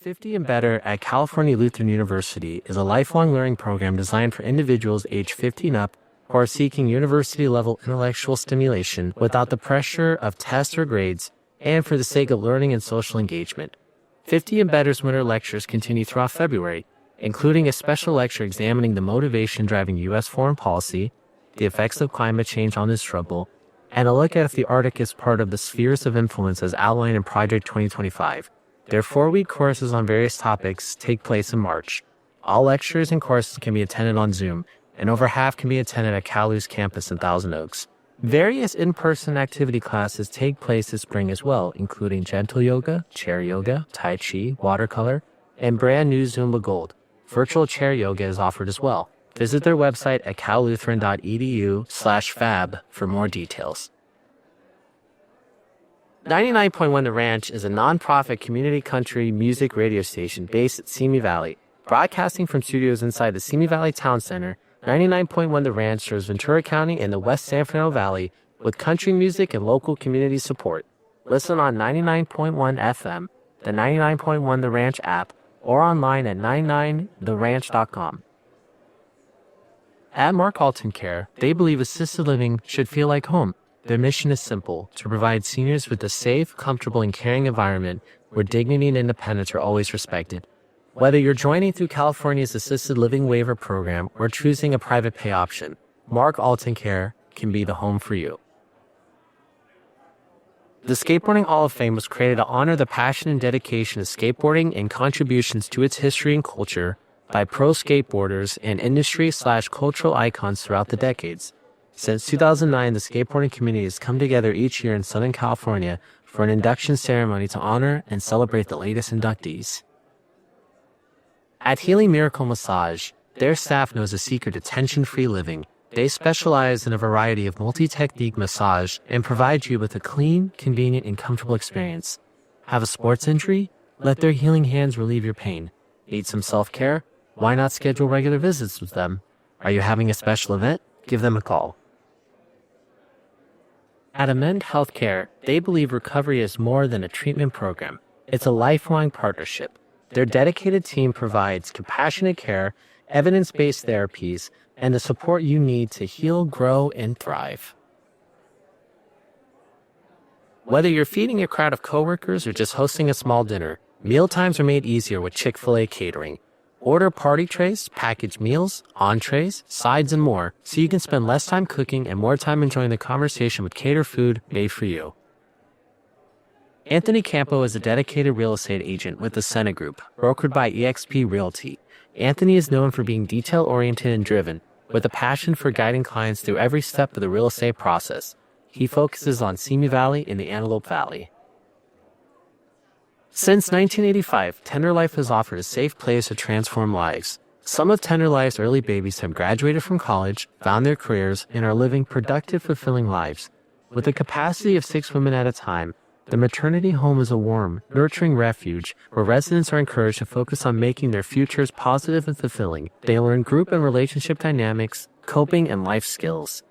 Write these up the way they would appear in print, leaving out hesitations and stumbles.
50 and Better at California Lutheran University is a lifelong learning program designed for individuals age 50 and up who are seeking university-level intellectual stimulation without the pressure of tests or grades and for the sake of learning and social engagement. 50 and Better's winter lectures continue throughout February, including a special lecture examining the motivation driving U.S. foreign policy, the effects of climate change on this struggle, and a look at if the Arctic is part of the spheres of influence as outlined in Project 2025. Their 4-week courses on various topics take place in March. All lectures and courses can be attended on Zoom, and over half can be attended at CalU's campus in Thousand Oaks. Various in-person activity classes take place this spring as well, including gentle yoga, chair yoga, tai chi, watercolor, and brand new Zumba Gold. Virtual chair yoga is offered as well. Visit their website at callutheran.edu/fab for more details. 99.1 The Ranch is a non-profit community country music radio station based at Simi Valley. Broadcasting from studios inside the Simi Valley Town Center, 99.1 The Ranch serves Ventura County and the West San Fernando Valley with country music and local community support. Listen on 99.1 FM, the 99.1 The Ranch app, or online at 99theranch.com. At Mark Alton Care, they believe assisted living should feel like home. Their mission is simple: to provide seniors with a safe, comfortable, and caring environment where dignity and independence are always respected. Whether you're joining through California's assisted living waiver program or choosing a private pay option, Mark Alton Care can be the home for you. The Skateboarding Hall of Fame was created to honor the passion and dedication of skateboarding and contributions to its history and culture by pro skateboarders and industry/cultural icons throughout the decades. Since 2009, the skateboarding community has come together each year in Southern California for an induction ceremony to honor and celebrate the latest inductees. At Healing Miracle Massage, their staff knows the secret to tension-free living. They specialize in a variety of multi-technique massage and provide you with a clean, convenient, and comfortable experience. Have a sports injury? Let their healing hands relieve your pain. Need some self-care? Why not schedule regular visits with them? Are you having a special event? Give them a call. At Amend Healthcare, they believe recovery is more than a treatment program. It's a lifelong partnership. Their dedicated team provides compassionate care, evidence-based therapies, and the support you need to heal, grow, and thrive. Whether you're feeding a crowd of coworkers or just hosting a small dinner, mealtimes are made easier with Chick-fil-A catering. Order party trays, packaged meals, entrees, sides, and more, so you can spend less time cooking and more time enjoying the conversation with catered food made for you. Anthony Campo is a dedicated real estate agent with the Senna Group, brokered by eXp Realty. Anthony is known for being detail-oriented and driven, with a passion for guiding clients through every step of the real estate process. He focuses on Simi Valley and the Antelope Valley. Since 1985, Tender Life has offered a safe place to transform lives. Some of Tender Life's early babies have graduated from college, found their careers, and are living productive, fulfilling lives. With a capacity of 6 women at a time, the maternity home is a warm, nurturing refuge where residents are encouraged to focus on making their futures positive and fulfilling. They learn group and relationship dynamics, coping, and life skills.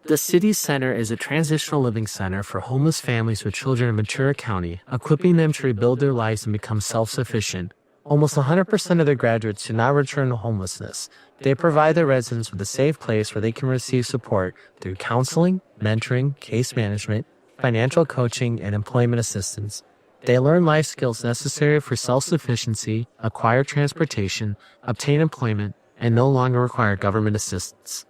The City Center is a transitional living center for homeless families with children in Ventura County, equipping them to rebuild their lives and become self-sufficient. Almost 100% of their graduates do not return to homelessness. They provide their residents with a safe place where they can receive support through counseling, mentoring, case management, financial coaching, and employment assistance. They learn life skills necessary for self-sufficiency, acquire transportation, obtain employment, and no longer require government assistance.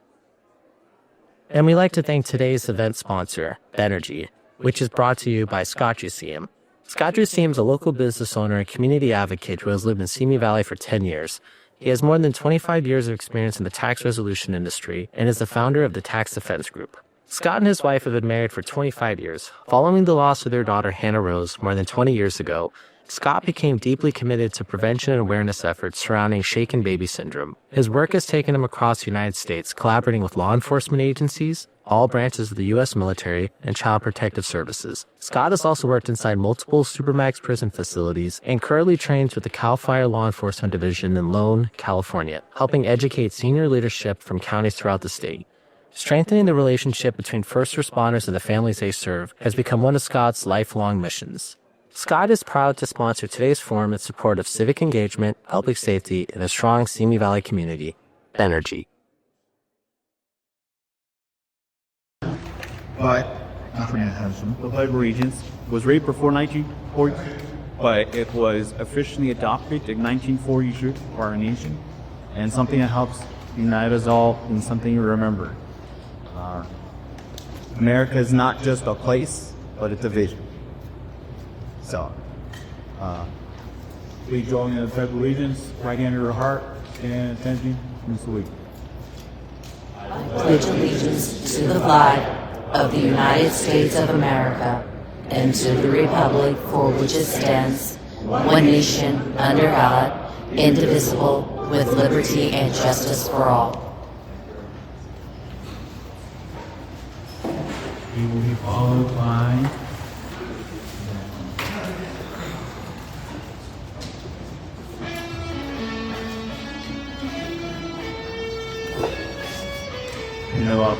And we'd like to thank today's event sponsor, Benergy, which is brought to you by Benergy Simi. Benergy Simi is a local business owner and community advocate who has lived in Simi Valley for 10 years. He has more than 25 years of experience in the tax resolution industry and is the founder of the Tax Defense Group. Scott and his wife have been married for 25 years. Following the loss of their daughter Hannah Rose more than 20 years ago, Scott became deeply committed to prevention and awareness efforts surrounding shaken baby syndrome. His work has taken him across the United States, collaborating with law enforcement agencies, all branches of the U.S. military, and Child Protective Services. Scott has also worked inside multiple Supermax prison facilities and currently trains with the CAL FIRE Law Enforcement Division in Lone, California, helping educate senior leadership from counties throughout the state. Strengthening the relationship between first responders and the families they serve has become one of Scott's lifelong missions. Scott is proud to sponsor today's forum in support of civic engagement, public safety, and a strong Simi Valley community. Benergy. But Anthony Thompson, the Pledge of Allegiance was written before 1940, but it was officially adopted in 1942 for our nation, and something that helps unite us all and something to remember. America is not just a place, but it's a vision. So, please join in the Pledge of Allegiance, right hand to your heart, stand attention, and salute. Pledge allegiance to the flag of the United States of America and to the republic for which it stands, one nation, under God, indivisible, with liberty and justice for all. We will be followed by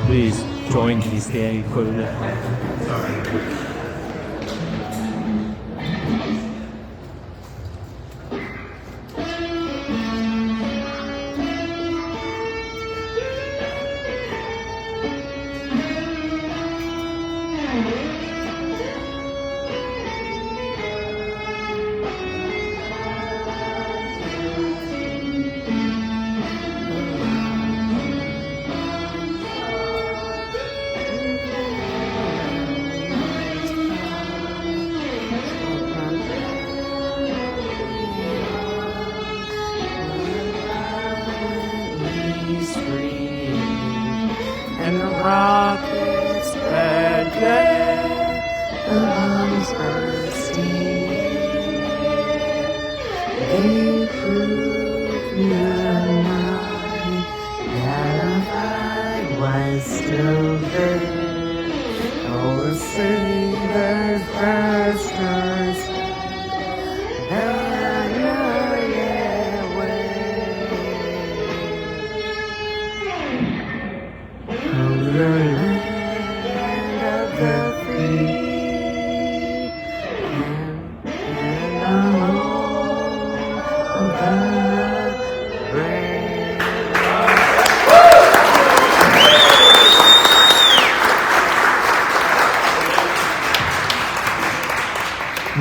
please join the standing equivalent. And the rockets red glare, the bombs bursting. They proved the night that our flag was still there. Oh, the sailors, masters, the land of the free and the home of the brave.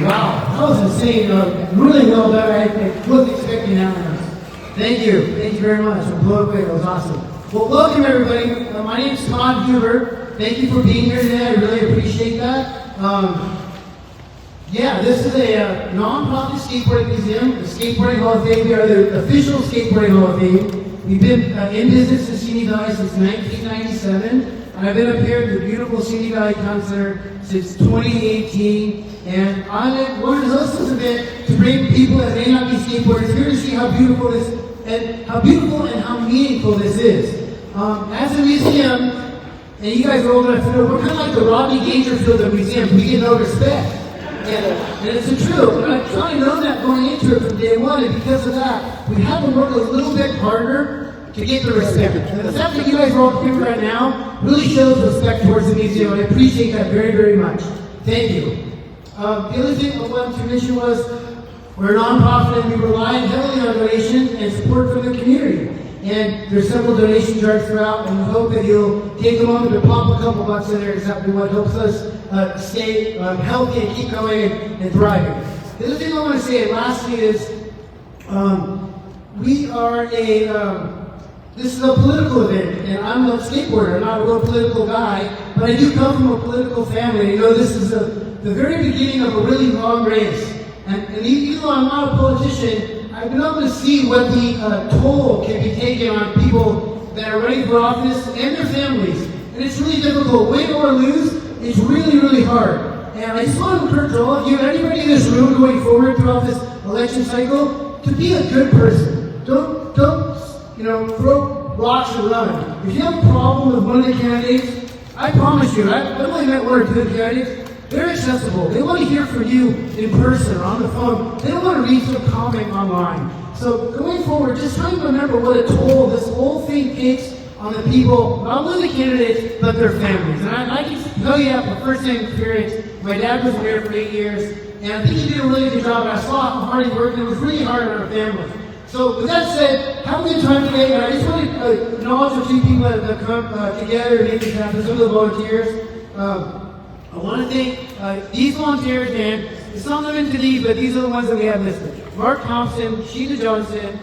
Wow, that was insane. Really well done. I wasn't expecting that one. Thank you. Thank you very much. I'm blown away. That was awesome. Well, welcome everybody. My name is Todd Huber. Thank you for being here today. I really appreciate that. This is a non-profit skateboarding museum, the Skateboarding Hall of Fame. We are the official Skateboarding Hall of Fame. We've been in business in Simi Valley since 1997, and I've been up here at the beautiful Simi Valley Town Center since 2018. And I wanted to host this event to bring people that may not be skateboarders here to see how beautiful this and how meaningful this is. As a museum, and you guys are old enough to know, we're kind of like the Rodney Dangerfield of museums. We get no respect. And it's true. And I've kind of known that going into it from day one, and because of that, we had to work a little bit harder to get the respect. And the fact that you guys are all here right now really shows respect towards the museum, and I appreciate that very, very much. Thank you. The other thing I wanted to mention was we're a nonprofit and we rely heavily on donations and support from the community. And there's several donation jars throughout, and we hope that you'll take a moment to pop a couple bucks in there. It's exactly what helps us stay healthy and keep going and thriving. The other thing I want to say lastly is we are this is a political event, and I'm a skateboarder. I'm not a real political guy, but I do come from a political family. You know, this is the very beginning of a really long race. And even though I'm not a politician, I've been able to see what the toll can be taken on people that are running for office and their families. And it's really difficult. Win or lose, it's really, really hard. And I just want to encourage all of you, anybody in this room going forward throughout this election cycle, to be a good person. Don't throw rocks and run. If you have a problem with one of the candidates, I promise you, I've only met one or two of the candidates. They're accessible. They want to hear from you in person or on the phone. They don't want to read some comment online. So going forward, just try to remember what a toll this whole thing takes on the people, not only the candidates, but their families. And I can tell you from first-hand experience, my dad was mayor for 8 years. and I think he did a really good job. And I saw how hard he worked, and it was really hard on our family. So with that said, have a good time today, and I just want to acknowledge a few people that have come together and made this happen, some of the volunteers. I want to thank these volunteers, and it's not limited to these, but these are the ones that we have listed. Mark Thompson, Sheena Johnson,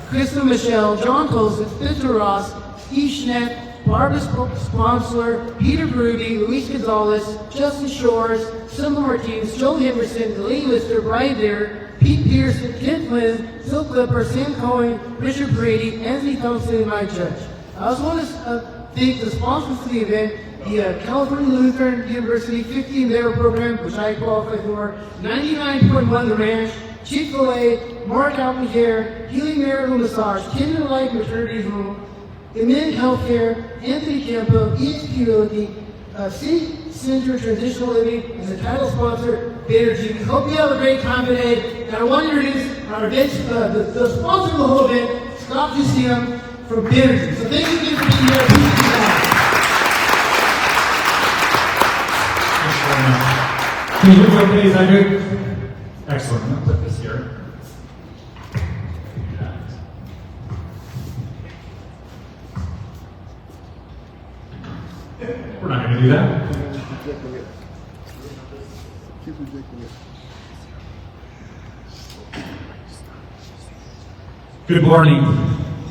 Krista Michelle, John Tolson, Spencer Ross, Steve Schnepp, Barbara Sponsler, Peter Berube, Luis Gonzalez, Justin Shores, Simba Martinez, Joe Henderson, Lee Lister, Brian Dare, Pete Pearson, Ken Flynn, Phil Clipper, Sam Cohen, Richard Perini, Anthony Thompson, and my judge. I also want to thank the sponsors of the event, the California Lutheran University 15 Layer Program, which I qualify for, 99.1 The Ranch, Chick-fil-A, Mark Alvin Care, Healing Marital Massage, Kinder Life Maternity Home, Amen Healthcare, Anthony Campo, EXP Realty, City Center Transitional Living, and the title sponsor, Benergy. We hope you have a great time today. And I want to introduce our event, the sponsor of the whole event, Scott Museum from Benergy. So thank you again for being here. Appreciate you guys. Can you do okay? Is that good? Excellent. I'm going to put this here. We're not going to do that. Good morning,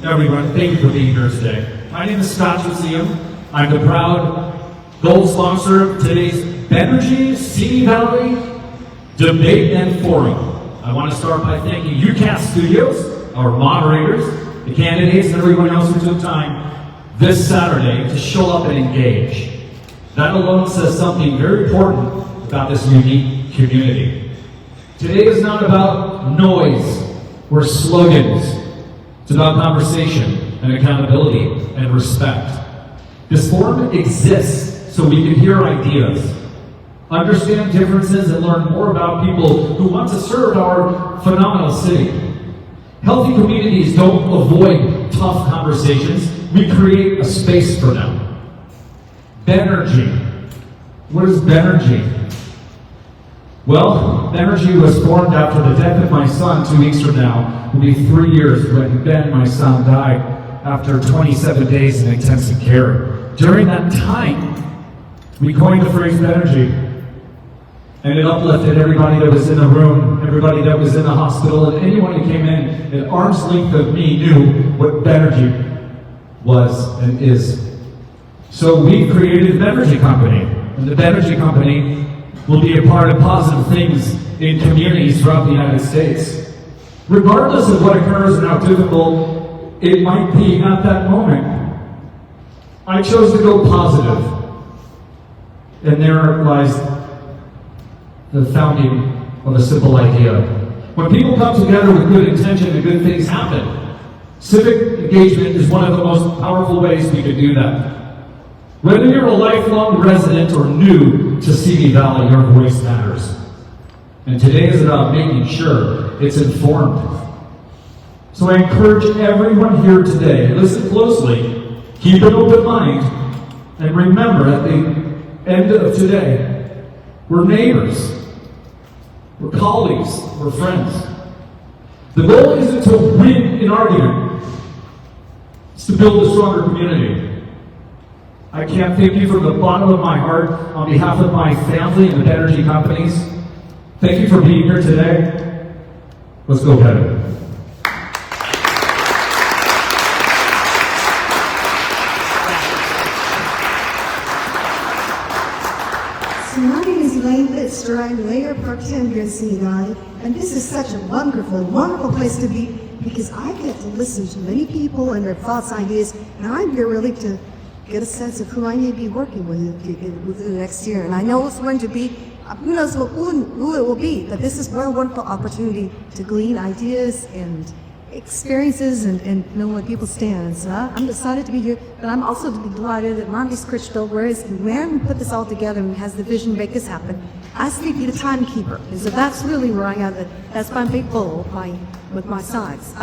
everyone. Thank you for being here today. My name is Scott Museum. I'm the proud gold sponsor of today's Benergy Simi Valley Debate and Forum. I want to start by thanking UCAS Studios, our moderators, the candidates, and everyone else who took time this Saturday to show up and engage. That alone says something very important about this unique community. Today is not about noise or slogans. It's about conversation and accountability and respect. This forum exists so we can hear ideas, understand differences, and learn more about people who want to serve our phenomenal city. Healthy communities don't avoid tough conversations. We create a space for them. Benergy. What is Benergy? Well, Benergy was formed after the death of my son 2 weeks from now. It will be 3 years when Ben, my son, died after 27 days in intensive care. During that time, we coined the phrase Benergy, and it uplifted everybody that was in the room, everybody that was in the hospital, and anyone who came in at arm's length of me knew what Benergy was and is. So we created the Benergy Company, and the Benergy Company will be a part of positive things in communities throughout the United States. Regardless of what occurs and how difficult it might be at that moment, I chose to go positive. And there lies the founding of a simple idea. When people come together with good intention and good things happen, civic engagement is one of the most powerful ways we can do that. Whether you're a lifelong resident or new to Simi Valley, your voice matters. And today is about making sure it's informed. So I encourage everyone here today, listen closely, keep an open mind, and remember at the end of today, we're neighbors, we're colleagues, we're friends. The goal isn't to win an argument, it's to build a stronger community. I can't thank you from the bottom of my heart on behalf of my family and the Benergy companies. Thank you for being here today. Let's go get it. So my name is Elaine Lister. I'm Mayor Pro Tem here in Simi Valley, and this is such a wonderful, wonderful place to be because I get to listen to many people and their thoughts, ideas, and I'm here really to get a sense of who I need to be working with within the next year. And I know it's going to be, who knows who it will be, but this is a wonderful opportunity to glean ideas and experiences and know where people stand. So I'm excited to be here, but I'm also delighted that Monty Scritchfield, where we put this all together and has the vision to make this happen, asked me to be the timekeeper. And so that's really where I got that's my big goal with my sides.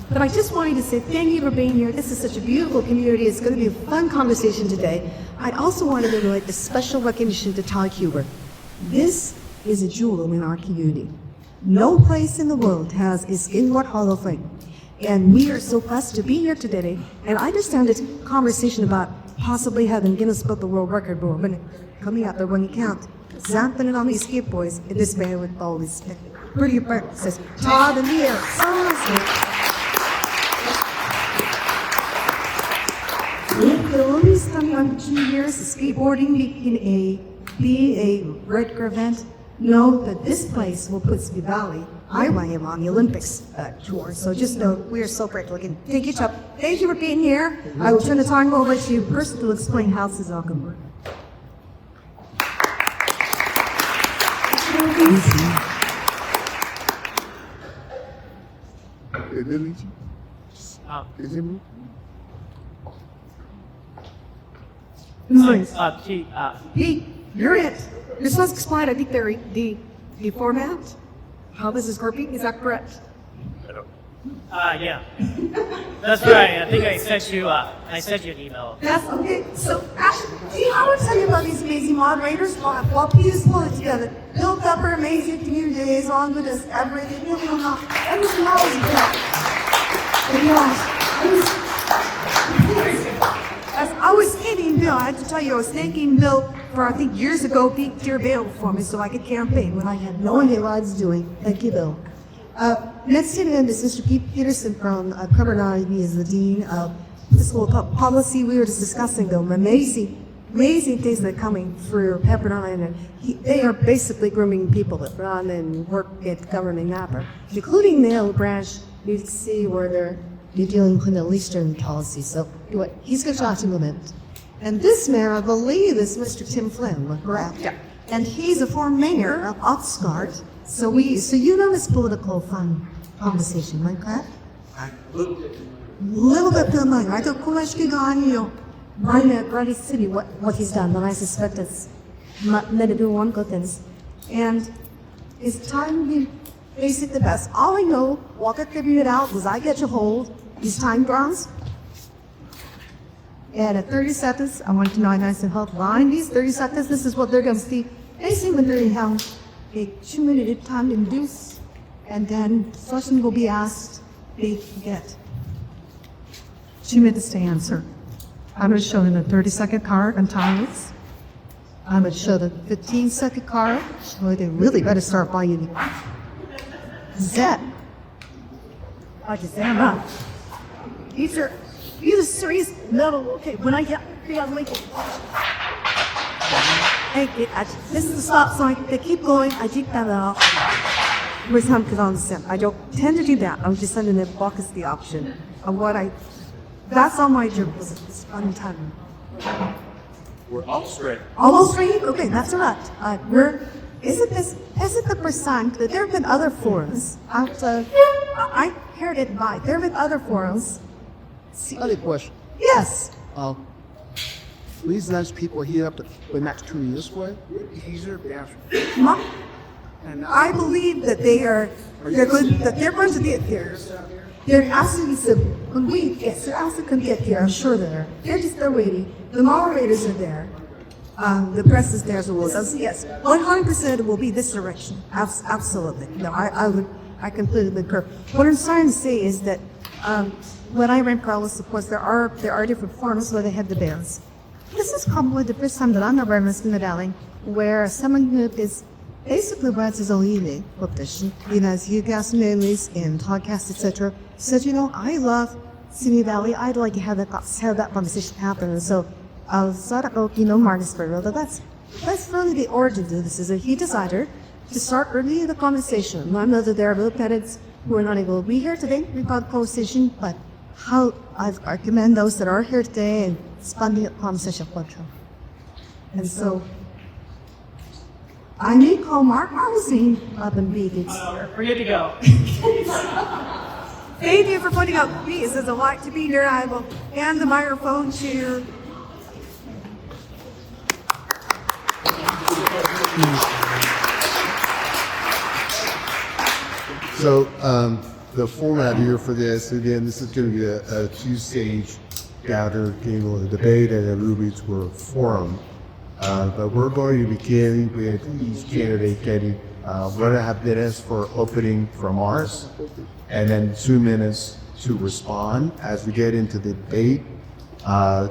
But I just wanted to say thank you for being here. This is such a beautiful community. It's going to be a fun conversation today. I also wanted to give a special recognition to Todd Huber. This is a jewel in our community. No place in the world has a skateboard Hall of Fame. And we are so blessed to be here today. And I understand it's conversation about possibly having Guinness Book of World Record book, but coming out there when you count. Zamping it on these skateboards in this band with all these pretty birds. Says Todd and Mia. If the only coming on 2 years, skateboarding be a regular event, know that this place will put Simi Valley, IYM, on the Olympics tour. So just know we are so grateful. Again, thank you, Chuck. Thank you for being here. I will turn the time over to you person to explain how this is all going to work. Pete, you're it. You're supposed to explain, I think, the format, how this is working. Is that correct? Yeah. That's right. I think I sent you an email. Yes, okay. So, Ashley, I want to tell you about these amazing moderators while Pete is pulling it together. Bill Pepper, amazing community liaison with us, everything. Everything always good. And as I was thanking Bill, I had to tell you, I was thanking Bill for, I think, years ago, Pete Dear bail for me so I could campaign when I had no idea what I was doing. Thank you, Bill. Next in is Mr. Pete Peterson from Cumbernauld. He is the Dean of Fiscal Policy. We were just discussing them amazing things that are coming through Pepperdine, and they are basically grooming people that run and work at governing Napa, including the Hill Branch. You can see where they're dealing with the Eastern policy. So anyway, he's going to talk to you in a minute. And this mayor, I believe, is Mr. Tim Flynn, correct? Yeah. And he's a former mayor of Oxnard. So you know this political fun conversation, right, correct? A little bit familiar. I don't know Brady City, what he's done, but I suspect it's not to do one good things. And it's time to be basic the best. All I know, walk it, figure it out, was I get you hold these time grounds. And at 30 seconds, I want to know nice and help line these 30 seconds. This is what they're going to see. Basically, when they're how a 2-minute time to induce, and then question will be asked, they get 2 minutes to answer. I'm going to show them the 30-second card on timeless. I'm going to show the 15-second card. So they really better start by you. Zet. I just stand up. These are serious level. Okay, when I get Lincoln. This is the stop sign. They keep going. I take that out. Where's time because on the step. I don't tend to do that. I'm just sending them block as the option of what I. That's all my job. It's fun time. We're all straight. Almost straight? Okay, that's all right. Is it the percent that there have been other forums? I heard it by. There have been other forums. Other question. Yes. Please let people here up the next 2 years for it. Easier, And I believe that they're going to get here. They're asking when we get, they're asking to get here. I'm sure they're waiting. The moderators are there. The press is there as well. So yes, 100% will be this direction. Absolutely. No, I completely concur. What I'm trying to say is that when I ran Carlos, of course, there are different forums where they have the bands. This is probably the first time that I'm ever in Simi Valley where someone who is basically writes his own email petition, as you guys know, in podcasts, etc. Said, I love Simi Valley. I'd like to have that conversation happen. And so I was thought about, Martinsburg. That's really the origin of this. Is that he decided to start early the conversation. I know that there are little parents who are not able to be here today. We've got a conversation, but how I recommend those that are here today and expanding the conversation. And so I may call Mark Marlstein up and be this. We're good to go. Thank you for putting up with me. It says a lot to be here. I will hand the microphone to. So the format here for this, again, this is going to be a two-stage gather, game of the debate and a Ruby Tour forum. But we're going to begin with each candidate getting 1.5 minutes for opening remarks, and then 2 minutes to respond. As we get into the debate, a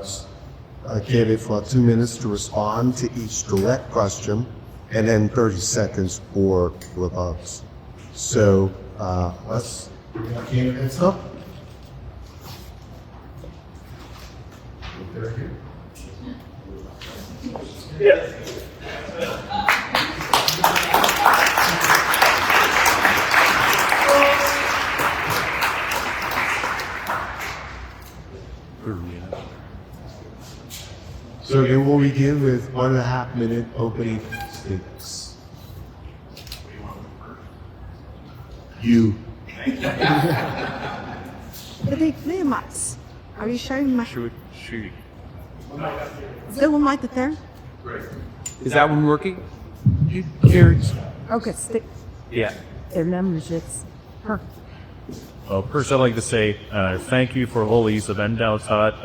candidate for 2 minutes to respond to each direct question, and then 30 seconds for rebuttals. So let's bring our candidates up. So then we'll begin with 1.5 minute opening statements. You. But they play mics. Are you sharing mic? Shoot. Is there one mic there? Is that one working? Carrots. Okay, stick. Yeah. Their memberships. Perfect. Well, first I'd like to say thank you for all these event outside.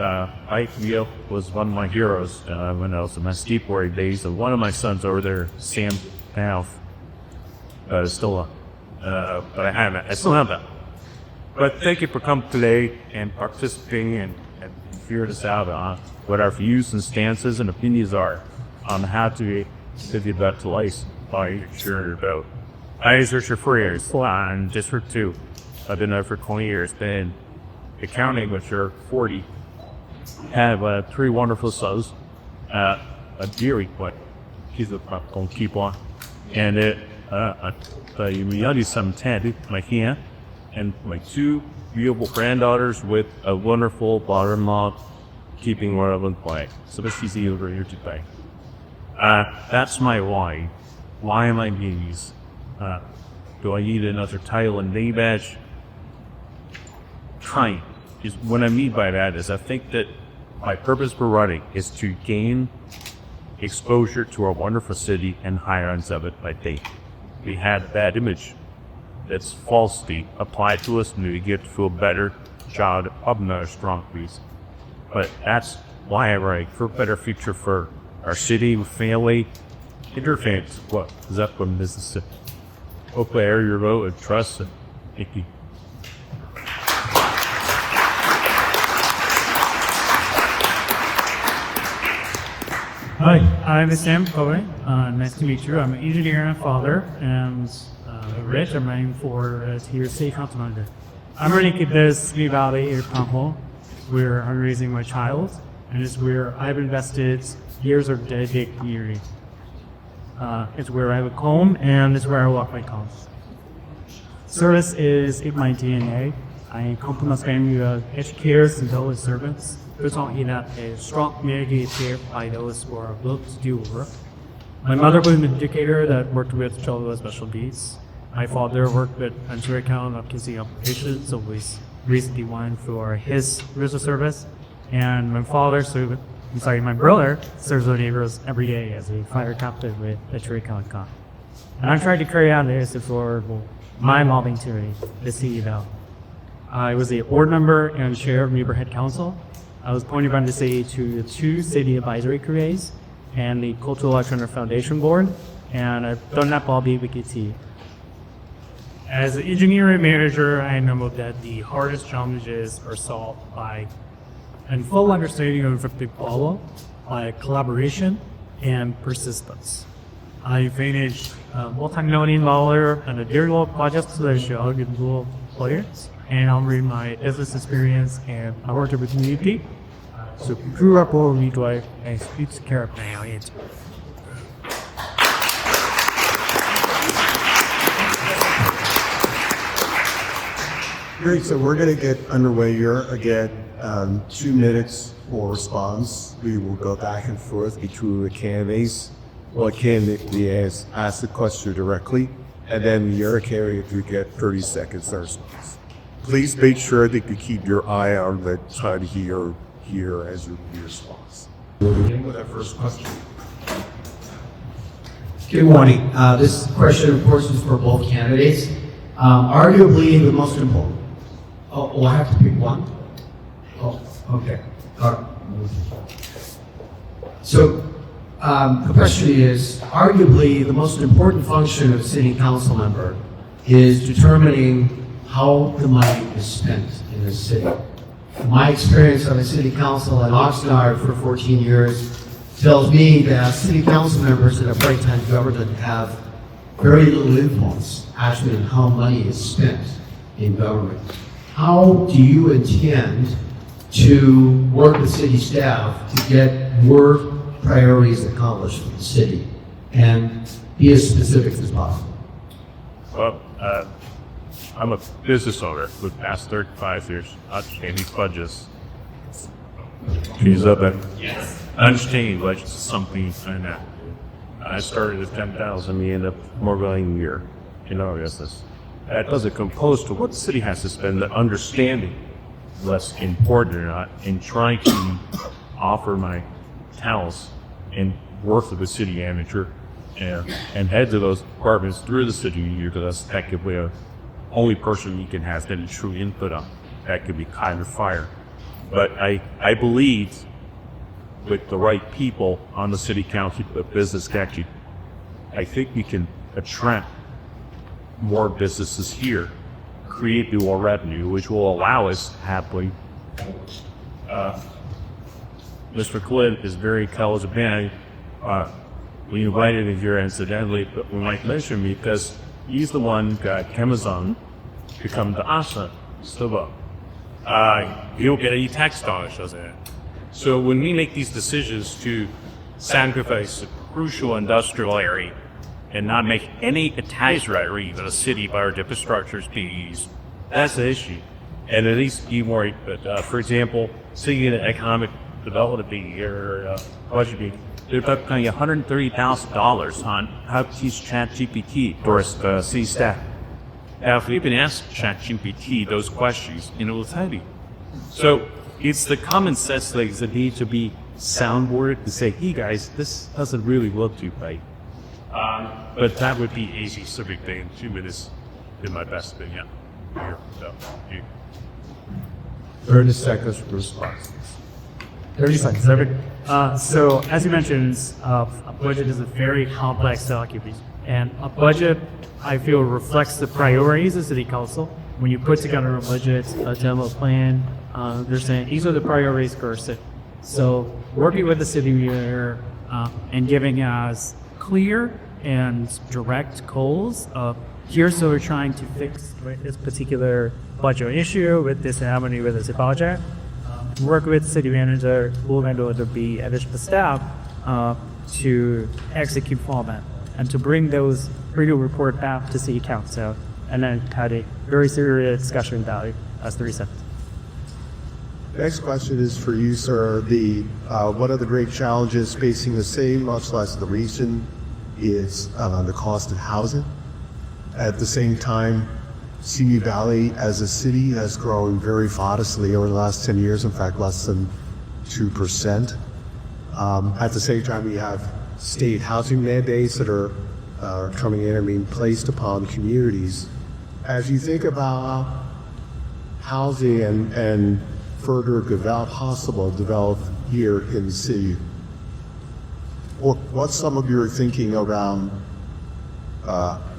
Ike Wheel was one of my heroes when I was in my skateboarding days. One of my sons over there, Sam Mouth, still, but I still have that. But thank you for coming today and participating and hearing us out on what our views and stances and opinions are on how to contribute back to life by your vote. I was Richard Perini in District 2. I've been there for 20 years, been accounting, which are 40. Have 3 wonderful sons, a dearie, but he's going to keep on. And my youngest son, Ted, my hand, and my 2 beautiful granddaughters with a wonderful daughter-in-law, keeping relevant play. So this is over here today. That's my why. Why am I being used? Do I need another title and name badge? Trying. Is what I mean by that is I think that my purpose for running is to gain exposure to our wonderful city and hirings of it by day. We had a bad image that's falsely applied to us, and we get to feel better job of another strong piece. But that's why I write for a better future for our city, family, interface. What is that what business is? Hopefully, air your vote and trust. Thank you. Hi, I'm Sam Cohen. Nice to meet you. I'm an engineer and father, and Rich, I'm running for your city council manager. I'm running this Simi Valley in Pampo, where I'm raising my child, and it's where I've invested years of dedicated community. It's where I have a home, and it's where I walk my cause. Service is in my DNA. I come from a family of educators and village servants. Resulting in a strong community here by those who are willing to do work. My mother was an educator that worked with children with special needs. My father worked with Ontario County of Kissing applications, so was recently won for his religious service. And my brother serves our neighbors every day as a fire captain with Ontario County. And I'm trying to carry out this for my volunteering, the city now. I was a board member and chair of neighborhood council. I was appointed by the city to the 2 city advisory committees and the Cultural Electronic Foundation Board, and I've done that for BBKT. As an engineering manager, I know that the hardest challenges are solved by a full understanding of the problem, by collaboration and persistence. I finished multi-million-dollar and a dear projects that show good players. And I'll read my business experience and I worked with the community. So grew up over midwife and speaks care of my audience. Great, so we're going to get underway here. Again, 2 minutes for response. We will go back and forth between the candidates. One candidate will ask the question directly, and then the other candidate will get 30 seconds to response. Please make sure that you keep your eye on the time here as you response. We'll begin with our first question. Good morning. This question, of course, is for both candidates. Arguably the most important. Oh, I have to pick one? Oh, okay. All right. So, the question is, arguably, the most important function of a city council member is determining how the money is spent in the city. My experience on the city council in Oxnard for 14 years tells me that city council members in a part-time government have very little influence actually on how money is spent in government. How do you intend to work with city staff to get your priorities accomplished for the city and be as specific as possible? Well, I'm a business owner for the past 35 years, understanding budgets. She's up and understanding budgets is something, and I started at 10,000, we end up more valuing a year in our business. That doesn't compose to what the city has to spend, the understanding less important or not, in trying to offer my talents and work with the city manager and heads of those departments through the city year, because that's technically the only person you can have any true input on. That could be kind of fire. But I believe with the right people on the city council, the business council, I think we can attract more businesses here, create more revenue, which will allow us happily. Mr. Clint is very intelligent man. We invited him here incidentally, but we might mention him because he's the one who got Amazon to come to Asa, Stuba. You don't get any tax dollars, does it? So when we make these decisions to sacrifice a crucial industrial area and not make any tax area that a city by our infrastructures being used, that's the issue. And at least be more, but for example, seeing an economic development being here, budget being, they're about paying $130,000 on how to teach ChatGPT towards the city staff. Now, if we've been asked ChatGPT those questions, it will tell you. So it's the common sense things that need to be soundboarded to say, hey guys, this doesn't really look too right. But that would be a specific thing. 2 minutes in my best opinion. Here, so, you. 30 seconds for response. 30 seconds. So, as you mentioned, a budget is a very complex document. And a budget, I feel, reflects the priorities of City Council. When you put together a budget, a demo plan, they're saying these are the priorities for our city. So, working with the city leader and giving us clear and direct goals of here's what we're trying to fix with this particular budget issue, with this avenue, with this project. Work with city manager, who will be additional staff to execute format and to bring those report back to city council, and then had a very serious discussion about it as 3 seconds. Next question is for you, sir. One of the great challenges facing the city, much less the region, is the cost of housing. At the same time, Simi Valley as a city has grown very modestly over the last 10 years, in fact, less than 2%. At the same time, we have state housing mandates that are coming in and being placed upon communities. As you think about housing and further possible development here in the city, what's some of your thinking around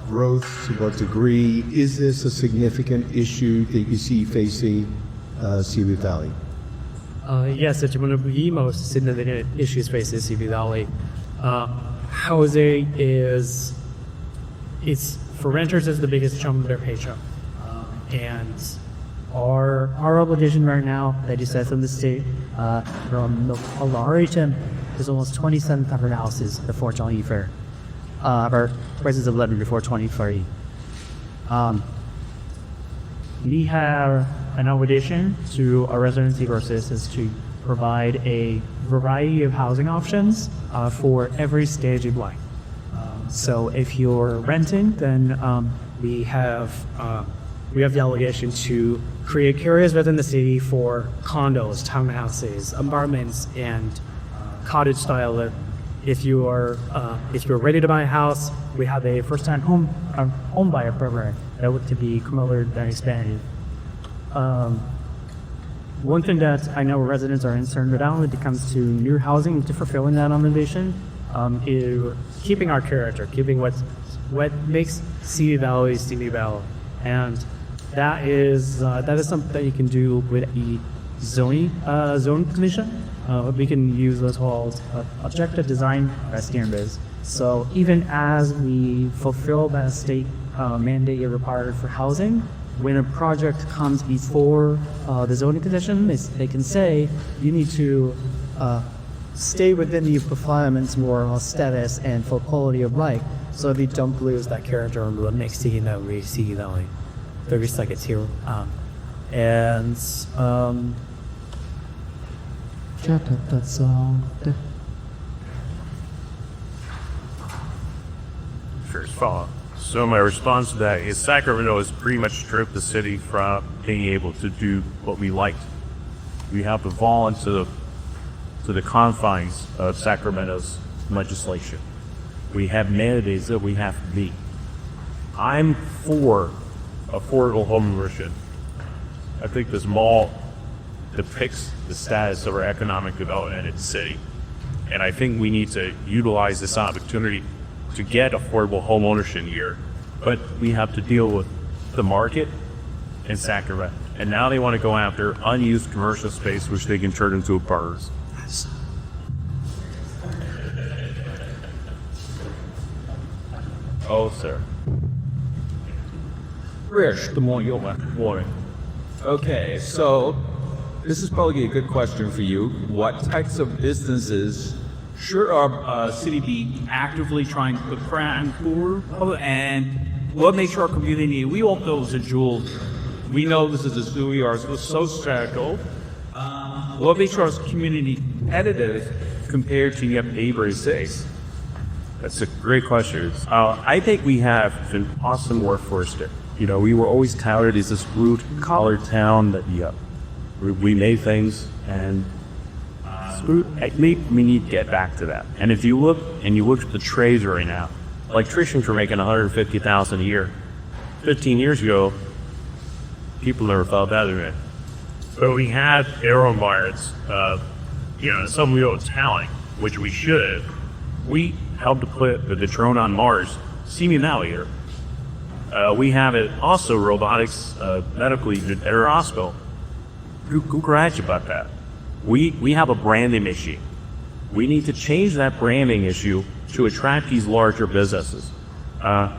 growth? To what degree is this a significant issue that you see facing Simi Valley? Yes, it's one of the most significant issues facing Simi Valley. Housing it's for renters is the biggest chunk of their paycheck, and our obligation right now, that you said from the state, from our region, there's almost 27,000 houses before 2030. Our prices of living before 2030. We have an obligation to our residency courses to provide a variety of housing options for every stage of life. So if you're renting, then we have the obligation to create areas within the city for condos, townhouses, apartments, and cottage style. If you're ready to buy a house, we have a first-time home buyer program that would to be promoted and expanded. One thing that I know residents are concerned about when it comes to new housing, to fulfilling that obligation, is keeping our character, keeping what makes Simi Valley Simi Valley, and that is something that you can do with a zone commission. We can use what's called objective design standards. So even as we fulfill that state mandate required for housing, when a project comes before the zoning commission, they can say you need to stay within the requirements for status and for quality of life, so they don't lose that character on what makes Simi Valley very second here. That's First follow. So my response to that is Sacramento has pretty much stripped the city from being able to do what we liked. We have to fall into the confines of Sacramento's legislation. We have mandates that we have to meet. I'm for affordable home ownership. I think this mall depicts the status of our economic development in the city. And I think we need to utilize this opportunity to get affordable home ownership here. But we have to deal with the market in Sacramento. And now they want to go after unused commercial space, which they can turn into bars. Oh, sir. Rich, good morning. Good morning. Okay, so this is probably a good question for you. What types of businesses should our city be actively trying to brand for, and what makes our community? We all know it's a jewel. We know this is a zoo. We are so special. What makes our community competitive compared to your neighbors' cities? That's a great question. I think we have an awesome workforce there. You know, we were always touted as this blue-collar town that we made things, and I think we need to get back to that. And if you look at the trades right now, electricians are making $150,000 a year. 15 years ago, people never thought that of it. But we had aero environments, some real talent, which we should have. We helped to put the drone on Mars, Simi Valley here. We have it also robotics, medical unit at our hospital. Congrats about that. We have a branding issue. We need to change that branding issue to attract these larger businesses,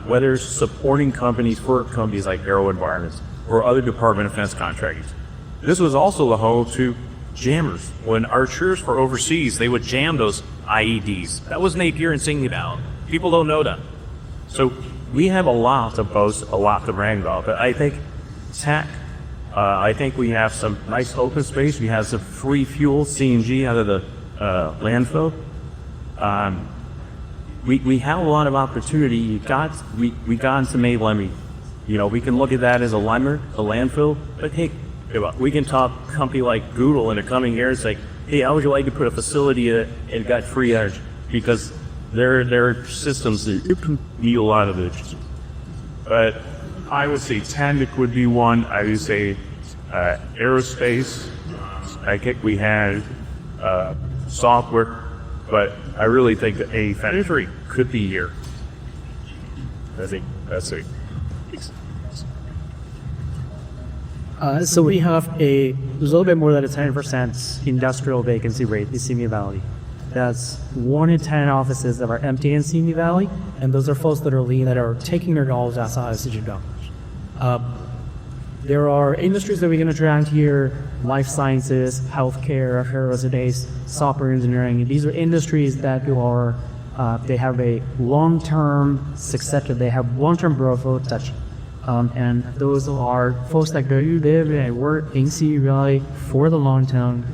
whether it's supporting companies for companies like Aero Environments or other Department of Defense contractors. This was also the home to jammers. When our troops were overseas, they would jam those IEDs. That wasn't here in Simi Valley. People don't know that. So we have a lot to boast, a lot to brag about. But I think tech, I think we have some nice open space. We have some free fuel, CNG, out of the landfill. We have a lot of opportunity. We got into May Lemmy. We can look at that as a landfill. But hey, we can talk a company like Google into coming here and say, hey, how would you like to put a facility in and got free energy? Because their systems need a lot of it. But I would say Tandic would be one. I would say aerospace. I think we had software, but I really think that a factory could be here. I think that's it. So we have a little bit more than a 10% industrial vacancy rate in Simi Valley. That's 1 in 10 offices that are empty in Simi Valley, and those are folks that are lean, that are taking their jobs outside of Simi Valley. There are industries that we can attract here: life sciences, healthcare, aerospace, software engineering. These are industries that they have a long-term success. They have long-term growth potential. And those are folks that go to live and work in Simi Valley for the long term.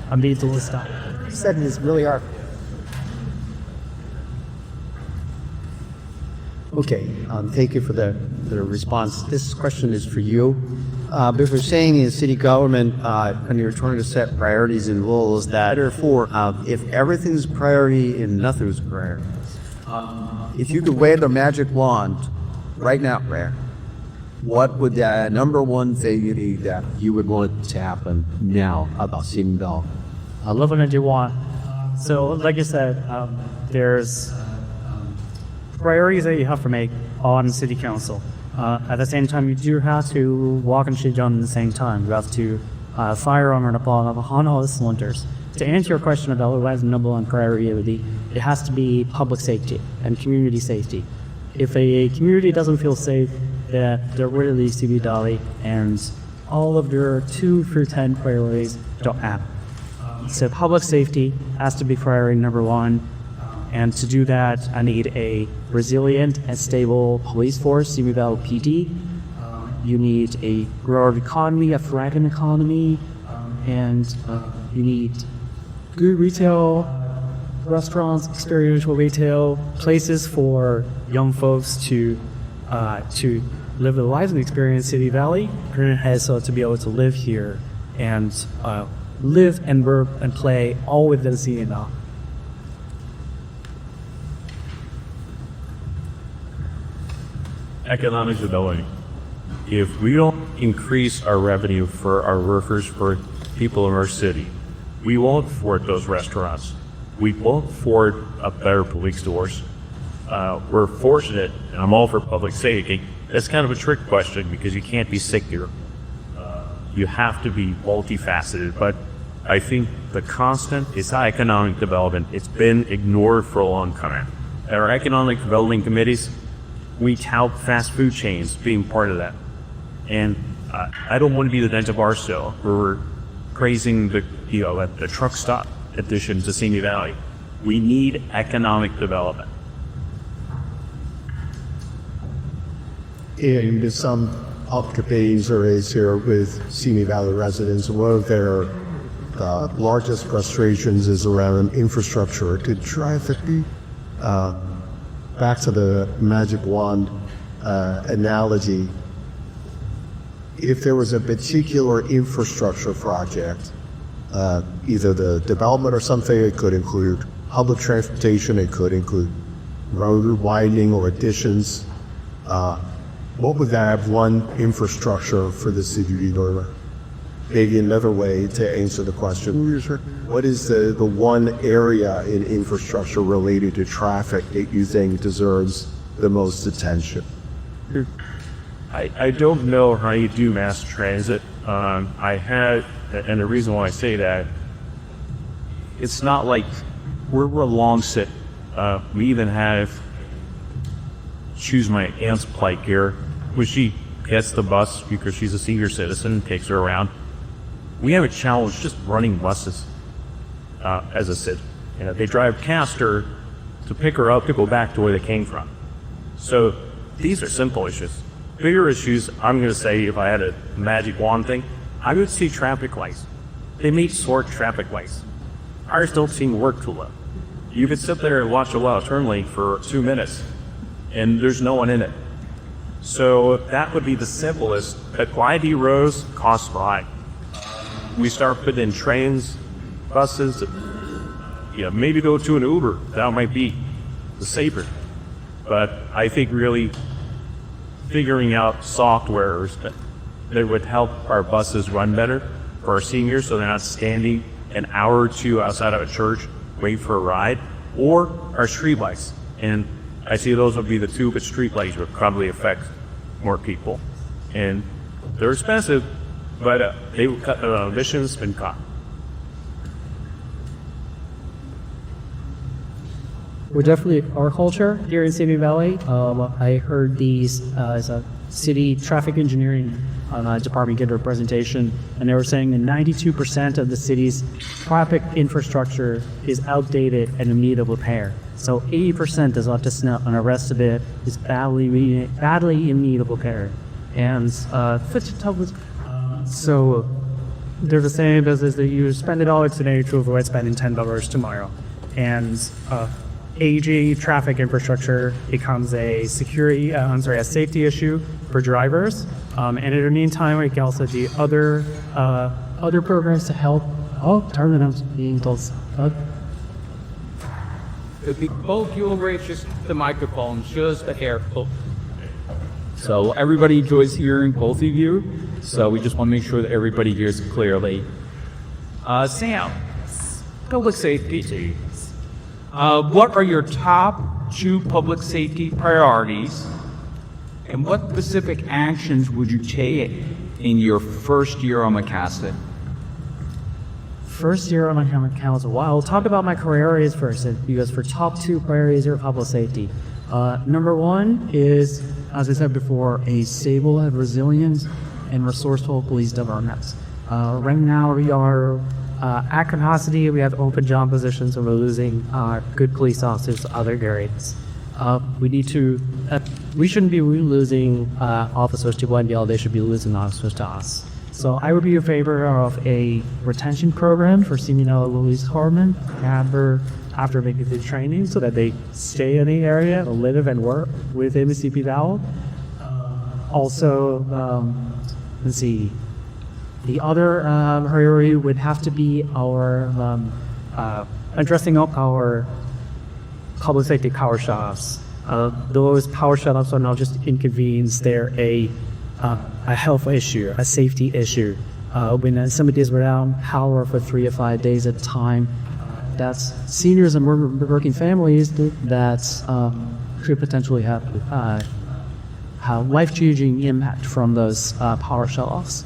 I'm being told to stop. You said it is really hard. Okay, thank you for the response. This question is for you. But we're saying in city government, and you're trying to set priorities and goals that are if everything's priority and nothing's priority. If you could wave the magic wand right now, Rare, what would that number one thing that you would want to happen now about Simi Valley? I love what I do want. So like I said, there's priorities that you have to make on city council. At the same time, you do have to walk and chew gum at the same time. You have to fire on all the cylinders. To answer your question about what is number one priority, it has to be public safety and community safety. If a community doesn't feel safe, that they're really CB Dolly, and all of their 2 through 10 priorities don't happen. So public safety has to be priority number 1. And to do that, I need a resilient and stable police force, Simi Valley PD. You need a growing economy, a thriving economy, and you need good retail, restaurants, experiential retail, places for young folks to live their lives and experience City Valley. Cohen has to be able to live here and live and work and play all within City Valley. Economic development. If we don't increase our revenue for our workers, for people in our city, we won't afford those restaurants. We won't afford a better police force. We're fortunate, and I'm all for public safety. That's kind of a trick question because you can't be sick here. You have to be multifaceted, but I think the constant is economic development. It's been ignored for a long time. Our economic development committees, we tout fast food chains being part of that. And I don't want to be the dent of our show where we're praising the truck stop addition to Simi Valley. We need economic development. And there's some occupations are raised here with Simi Valley residents. One of their largest frustrations is around infrastructure. Could traffic be back to the magic wand analogy? If there was a particular infrastructure project, either the development or something, it could include public transportation, it could include road widening or additions. What would that have one infrastructure for the city or maybe another way to answer the question? What is the one area in infrastructure related to traffic that you think deserves the most attention? I don't know how you do mass transit. And the reason why I say that, it's not like we're a long sit. We even have, choose my aunt's plight here, when she gets the bus because she's a senior citizen and takes her around. We have a challenge just running buses as a city. They drive past her to pick her up to go back to where they came from. So these are simple issues. Bigger issues, I'm going to say, if I had a magic wand thing, I would see traffic lights. They may sort traffic lights. Ours don't seem to work too well. You could sit there and watch a wild turn lane for 2 minutes, and there's no one in it. So that would be the simplest, but YD rows cost high. We start putting in trains, buses, maybe go to an Uber. That might be the safer. But I think really figuring out softwares that would help our buses run better for our seniors so they're not standing an hour or 2 outside of a church waiting for a ride, or our streetlights. And I see those would be the 2, but streetlights would probably affect more people. And they're expensive, but they will cut emissions and cost. We're definitely our culture here in Simi Valley. I heard these as a city traffic engineering department give a presentation, and they were saying that 92% of the city's traffic infrastructure is outdated and in need of repair. So 80% is up to snuff, and the rest of it is badly in need of repair. And so they're the same as that you spend $1 today to avoid spending $10 tomorrow. And aging traffic infrastructure becomes a safety issue for drivers. And in the meantime, we can also do other programs to help. Terminals being told. Both you will reach the microphone, just a hair. So everybody enjoys hearing both of you. So we just want to make sure that everybody hears clearly. Sam, public safety. What are your top 2 public safety priorities? And what specific actions would you take in your first year on McCaslin? First year on my council. Well, I'll talk about my career areas first, because for top 2 priorities are public safety. Number 1 is, as I said before, a stable and resilient and resourceful police department. Right now we are at capacity. We have open job positions, and we're losing good police officers to other areas. We shouldn't be losing officers to YBL. They should be losing officers to us. So I would be in favor of a retention program for senior police department after making the training, so that they stay in the area, live and work within the CP Valley. Also, let's see. The other priority would have to be our addressing up our public safety power shutoffs. Those power shutoffs are not just inconvenience; they're a health issue, a safety issue. When somebody is without power for 3 to 5 days at a time, that's seniors and working families that could potentially have life-changing impact from those power shutoffs.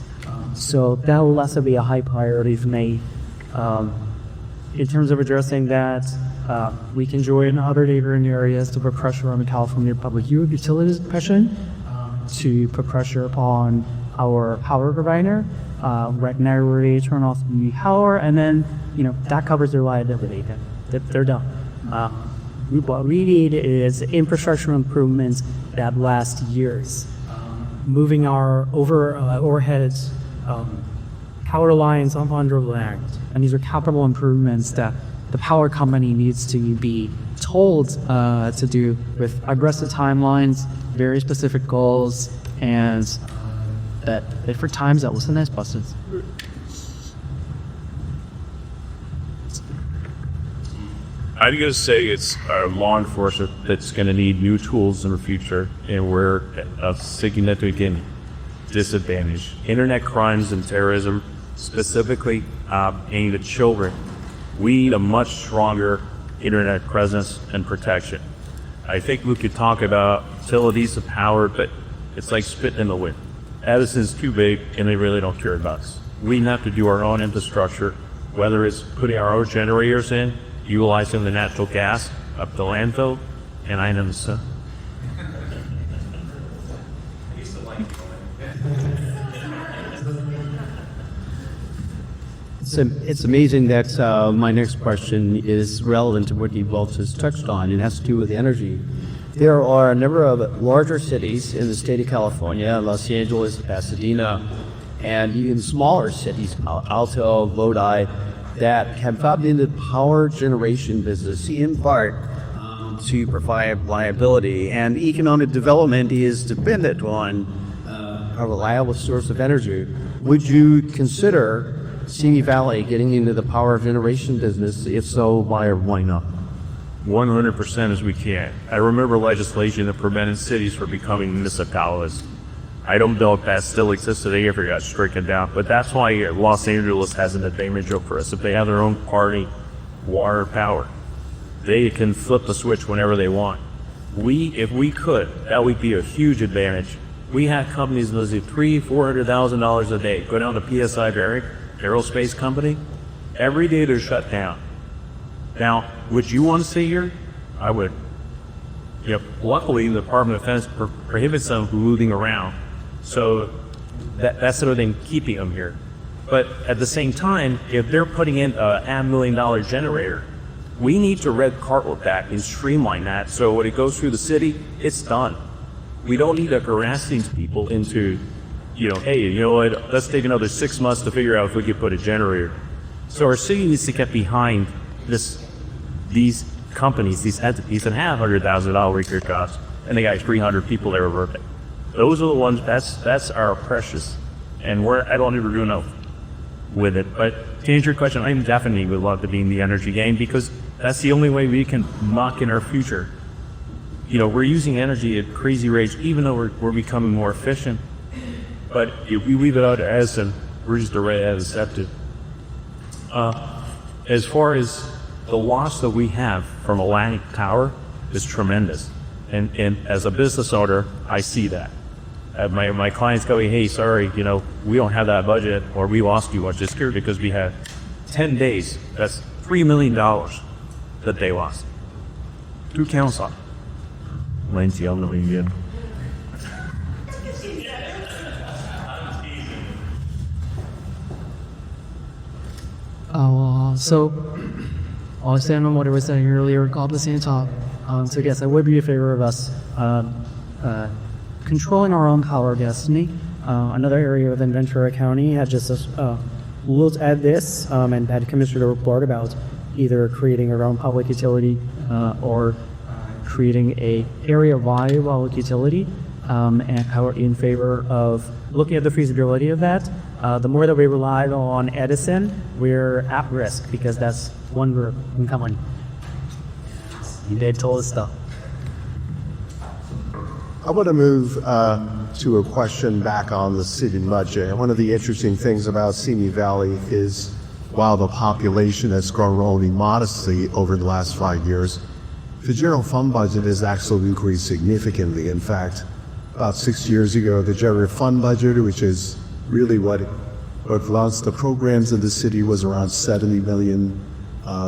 So that will also be a high priority for me. In terms of addressing that, we can join other neighboring areas to put pressure on the California Public Utilities Commission to put pressure upon our power provider. Right now, we turn off the power, and then that covers their liability. They're done. What we need is infrastructure improvements that last years. Moving our overheads, power lines up under land, and these are capital improvements that the power company needs to be told to do with aggressive timelines, very specific goals, and that for times that was the next buses. I'm going to say it's law enforcement that's going to need new tools in the future, and we're significant disadvantage. Internet crimes and terrorism, specifically aimed at children. We need a much stronger internet presence and protection. I think we could talk about utilities of power, but it's like spitting in the wind. Edison's too big, and they really don't care about us. We have to do our own infrastructure, whether it's putting our own generators in, utilizing the natural gas up the landfill, and I know the sun. It's amazing that my next question is relevant to what you both just touched on. It has to do with energy. There are a number of larger cities in the state of California, Los Angeles, Pasadena, and even smaller cities, Alto, Lodi, that have gotten into the power generation business in part to provide reliability. And economic development is dependent on a reliable source of energy. Would you consider Simi Valley getting into the power generation business? If so, why or why not? 100% as we can. I remember legislation that prevented cities from becoming municipalities. I don't know if that still exists today, if it got stricken down, but that's why Los Angeles has an advantage over us. If they have their own party, water, power, they can flip the switch whenever they want. If we could, that would be a huge advantage. We have companies that lose $300,000-$400,000 a day. Go down to PSI Aerospace Company. Every day they're shut down. Now, would you want to stay here? I would. Luckily, the Department of Defense prohibits them from moving around. So that's sort of thing keeping them here. But at the same time, if they're putting in a $500,000 generator, we need to red carpet that and streamline that so when it goes through the city, it's done. We don't need to harass these people into, hey, you know what, let's take another 6 months to figure out if we could put a generator. So our city needs to get behind these companies, these entities that have $100,000 repair costs, and they got 300 people that are working. Those are the ones, that's our precious, and I don't ever do enough with it. But to answer your question, I definitely would love to be in the energy game because that's the only way we can lock in our future. We're using energy at crazy rates, even though we're becoming more efficient. But if we leave it out as we're just a ray as accepted. As far as the loss that we have from Atlantic Tower is tremendous. And as a business owner, I see that. My clients go, hey, sorry, we don't have that budget, or we lost you much this year because we had 10 days. That's $3 million that they lost. 2 council. Lindsay, I'm going to So, I'll stand on what I was saying earlier, God bless you top. So yes, I would be in favor of us controlling our own power destiny. Another area within Ventura County had just looked at this and had commissioned a report about either creating our own public utility or creating a area-wide public utility, and how we're in favor of looking at the feasibility of that. The more that we rely on Edison, we're at risk because that's one group in common. They told us stuff. I want to move to a question back on the city budget. One of the interesting things about Simi Valley is while the population has grown only modestly over the last 5 years, the general fund budget has actually increased significantly. In fact, about 6 years ago, the general fund budget, which is really what runs the programs of the city, was around 70 million.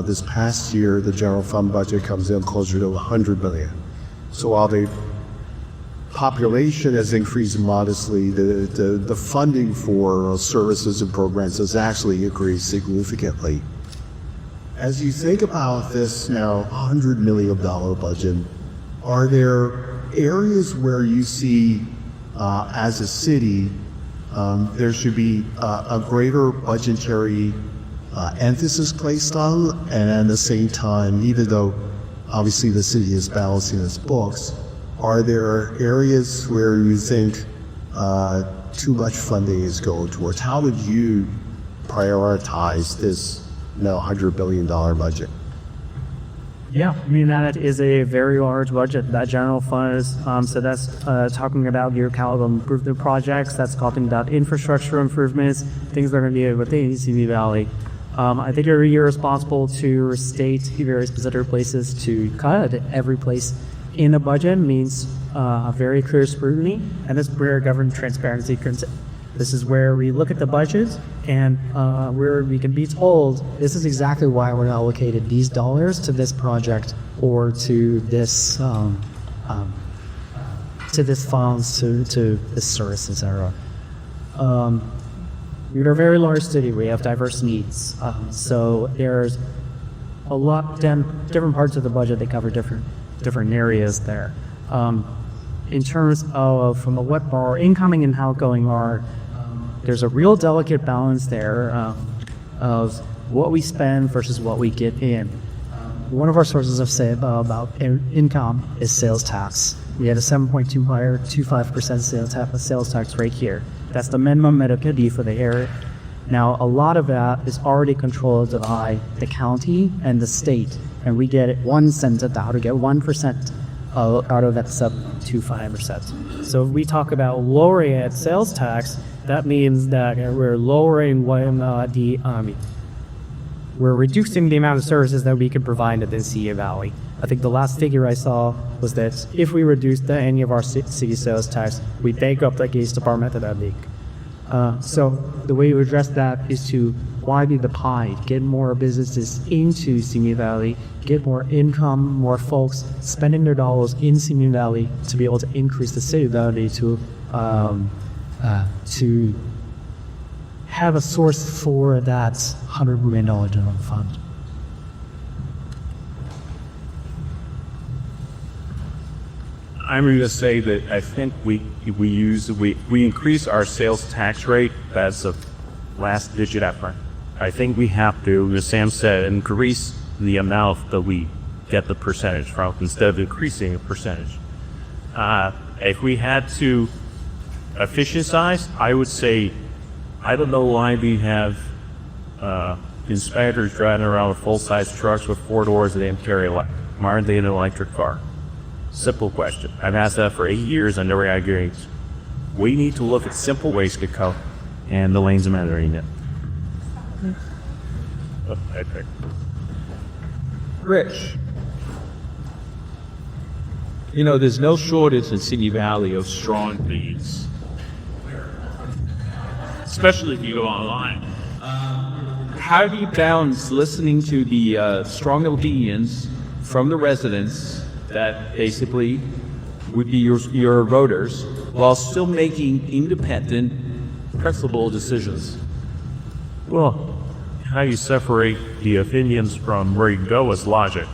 This past year, the general fund budget comes in closer to 100 million. So while the population has increased modestly, the funding for services and programs has actually increased significantly. As you think about this now $100 million budget, are there areas where you see as a city there should be a greater budgetary emphasis placed on, and at the same time, even though obviously the city is balancing its books, are there areas where you think too much funding is going towards? How would you prioritize this $100 billion budget? Yeah, I mean, that is a very large budget. That general fund is, so that's talking about your capital improvement projects, that's talking about infrastructure improvements, things that are needed within Simi Valley. I think you're irresponsible to state very specific places to cut. Every place in a budget means very clear scrutiny, and this is where government transparency comes in. This is where we look at the budget and where we can be told this is exactly why we're allocated these dollars to this project or to this funds, to this service, etc. We're a very large city. We have diverse needs. So there's a lot different parts of the budget that cover different areas there. In terms of from what our incoming and outgoing are, there's a real delicate balance there of what we spend versus what we get in. One of our sources of say about income is sales tax. We had a 7.25% sales tax rate here. That's the minimum Medicaid for the area. Now, a lot of that is already controlled by the county and the state, and we get 1 cent at that, to get 1% out of that 7.25%. So if we talk about lowering at sales tax, that means that we're lowering we're reducing the amount of services that we can provide in the Simi Valley. I think the last figure I saw was that if we reduce any of our city sales tax, we take up the case department of that league. So the way to address that is to widen the pie, get more businesses into Simi Valley, get more income, more folks spending their dollars in Simi Valley to be able to increase the city value to have a source for that $100 million general fund. I'm going to say that I think we increase our sales tax rate. That's the last digit effort. I think we have to, as Sam said, increase the amount that we get the percentage from instead of increasing a percentage. If we had to efficientize, I would say, I don't know why we have inspectors driving around with full-size trucks with 4 doors that didn't carry why aren't they in an electric car? Simple question. I've asked that for 8 years and never got agrees. We need to look at simple ways to cut, and the lanes are mandatory. Rich, you know, there's no shortage in Simi Valley of strong leads, especially if you go online. How do you balance listening to the strong opinions from the residents that basically would be your voters while still making independent, principled decisions? Well, how you separate the opinions from where you go is logic.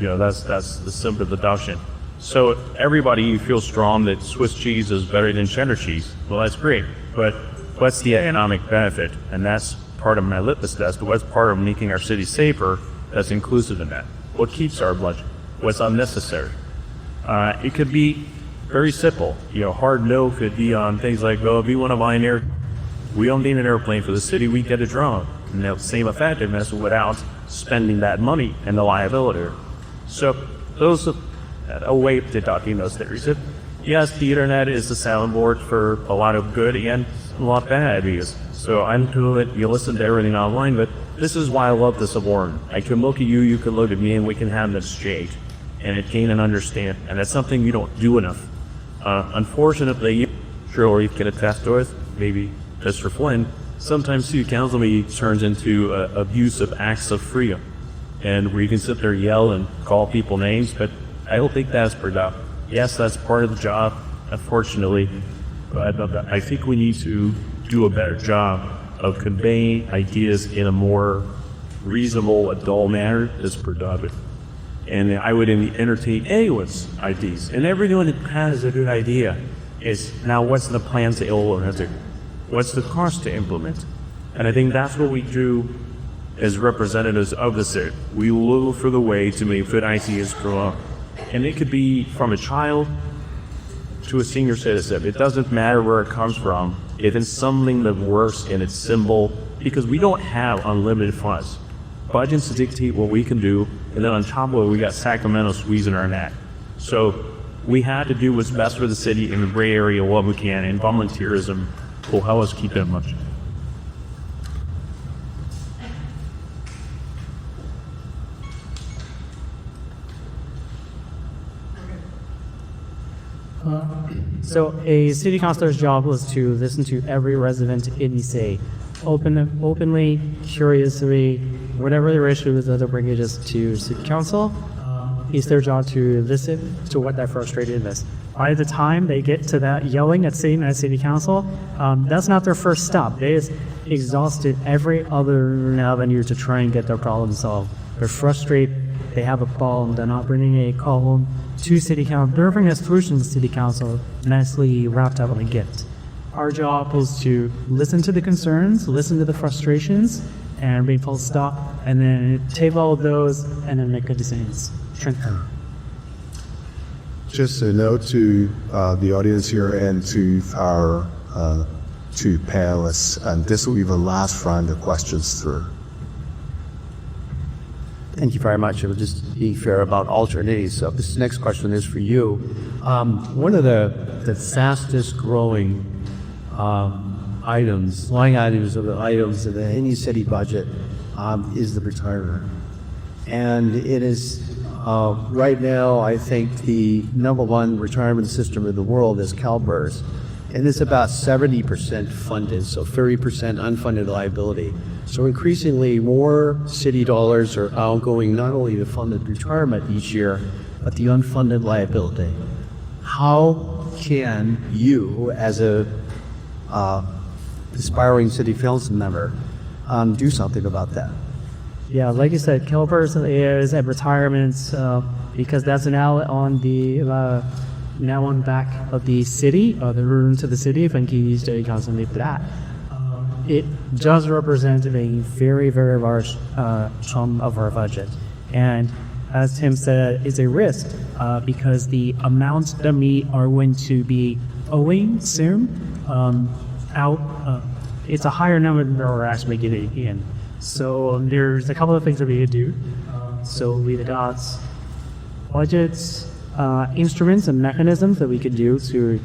You know, that's the simple deduction. So everybody feels strong that Swiss cheese is better than cheddar cheese. Well, that's great, but what's the economic benefit? And that's part of my litmus test. What's part of making our city safer that's inclusive in that? What keeps our budget? What's unnecessary? It could be very simple. You know, hard no could be on things like, well, if we want to buy we don't need an airplane for the city, we get a drone. And the same effectiveness without spending that money and the liability. So those are a way of deducting those theories. Yes, the internet is the soundboard for a lot of good and a lot of bad ideas. So I'm to it, you listen to everything online, but this is why I love this award. I can look at you, you can look at me, and we can have this exchange and it gain and understand. And that's something you don't do enough. Unfortunately, sure you can attest to it, maybe Mr. Flynn, sometimes city council meeting turns into abuse of acts of freedom. And where you can sit there, yell and call people names, but I don't think that's productive. Yes, that's part of the job, unfortunately, but I think we need to do a better job of conveying ideas in a more reasonable, adult manner that's productive. And I would entertain anyone's ideas. And everyone that has a good idea is, now what's the plans to implement it? What's the cost to implement? And I think that's what we do as representatives of the city. We look for the way to make good ideas grow up. And it could be from a child to a senior citizen. It doesn't matter where it comes from. If it's something that works and it's simple, because we don't have unlimited funds. Budgets dictate what we can do, and then on top of it, we got Sacramento squeezing our neck. So we have to do what's best for the city in the gray area what we can, and volunteerism will help us keep that much. So a city councilor's job was to listen to every resident in the city, openly, curiously, whatever their issues that they're bringing us to city council. It's their job to listen to what they're frustrated with. By the time they get to that yelling at city council, that's not their first stop. They just exhausted every other avenue to try and get their problem solved. They're frustrated. They have a problem. They're not bringing a call to city council. They're bringing a solution to city council, nicely wrapped up in a gift. Our job was to listen to the concerns, listen to the frustrations, and bring full stop, and then take all of those and then make good decisions. Just a note to the audience here and to our two panelists, and this will be the last round of questions through. Thank you very much. It was just being fair about alternatives. So this next question is for you. One of the fastest growing line items of any city budget is the retirement. And it is right now, I think, the #1 retirement system in the world is CalPERS. And it's about 70% funded, so 30% unfunded liability. So increasingly more city dollars are outgoing not only to funded retirement each year, but the unfunded liability. How can you, as a aspiring city council member, do something about that? Yeah, like you said, CalPERS is at retirements because that's now on the back of the city, the room to the city, if I'm used to constantly for that. It does represent a very, very large chunk of our budget. And as Tim said, it's a risk because the amounts that we are going to be owing soon it's a higher number than we're actually getting in. So there's a couple of things that we could do. So we got budgets, instruments and mechanisms that we could do to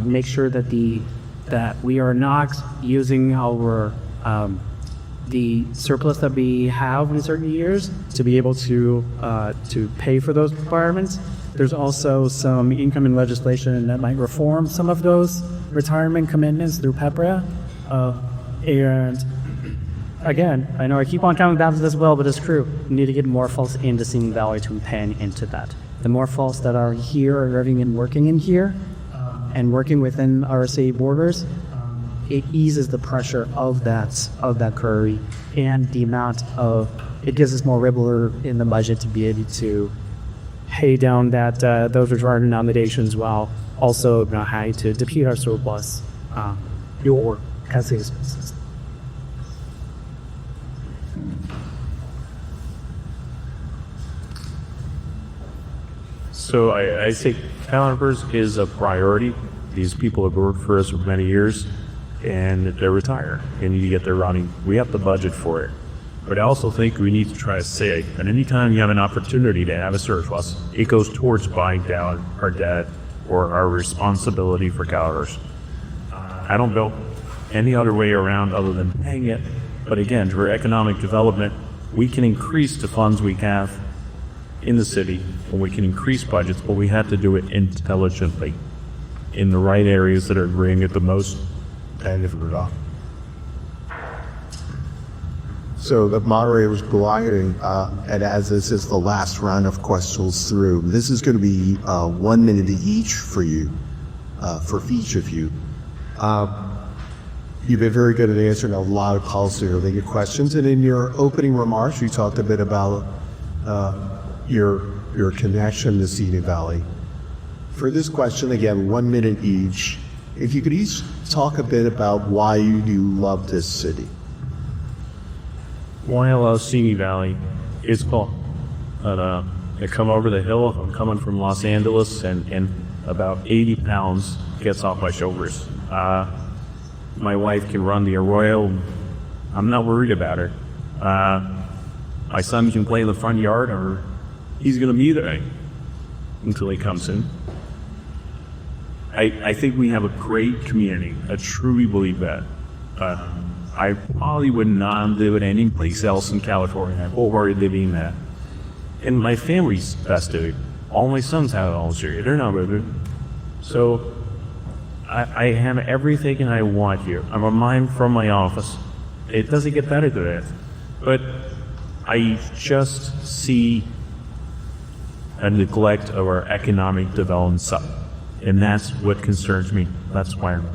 make sure that we are not using our the surplus that we have in certain years to be able to pay for those requirements. There's also some incoming legislation that might reform some of those retirement commitments through PEPRA. And again, I know I keep on coming back to this well, but it's true. We need to get more folks into Simi Valley to pay into that. The more folks that are here are living and working in here and working within our city borders, it eases the pressure of that query and the amount of, it gives us more wiggle in the budget to be able to pay down that those retirement nominations while also having to deplete our surplus your council expenses. So I say calipers is a priority. These people have worked for us for many years, and they're retired, and you get their running. We have the budget for it. But I also think we need to try to save. And anytime you have an opportunity to have a surplus, it goes towards buying down our debt or our responsibility for calipers. I don't know any other way around other than paying it. But again, for economic development, we can increase the funds we have in the city, and we can increase budgets, but we have to do it intelligently in the right areas that are bringing it the most benefit at all. So the moderator was gliding, and as this is the last round of questions through, this is going to be 1 minute each for you, for each of you. You've been very good at answering a lot of policy-related questions, and in your opening remarks, you talked a bit about your connection to Simi Valley. For this question, again, 1 minute each, if you could each talk a bit about why you do love this city. Why I love Simi Valley is cool. I come over the hill. I'm coming from Los Angeles, and about 80 pounds gets off my shoulders. My wife can run the Arroyo. I'm not worried about her. My son can play in the front yard, or he's going to be there until he comes in. I think we have a great community. I truly believe that. I probably would not live in any place else in California or living that. And my family's vested. All my sons have all here. They're not with it. So I have everything I want here. I'm a mime from my office. It doesn't get better than that. But I just see a neglect of our economic development side. And that's what concerns me. That's why I'm...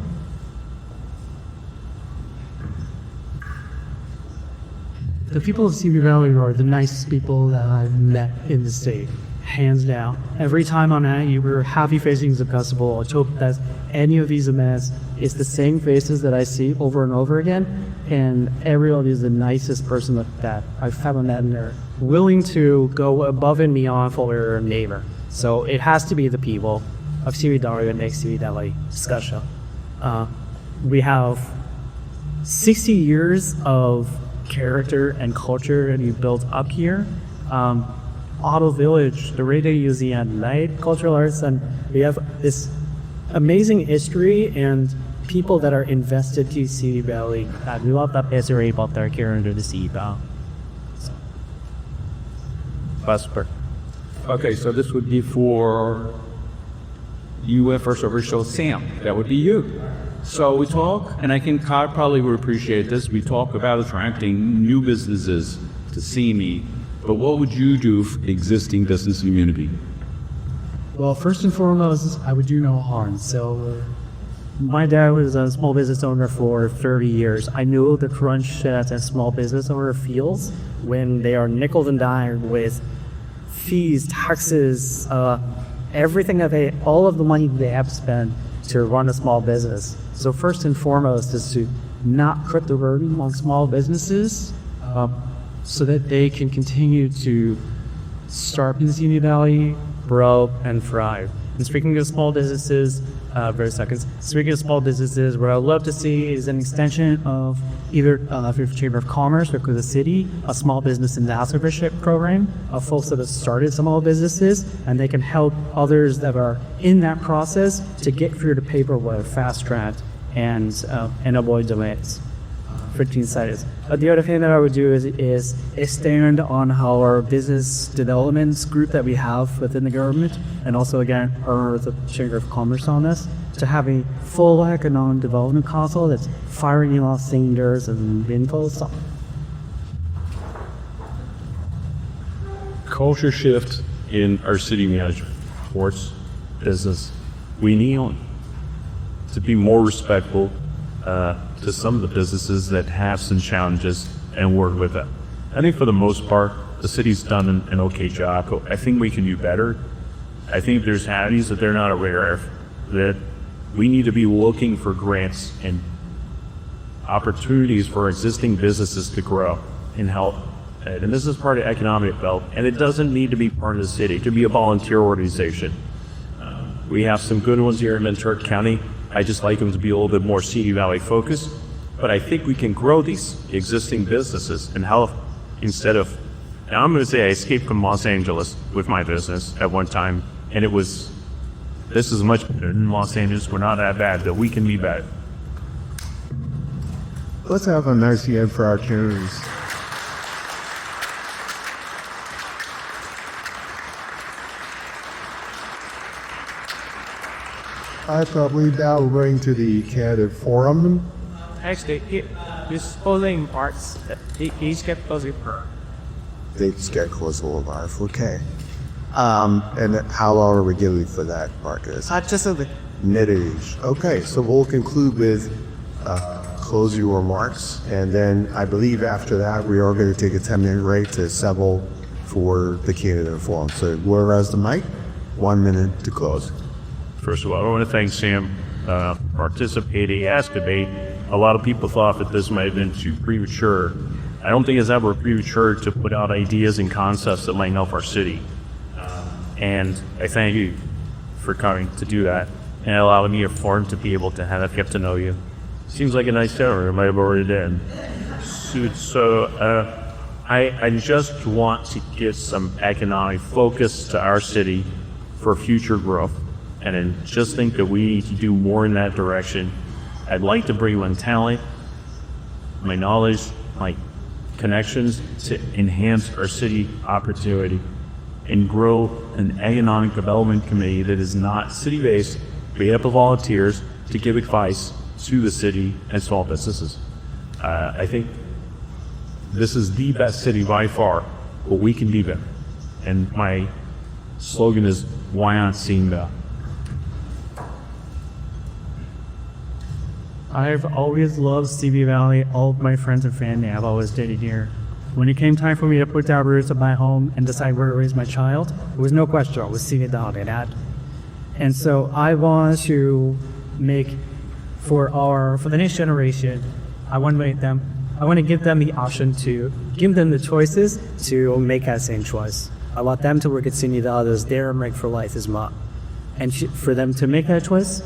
The people of Simi Valley are the nicest people that I've met in the state, hands down. Every time I'm at you, we're happy faces of festival. I hope that any of these events, it's the same faces that I see over and over again, and everybody is the nicest person that I've ever met, and they're willing to go above and beyond for their neighbor. So it has to be the people of Simi Valley that makes Simi Valley special. We have 60 years of character and culture that we've built up here. Auto Village, the radio museum at night, cultural arts, and we have this amazing history and people that are invested to Simi Valley that we love that is about their care under the sea. Vesper. Okay, so this would be for you first over, so Sam, that would be you. So we talk, and I think Todd probably would appreciate this, we talk about attracting new businesses to Simi, but what would you do for the existing business community? Well, first and foremost, I would do no harm. So my dad was a small business owner for 30 years. I knew the crunch that a small business owner feels when they are nickel and dimed with fees, taxes, everything that all of the money they have to spend to run a small business. So first and foremost is to not put the burden on small businesses so that they can continue to start in Simi Valley, grow, and thrive. And speaking of small businesses, speaking of small businesses, what I'd love to see is an extension of either through the Chamber of Commerce or through the city, a small business ambassadorship program of folks that have started small businesses, and they can help others that are in that process to get through the paperwork fast track and avoid delays. 15 sites. The other thing that I would do is extend on our business developments group that we have within the government, and also again our the Chamber of Commerce on this, to have a full economic development council that's firing off cylinders and info stuff. Culture shift in our city management towards business. We need to be more respectful to some of the businesses that have some challenges and work with them. I think for the most part, the city's done an okay job. I think we can do better. I think there's habits that they're not aware of, that we need to be looking for grants and opportunities for existing businesses to grow and help. And this is part of economic development, and it doesn't need to be part of the city. It could be a volunteer organization. We have some good ones here in Ventura County. I just like them to be a little bit more Simi Valley focused, but I think we can grow these existing businesses and help instead of, now I'm going to say I escaped from Los Angeles with my business at one time, and this is much better than Los Angeles. We're not that bad, that we can be better. Let's have a nice hand for our communities. I believe now we're going to the candidate forum. Actually, this polling parts, each get closer per. They just get close to live. Okay. And how long are we giving for that, Marcus? Just a bit. Minute. Okay, so we'll conclude with closing remarks, and then I believe after that we are going to take a 10-minute break to assemble for the candidate forum. So whereas the mic, 1 minute to close. First of all, I want to thank Sam for participating in this debate. A lot of people thought that this might have been too premature. I don't think it's ever premature to put out ideas and concepts that might help our city. And I thank you for coming to do that and allowing me a forum to be able to have get to know you. Seems like a nice dinner. I might have already done. So I just want to give some economic focus to our city for future growth. And I just think that we need to do more in that direction. I'd like to bring my talent, my knowledge, my connections to enhance our city opportunity and grow an economic development committee that is not city-based, made up of volunteers to give advice to the city and small businesses. I think this is the best city by far, but we can be better. And my slogan is, why aren't seeing that? I've always loved Simi Valley. All of my friends and family have always stayed here. When it came time for me to put down roots of my home and decide where to raise my child, there was no question. It was Simi Valley, Dad. And so I want to make for the next generation. I want to give them the option to give them the choices to make that same choice. I want them to work at Simi Valley as their right for life as well. And for them to make that choice,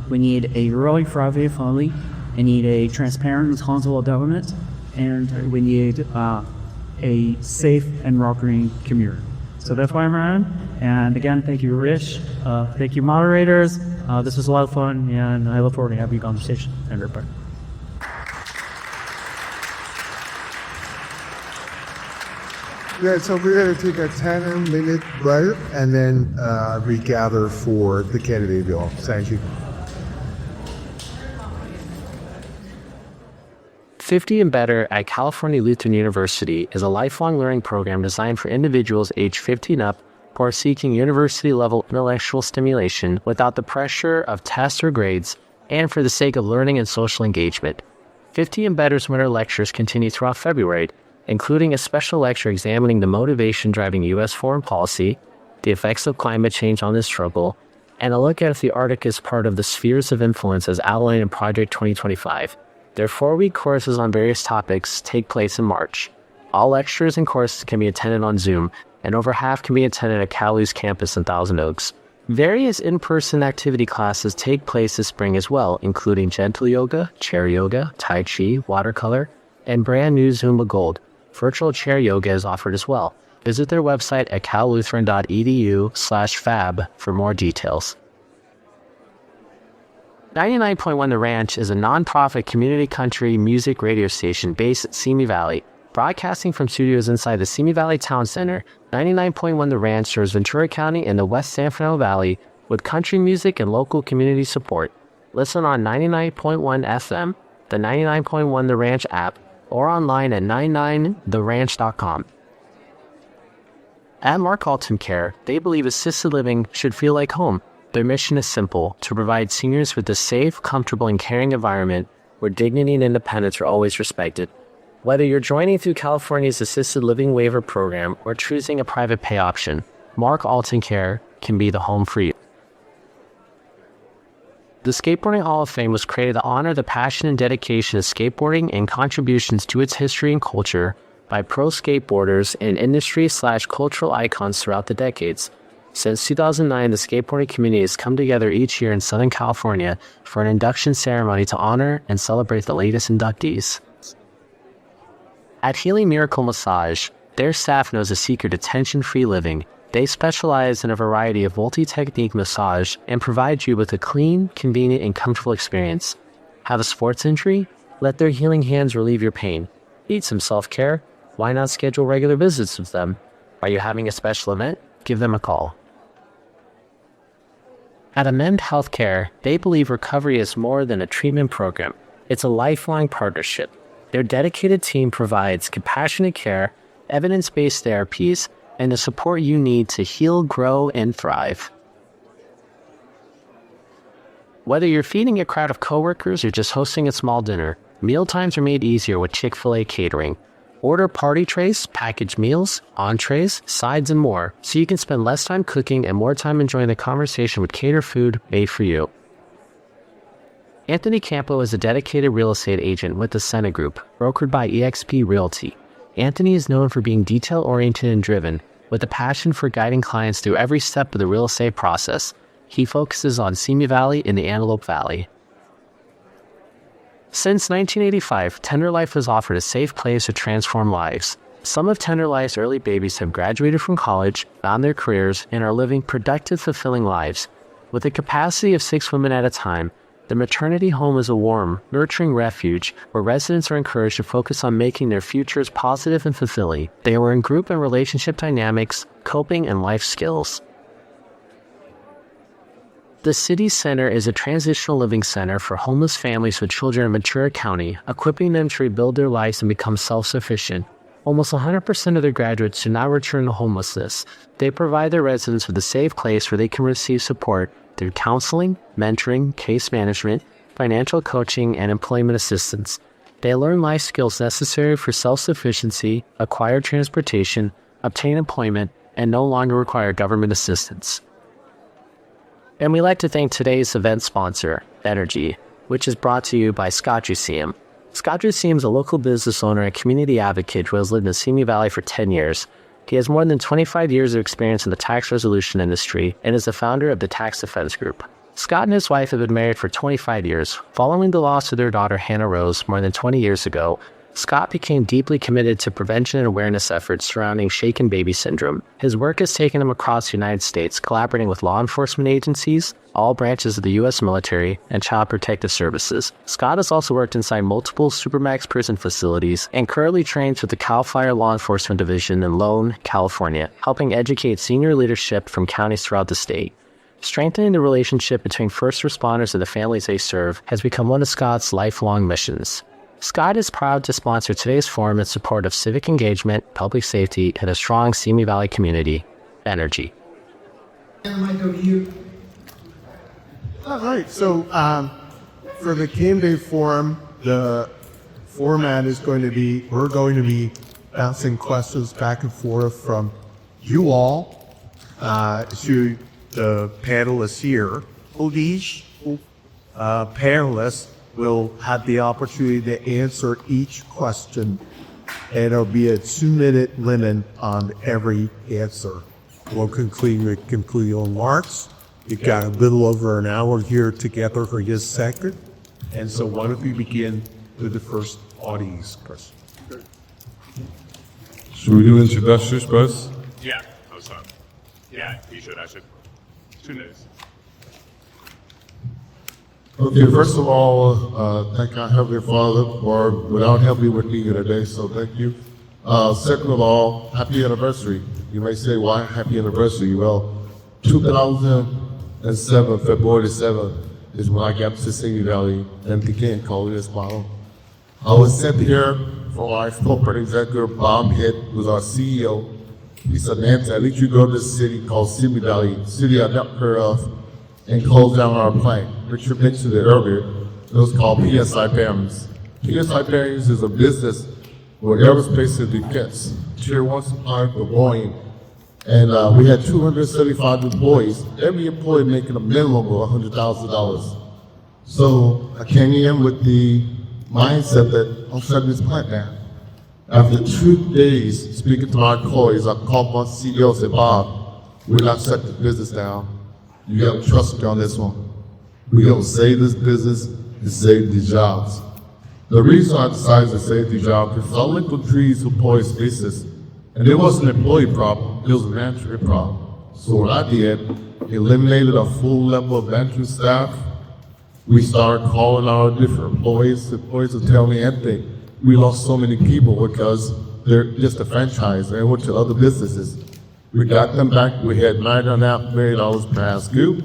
we need a growing thriving family, we need a transparent, responsible government, and we need a safe and welcoming community. So that's why I'm around. And again, thank you, Rich. Thank you, moderators. This was a lot of fun, and I look forward to having a conversation. Everybody. Yeah, so we're going to take a 10-minute break and then regather for the candidate bill. Thank you. 50 and Better at California Lutheran University is a lifelong learning program designed for individuals aged 15 up who are seeking university-level intellectual stimulation without the pressure of tests or grades, and for the sake of learning and social engagement. 50 and Better's winter lectures continue throughout February, including a special lecture examining the motivation driving U.S. foreign policy, the effects of climate change on this struggle, and a look at if the Arctic is part of the spheres of influence as outlined in Project 2025. Their 4-week courses on various topics take place in March. All lectures and courses can be attended on Zoom, and over half can be attended at CalU's campus in Thousand Oaks. Various in-person activity classes take place this spring as well, including gentle yoga, chair yoga, tai chi, watercolor, and brand new Zumba Gold. Virtual chair yoga is offered as well. Visit their website at callutheran.edu/fab for more details. 99.1 The Ranch is a non-profit community country music radio station based at Simi Valley. Broadcasting from studios inside the Simi Valley Town Center, 99.1 The Ranch serves Ventura County and the West San Fernando Valley with country music and local community support. Listen on 99.1 FM, the 99.1 The Ranch app, or online at 99theranch.com. At Mark Alton Care, they believe assisted living should feel like home. Their mission is simple: to provide seniors with a safe, comfortable, and caring environment where dignity and independence are always respected. Whether you're joining through California's Assisted Living Waiver Program or choosing a private pay option, Mark Alton Care can be the home for you. The Skateboarding Hall of Fame was created to honor the passion and dedication of skateboarding and contributions to its history and culture by pro skateboarders and industry/cultural icons throughout the decades. Since 2009, the skateboarding community has come together each year in Southern California for an induction ceremony to honor and celebrate the latest inductees. At Healing Miracle Massage, their staff knows the secret to tension-free living. They specialize in a variety of multi-technique massage and provide you with a clean, convenient, and comfortable experience. Have a sports injury? Let their healing hands relieve your pain. Need some self-care? Why not schedule regular visits with them? Are you having a special event? Give them a call. At Amend Healthcare, they believe recovery is more than a treatment program. It's a lifelong partnership. Their dedicated team provides compassionate care, evidence-based therapies, and the support you need to heal, grow, and thrive. Whether you're feeding a crowd of coworkers or just hosting a small dinner, mealtimes are made easier with Chick-fil-A catering. Order party trays, packaged meals, entrees, sides, and more, so you can spend less time cooking and more time enjoying the conversation with catered food made for you. Anthony Campo is a dedicated real estate agent with the Senna Group, brokered by eXp Realty. Anthony is known for being detail-oriented and driven, with a passion for guiding clients through every step of the real estate process. He focuses on Simi Valley and the Antelope Valley. Since 1985, Tender Life has offered a safe place to transform lives. Some of Tender Life's early babies have graduated from college, found their careers, and are living productive, fulfilling lives. With a capacity of 6 women at a time, the maternity home is a warm, nurturing refuge where residents are encouraged to focus on making their futures positive and fulfilling. They are in group and relationship dynamics, coping, and life skills. The City Center is a transitional living center for homeless families with children in Ventura County, equipping them to rebuild their lives and become self-sufficient. Almost 100% of their graduates do not return to homelessness. They provide their residents with a safe place where they can receive support through counseling, mentoring, case management, financial coaching, and employment assistance. They learn life skills necessary for self-sufficiency, acquire transportation, obtain employment, and no longer require government assistance. And we'd like to thank today's event sponsor, Benergy, which is brought to you by Scott Simi. Scott Simi is a local business owner and community advocate who has lived in Simi Valley for 10 years. He has more than 25 years of experience in the tax resolution industry and is the founder of the Tax Defense Group. Scott and his wife have been married for 25 years. Following the loss of their daughter Hannah Rose more than 20 years ago, Scott became deeply committed to prevention and awareness efforts surrounding shaken baby syndrome. His work has taken him across the United States, collaborating with law enforcement agencies, all branches of the U.S. military, and Child Protective Services. Scott has also worked inside multiple Supermax prison facilities and currently trains with the CAL FIRE Law Enforcement Division in Lone, California, helping educate senior leadership from counties throughout the state. Strengthening the relationship between first responders and the families they serve has become one of Scott's lifelong missions. Scott is proud to sponsor today's forum in support of civic engagement, public safety, and a strong Simi Valley community. Benergy. All right, so for the Game Day Forum, the format is going to be, we're going to be bouncing questions back and forth from you all to the panelists here. Each panelist will have the opportunity to answer each question, and there'll be a 2-minute limit on every answer. We'll conclude with concluding remarks. We've got a little over an hour here together for this second, and so why don't we begin with the first audience person. Should we do introductions first? Yeah, that's fine. Yeah, you should, I should. 2 minutes. Okay, first of all, thank our Heavenly Father for without helping with me here today, so thank you. Second of all, happy anniversary. You may say, why happy anniversary? Well, 2007, February 7th, is when I got to Simi Valley and began calling this model. I was sent here for our corporate executive, Bob Hitt, who's our CEO. He said, Nancy, I need you to go to this city called Simi Valley, city I've never heard of, and close down our plant. Richard mentioned it earlier. It was called PSI Bearings. PSI Bearings is a business where aerospace and defense, tier 1 supplier for Boeing. And we had 275 employees, every employee making a minimum of $100,000. So I came in with the mindset that I'm shutting this plant down. After 2 days speaking to my employees, I called my CEO and said, Bob, we're not shutting this business down. You got to trust me on this one. We're going to save this business and save these jobs. The reason I decided to save these jobs is I looked at these employees' faces, and it wasn't an employee problem, it was a management problem. So what I did, eliminated a full level of management staff. We started calling our different employees. The employees would tell me, Anthony, we lost so many people because they're just a franchise. They went to other businesses. We got them back. We had $9.5 million past due.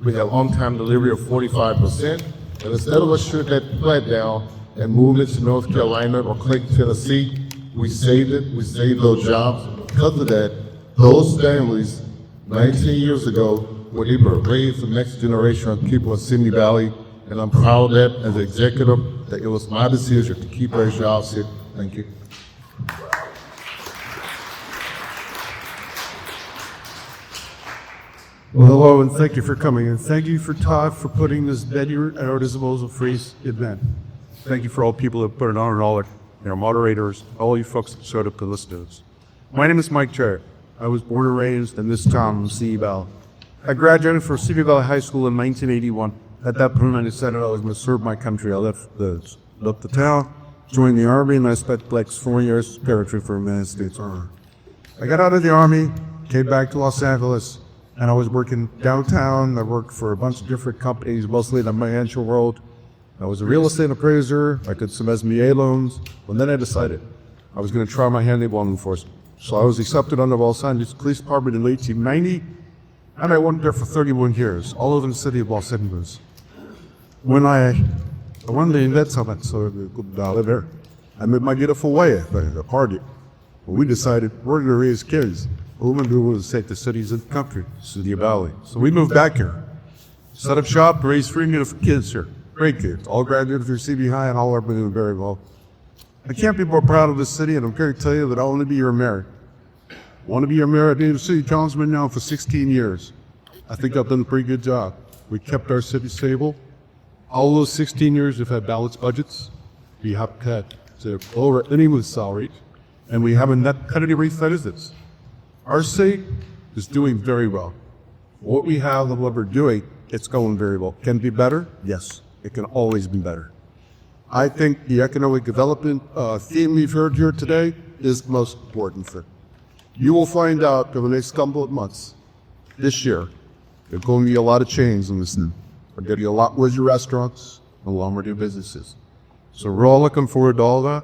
We had on-time delivery of 45%. And instead of us shutting that plant down and moving it to North Carolina or Clayton, Tennessee, we saved it. We saved those jobs. Because of that, those families 19 years ago were able to raise the next generation of people in Simi Valley. And I'm proud of that as an executive, that it was my decision to keep our jobs here. Thank you. Well, hello, and thank you for coming, and thank you for Todd for putting this Benergy Disposal Free event. Thank you for all people that put it on, and all our moderators, all you folks that showed up to listen to us. My name is Mike Cherry. I was born and raised in this town in Simi Valley. I graduated from Simi Valley High School in 1981. At that point, I decided I was going to serve my country. I left the town, joined the Army, and I spent like 4 years paratrooper for the United States Army. I got out of the Army, came back to Los Angeles, and I was working downtown. I worked for a bunch of different companies, mostly in the financial world. I was a real estate appraiser. I did some SBA loans. And then I decided I was going to try my hand in law enforcement. So I was accepted under Los Angeles Police Department in 1890, and I worked there for 31 years, all over the city of Los Angeles. When I wanted to invent something, so I could live there. I met my beautiful wife at a party. We decided we're going to raise kids. What we're going to do is take the cities in the country, City Valley. So we moved back here, set up shop, raised 3 beautiful kids here. Great kids, all graduated from CB High, and all are doing very well. I can't be more proud of this city, and I'm here to tell you that I want to be your mayor. I want to be your mayor. I've been a city councilman now for 16 years. I think I've done a pretty good job. We kept our city stable. All those 16 years, we've had balanced budgets. We have cut to lower anyone's salary, and we haven't cut any rate visits. Our city is doing very well. What we have and what we're doing, it's going very well. Can it be better? Yes, it can always be better. I think the economic development theme we've heard here today is the most important thing. You will find out over the next couple of months, this year, there's going to be a lot of change in this new. We're going to get a lot more new restaurants, a lot more new businesses. So we're all looking forward to all that,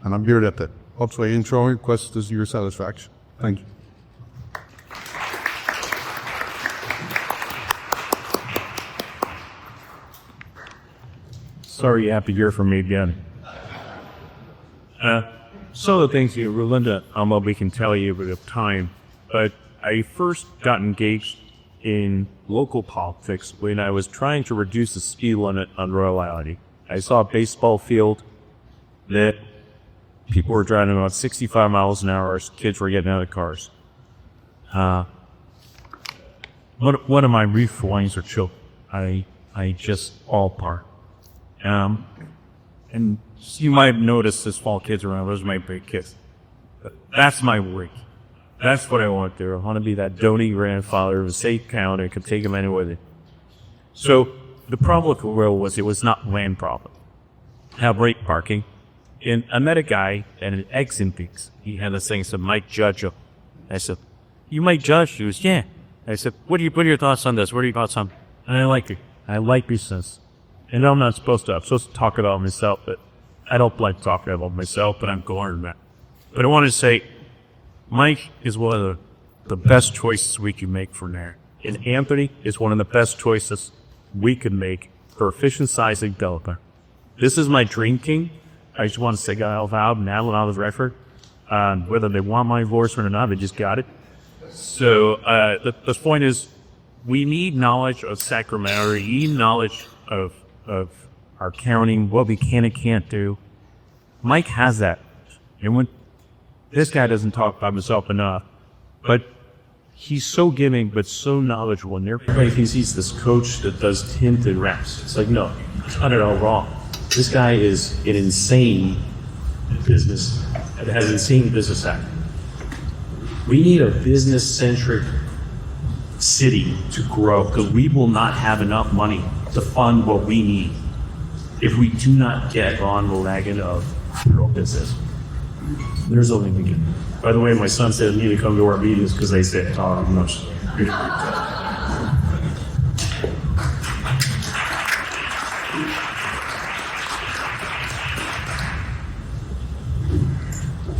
and I'm here at that. Hopefully, intro request is your satisfaction. Thank you. Sorry you have to hear from me again. Some of the things you, Linda, we can tell you with time, but I first got engaged in local politics when I was trying to reduce the speed limit on Royal Alley. I saw a baseball field that people were driving about 65 miles an hour as kids were getting out of cars. One of my reef lines are choked. I just all park. And you might have noticed there's small kids around. Those are my big kids. But that's my work. That's what I want to do. I want to be that doty grandfather of a safe town and could take them anywhere. So the problem with the rail was it was not land problem. Have rate parking. And I met a guy at an eggs and pigs. He had this thing, said, Mike Judge. I said, you Mike Judge? He was, yeah. I said, what are your thoughts on this? What are your thoughts on? And I like it. I like business. and I'm not supposed to. I'm supposed to talk about myself, but I don't like talking about myself, but I'm going to that. But I want to say, Mike is one of the best choices we can make for there. And Anthony is one of the best choices we can make for efficient sizing developer. This is my dream king. I just want to say out loud now and out of record. Whether they want my endorsement or not, they just got it. So the point is, we need knowledge of Sacramento. We need knowledge of our county, what we can and can't do. Mike has that. And when this guy doesn't talk about himself enough, but he's so giving, but so knowledgeable. And everybody thinks he's this coach that does tinted reps. It's like, no, it's not at all wrong. This guy is an insane business that has insane business acumen. We need a business-centric city to grow because we will not have enough money to fund what we need if we do not get on the wagon of real business. There's only we can. By the way, my son said me to come to our meetings because they say talk much.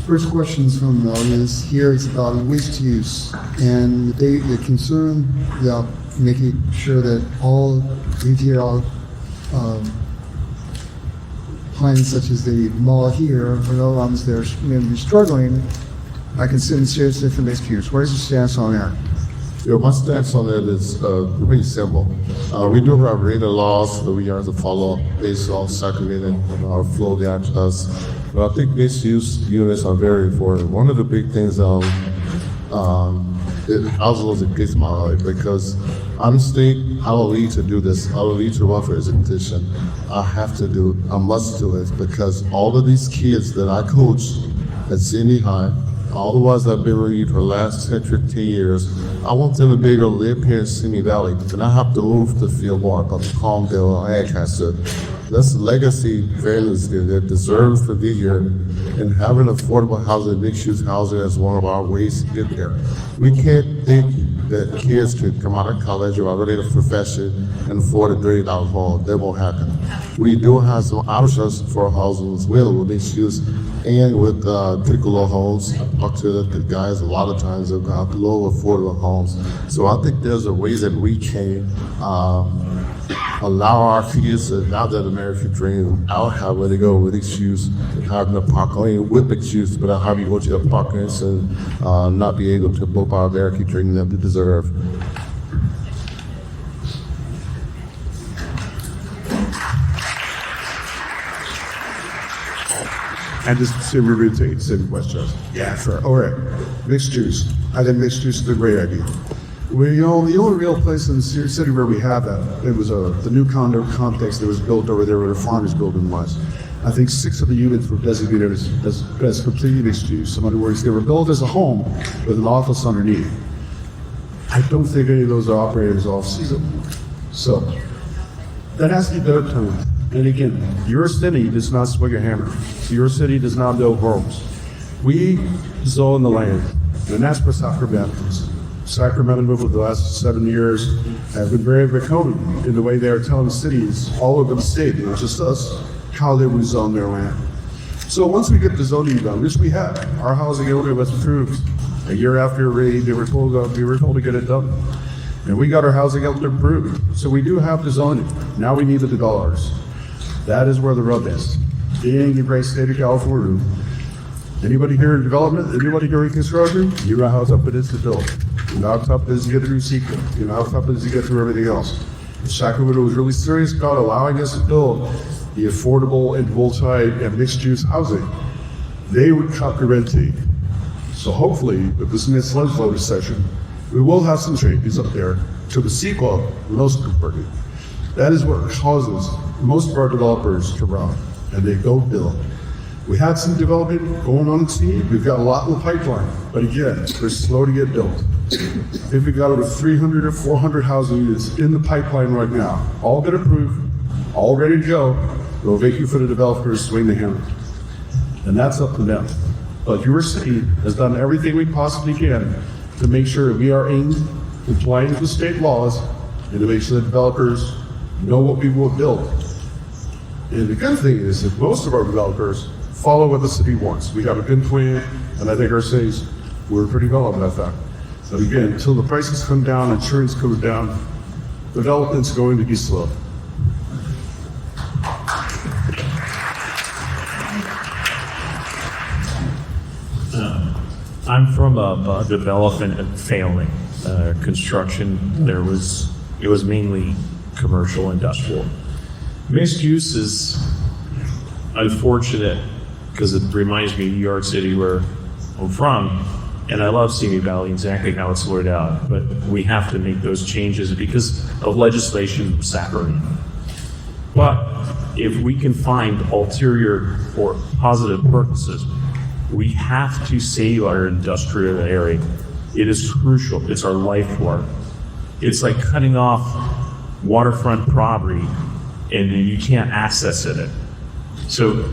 First questions from the audience here is about waste use and the concern about making sure that all retail plans such as the mall here are no ones that are going to be struggling. I consider seriously for mixed use. What is your stance on that? Yeah, my stance on that is pretty simple. We do have regular laws that we have to follow based on Sacramento and our flow down to us. But I think mixed use units are very important. One of the big things it also gets my life because I'm state, I don't need to do this. I don't need to run for this petition. I must do it because all of these kids that I coach at Sydney High, all the ones that I've been with for the last 10, 15 years, I want them to be able to live here in Simi Valley and I have to move to Fillmore, up to Palmdale, or Lancaster. That's legacy values that deserves to be here, and having affordable housing, mixed-use housing is one of our ways to get there. We can't think that kids can come out of college or out of a profession and afford a $30 home. That won't happen. We do have some options for housing as well with mixed-use and with critical homes. I talk to the guys a lot of times about low affordable homes. So I think there's a way that we can allow our kids to, now that American dream, I'll have where they go with excuse and having a park, only with excuse, but I'll have you go to the parkers and not be able to both our American dream that they deserve. And just super routine, same questions. Yeah, sure. All right. Mixed use. I think mixed use is a great idea. The only real place in the city where we have that, it was the new condo complex that was built over there where the farmers building was. I think 6 of the units were designated as completely mixed use. In other words, they were built as a home with an office underneath. I don't think any of those are operated as off-season. So that has to be done. And again, your city does not swing a hammer. Your city does not build homes. We zone the land, and that's for Sacramento. Sacramento over the last 7 years have been very draconian in the way they are telling cities all over the state, not just us, how they would zone their land. So once we get the zoning done, which we have, our housing order was approved a year after raid, we were told to get it done. And we got our housing order approved. So we do have the zoning. Now we need the dollars. That is where the rub is. Being the great state of California, anybody here in development, anybody here in construction, you know how tough it is to build. You know how tough it is to get through secret. You know how tough it is to get through everything else. Sacramento was really serious about allowing us to build the affordable and multi and mixed use housing. They would cut the red tape. So hopefully, with this next legislative session, we will have some changes up there to the CEQA most converted. That is what causes most of our developers to run, and they go build. We had some development going on in Steve. We've got a lot in the pipeline, but again, they're slow to get built. If we got over 300 or 400 housing units in the pipeline right now, all been approved, all ready to go, we'll wait you for the developers to swing the hammer. And that's up to them. But your city has done everything we possibly can to make sure we are in compliance with state laws and to make sure the developers know what we will build. And the good thing is that most of our developers follow what the city wants. We have a good plan, and I think our cities, we're pretty well on that fact. But again, until the prices come down, insurance comes down, development's going to be slow. I'm from a development and failing construction. It was mainly commercial industrial. Mixed use is unfortunate because it reminds me of New York City where I'm from, and I love Simi Valley, exactly how it's laid out, but we have to make those changes because of legislation saccharine. But if we can find ulterior or positive purposes, we have to save our industrial area. It is crucial. It's our lifeblood. It's like cutting off waterfront property and you can't access it. So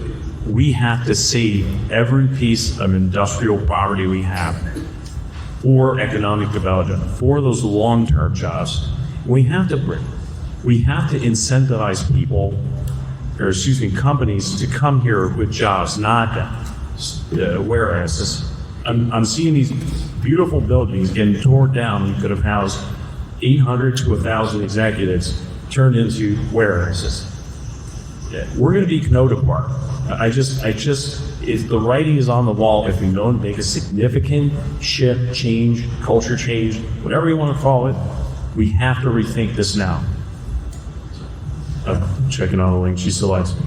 we have to save every piece of industrial property we have for economic development, for those long-term jobs. We have to incentivize people, or excuse me, companies to come here with jobs, not warehouses. I'm seeing these beautiful buildings getting torn down. We could have housed 800 to 1,000 executives turned into warehouses. We're going to be Canota Park. The writing is on the wall. If we don't make a significant shift, change, culture change, whatever you want to call it, we have to rethink this now. I'm checking on the link. She selects me.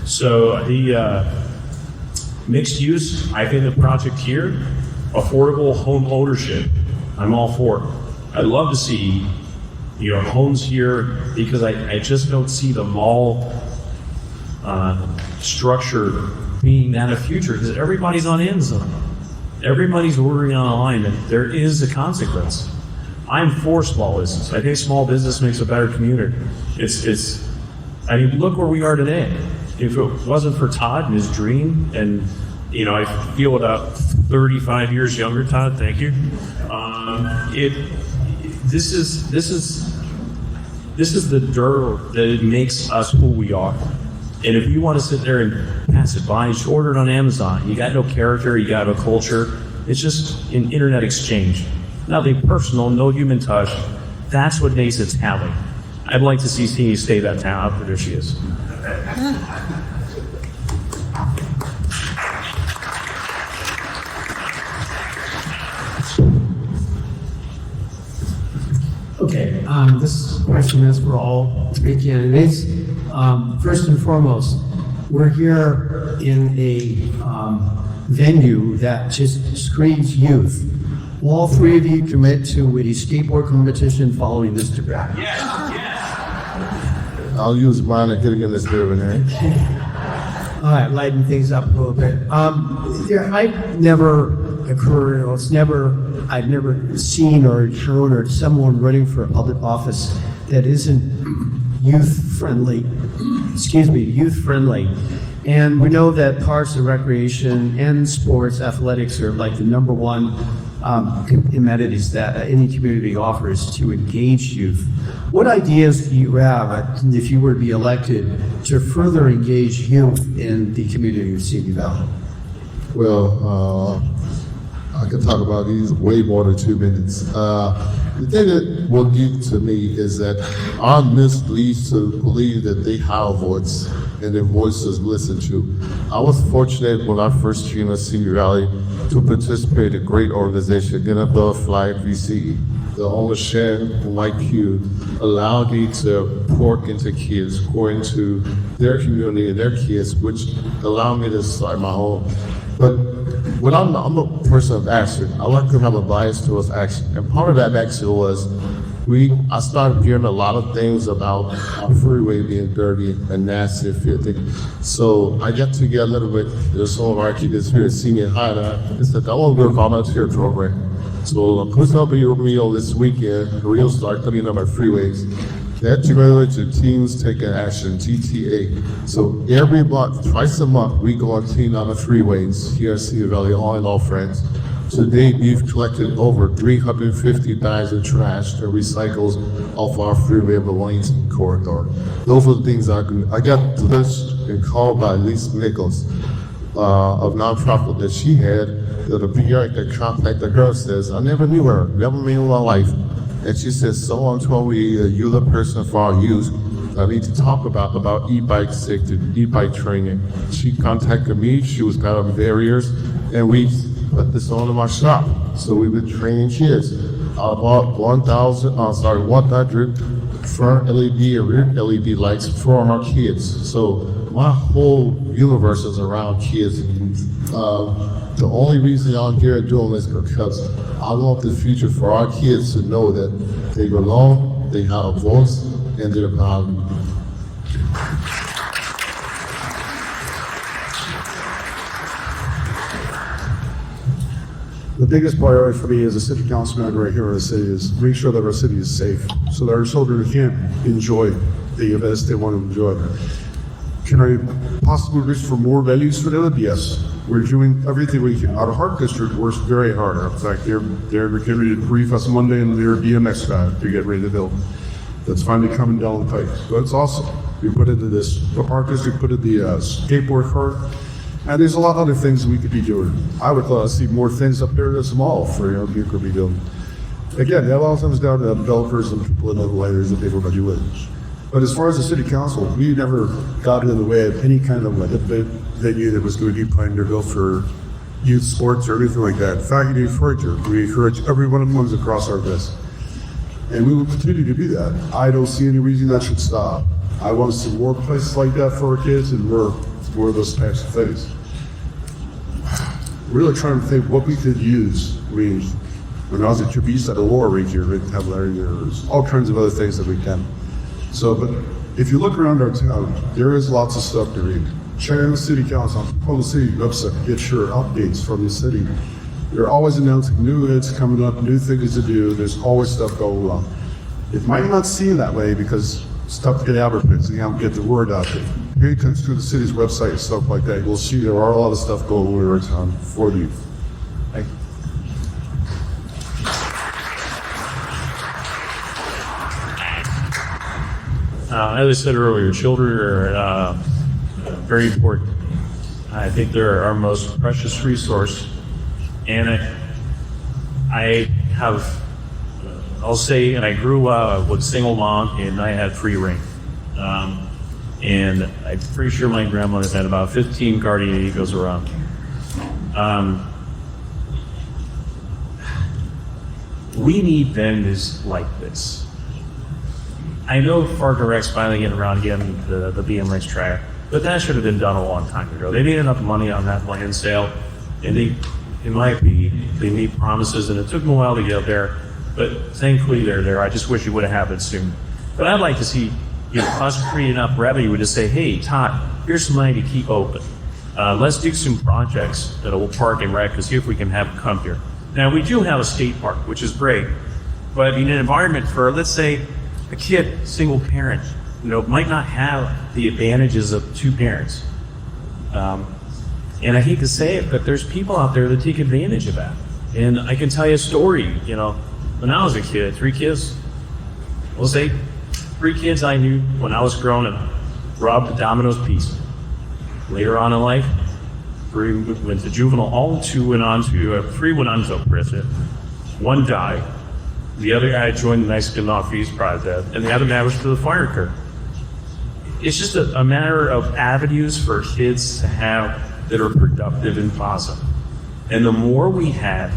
So the mixed use, I think the project here, affordable home ownership, I'm all for it. I'd love to see, homes here because I just don't see the mall structure being that a future because everybody's on Amazon. Everybody's ordering online and there is a consequence. I'm for small business. I think small business makes a better community. Look where we are today. If it wasn't for Todd and his dream, and I feel about 35 years younger, Todd, thank you. This is the dirt that makes us who we are. And if you want to sit there and pass it by, just order it on Amazon. You got no character, you got no culture. It's just an internet exchange. Nothing personal, no human touch. That's what makes it talent. I'd like to see Simi stay that talent, but there she is. Okay, this question is for all three candidates. First and foremost, we're here in a venue that just screams youth. Will all three of you commit to a skateboard competition following this debate? Yes. I'll use mine and get in this bit of an area. All right, lighten things up a little bit. I've never occurred, or I've never seen or encountered someone running for public office that isn't youth-friendly. And we know that parks and recreation and sports, athletics are like the number one amenities that any community offers to engage youth. What ideas do you have, if you were to be elected, to further engage youth in the community of Simi Valley? Well, I can talk about these way more than 2 minutes. The thing that will get to me is that I'm misleaded to believe that they have a voice and their voices listened to. I was fortunate when I first came to Simi Valley to participate in a great organization, NFL Fly VC. The ownership, like you, allowed me to pour into kids, pour into their community and their kids, which allowed me to start my own. But when I'm a person of action, I like to have a bias towards action. And part of that action was I started hearing a lot of things about our freeway being dirty and nasty and filthy. So I got to get a little bit, there's some of our kids here at Senior High, and said, I want to go volunteer program. So who's up your meal this weekend? We'll start cleaning up our freeways. That together to Teens Taking Action, TTA. So every month, twice a month, we go on clean on the freeways here at Simi Valley, all in all friends. To date, we've collected over 350 bags of trash and recycles off our freeway of the Wellington corridor. Those are the things I got this and called by Lisa Nichols of nonprofit that she had. The pediatric contact the girl says, I never knew her, never met in my life. And she says, someone told me you're the person for our youth. I need to talk about e-bike safety, e-bike training. She contacted me, she was kind of barriers, and we put this on in my shop. So we've been training kids. I bought 100 front LED and rear LED lights for our kids. So my whole universe is around kids. The only reason I'm here doing this is because I want the future for our kids to know that they belong, they have a voice, and they're valued. The biggest priority for me as a city council member right here in the city is make sure that our city is safe so that our children can enjoy the events they want to enjoy. Can I possibly reach for more venues for them? Yes. We're doing everything we can. Our Heart District works very hard. In fact, they're getting ready to brief us Monday and their BMX guy to get ready to build. That's finally coming down the pipe. So it's awesome. We put into this, the Park District put in the skateboard cart. And there's a lot of other things we could be doing. I would see more things up there this mall for people to be doing. Again, that all comes down to developers and people in the layers that they were going to do it. But as far as the city council, we never got in the way of any kind of venue that was going to be planned or built for youth sports or anything like that. In fact, we encourage every one of the ones across our list. And we will continue to do that. I don't see any reason that should stop. I want to see more places like that for our kids and more of those types of things. Really trying to think what we could use. I mean, when I was at Trapeze at the lower region, we have there's all kinds of other things that we can. So, but if you look around our town, there is lots of stuff to read. Check out the city council, on the city website, get your updates from the city. They're always announcing new hits coming up, new things to do. There's always stuff going on. It might not seem that way because stuff get advertised, you don't get the word out there. Here you come through the city's website and stuff like that, you'll see there are a lot of stuff going on in our town for the youth. Thank you. As I said earlier, children are very important. I think they're our most precious resource. And I have, I'll say, and I grew up with a single mom and I had free reign. And I'm pretty sure my grandmother's had about 15 guardian angels around. We need venues like this. I know Far Direct's finally getting around getting the BMX track, but that should have been done a long time ago. They made enough money on that land sale, and they, in my opinion, they made promises, and it took them a while to get there, but thankfully they're there. I just wish it would have happened soon. But I'd like to see, us create enough revenue to just say, hey, Todd, here's some money to keep open. Let's do some projects that will park and rec, because see if we can have them come here. Now, we do have a skate park, which is great, but in an environment for, let's say, a kid, single parent, might not have the advantages of two parents. And I hate to say it, but there's people out there that take advantage of that. And I can tell you a story, when I was a kid, 3 kids, we'll say 3 kids I knew when I was growing up robbed a Domino's pizza. Later on in life, 3 went to juvenile, all 2 went on to, 3 went on to prison. 1 died. The other guy joined the Mexican mafia, he's probably dead, and the other man was to the fire curve. It's just a matter of avenues for kids to have that are productive and positive. And the more we have,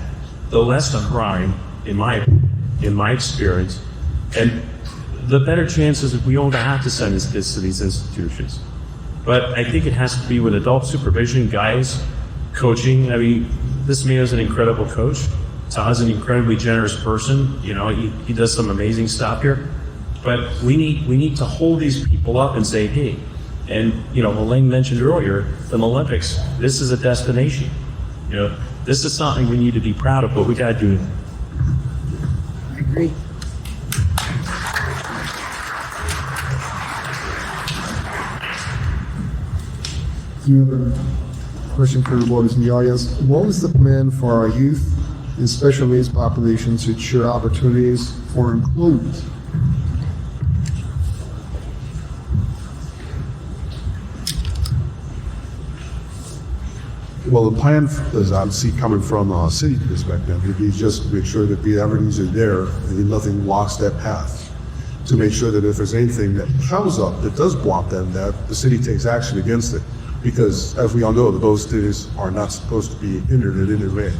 the less crime, in my experience, and the better chances that we don't have to send these kids to these institutions. But I think it has to be with adult supervision, guidance, coaching. I mean, this man is an incredible coach. Todd's an incredibly generous person. He does some amazing stuff here. But we need to hold these people up and say, hey, and Elaine mentioned earlier, the Olympics, this is a destination. This is something we need to be proud of, but we gotta do it. I agree. Another question for the board in the audience. What was the plan for our youth and special needs populations to ensure opportunities for employment? Well, the plan is obviously coming from a city perspective. It'd be just to make sure that the avenues are there and nothing blocks that path. To make sure that if there's anything that comes up that does block them, that the city takes action against it. Because as we all know, those cities are not supposed to be hindered in any way.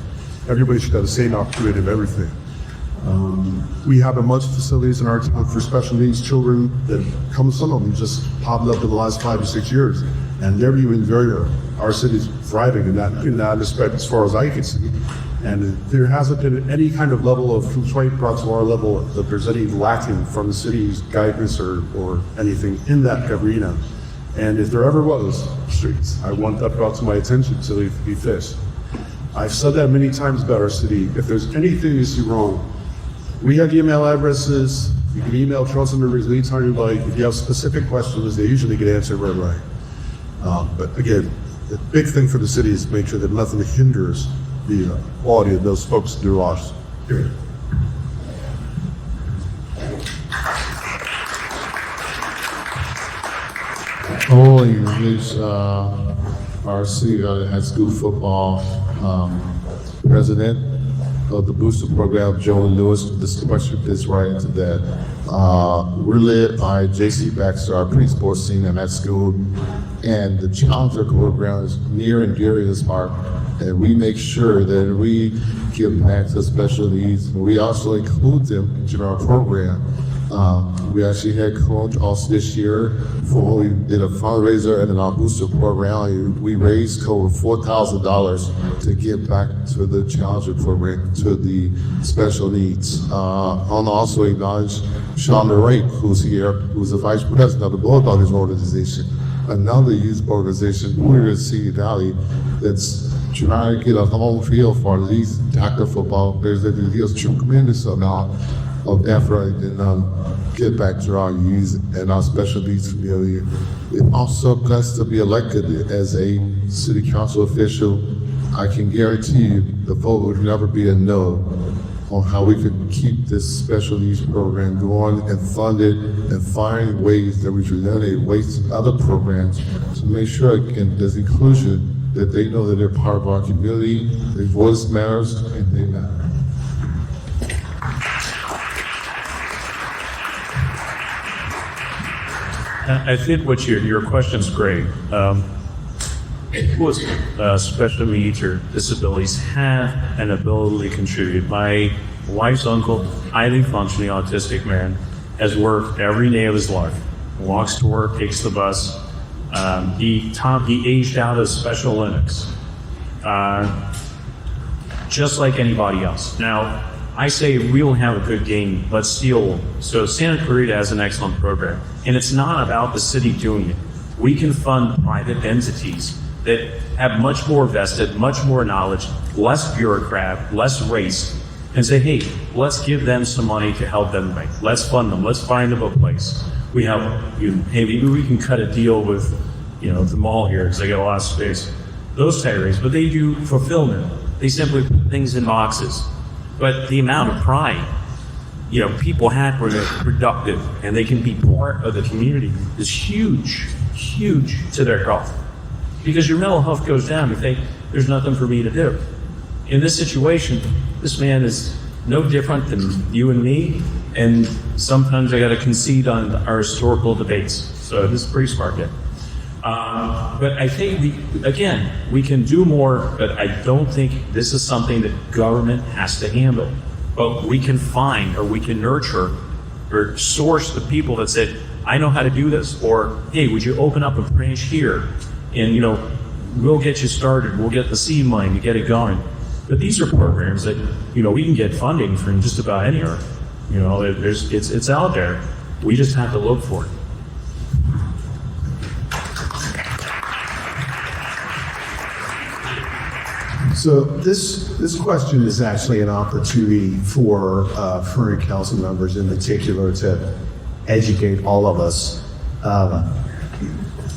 Everybody should have the same opportunity of everything. We have a bunch of facilities in our town for special needs children that some of them just popped up in the last 5 to 6 years. And they're even our city's thriving in that respect as far as I can see. And there hasn't been any kind of level of complaint brought to our level that there's any lacking from the city's guidance or anything in that arena. And if there ever was streets, I want that brought to my attention so they can be fixed. I've said that many times about our city. If there's anything you see wrong, we have email addresses. You can email council members anytime you like. If you have specific questions, they usually get answered right away. But again, the big thing for the city is to make sure that nothing hinders the quality of those folks' their lives. Period. Only is our city high school football president of the booster program, Joe Lewis. This question fits right into that. We're led by J.C. Baxter, our pre-sports senior at school, and the Challenger program is near and dear to his heart. And we make sure that we give back to special needs. We also include them in our program. We actually had Cohen also this year for we did a fundraiser and in our booster program. We raised over $4,000 to give back to the Challenger program, to the special needs. I want to also acknowledge Sean Rake, who's here, who's the vice president of the Bulldogs organization, another youth organization here in Cedar Valley that's trying to get a home field for these tackle football players that deals tremendous amount of effort and get back to our youth and our special needs community. We're also blessed to be elected as a city council official. I can guarantee you the vote would never be a no on how we could keep this special needs program going and fund it and find ways that we should eliminate waste in other programs to make sure, again, there's inclusion, that they know that they're part of our community, their voice matters, and they matter. I think what your question's great. Was special needs or disabilities have an ability to contribute. My wife's uncle, highly functioning autistic man, has worked every day of his life. Walks to work, takes the bus. He aged out of Special Olympics, just like anybody else. Now, I say we don't have a good game, let's steal. So Santa Clarita has an excellent program, and it's not about the city doing it. We can fund private entities that have much more vested, much more knowledge, less bureaucrat, less race, and say, hey, let's give them some money to help them make. Let's fund them, let's find them a place. We have, hey, maybe we can cut a deal with, the mall here, because they got a lot of space. Those type of areas, but they do fulfillment. They simply put things in boxes. But the amount of pride, people have where they're productive and they can be part of the community is huge, huge to their health. Because your mental health goes down if there's nothing for me to do. In this situation, this man is no different than you and me, and sometimes I got to concede on our historical debates. So this is pretty smart guy. But I think, we can do more, but I don't think this is something that government has to handle. But we can find, or we can nurture, or source the people that said, I know how to do this, or, hey, would you open up a branch here? And, we'll get you started, we'll get the seed money to get it going. But these are programs that, we can get funding from just about anywhere. It's out there. We just have to look for it. So this question is actually an opportunity for current council members in particular to educate all of us.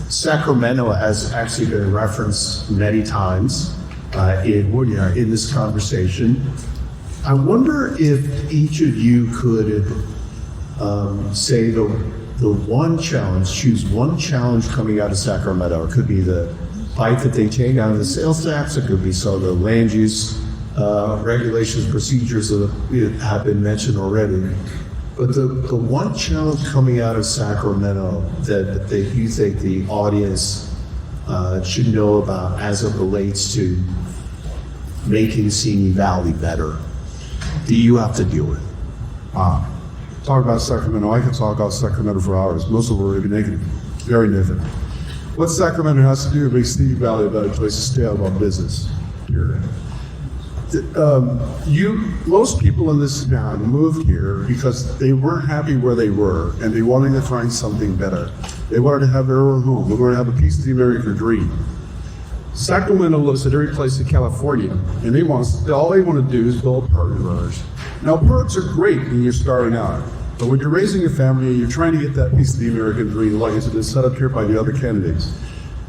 Sacramento has actually been referenced many times in this conversation. I wonder if each of you could say the one challenge, choose one challenge coming out of Sacramento. It could be the bite that they take out of the sales tax. It could be some of the land use regulations, procedures that have been mentioned already. But the one challenge coming out of Sacramento that you think the audience should know about as it relates to making Simi Valley better, do you have to deal with? Talk about Sacramento. I can talk about Sacramento for hours. Most of them are really negative, very negative. What Sacramento has to do to make Simi Valley a better place to stay out of business. Most people in this town moved here because they weren't happy where they were and they wanted to find something better. They wanted to have their own home. They wanted to have a piece of the American dream. Sacramento looks at every place in California, and all they want to do is build parking garage. Now, parks are great when you're starting out, but when you're raising a family and you're trying to get that piece of the American dream, like it's been set up here by the other candidates,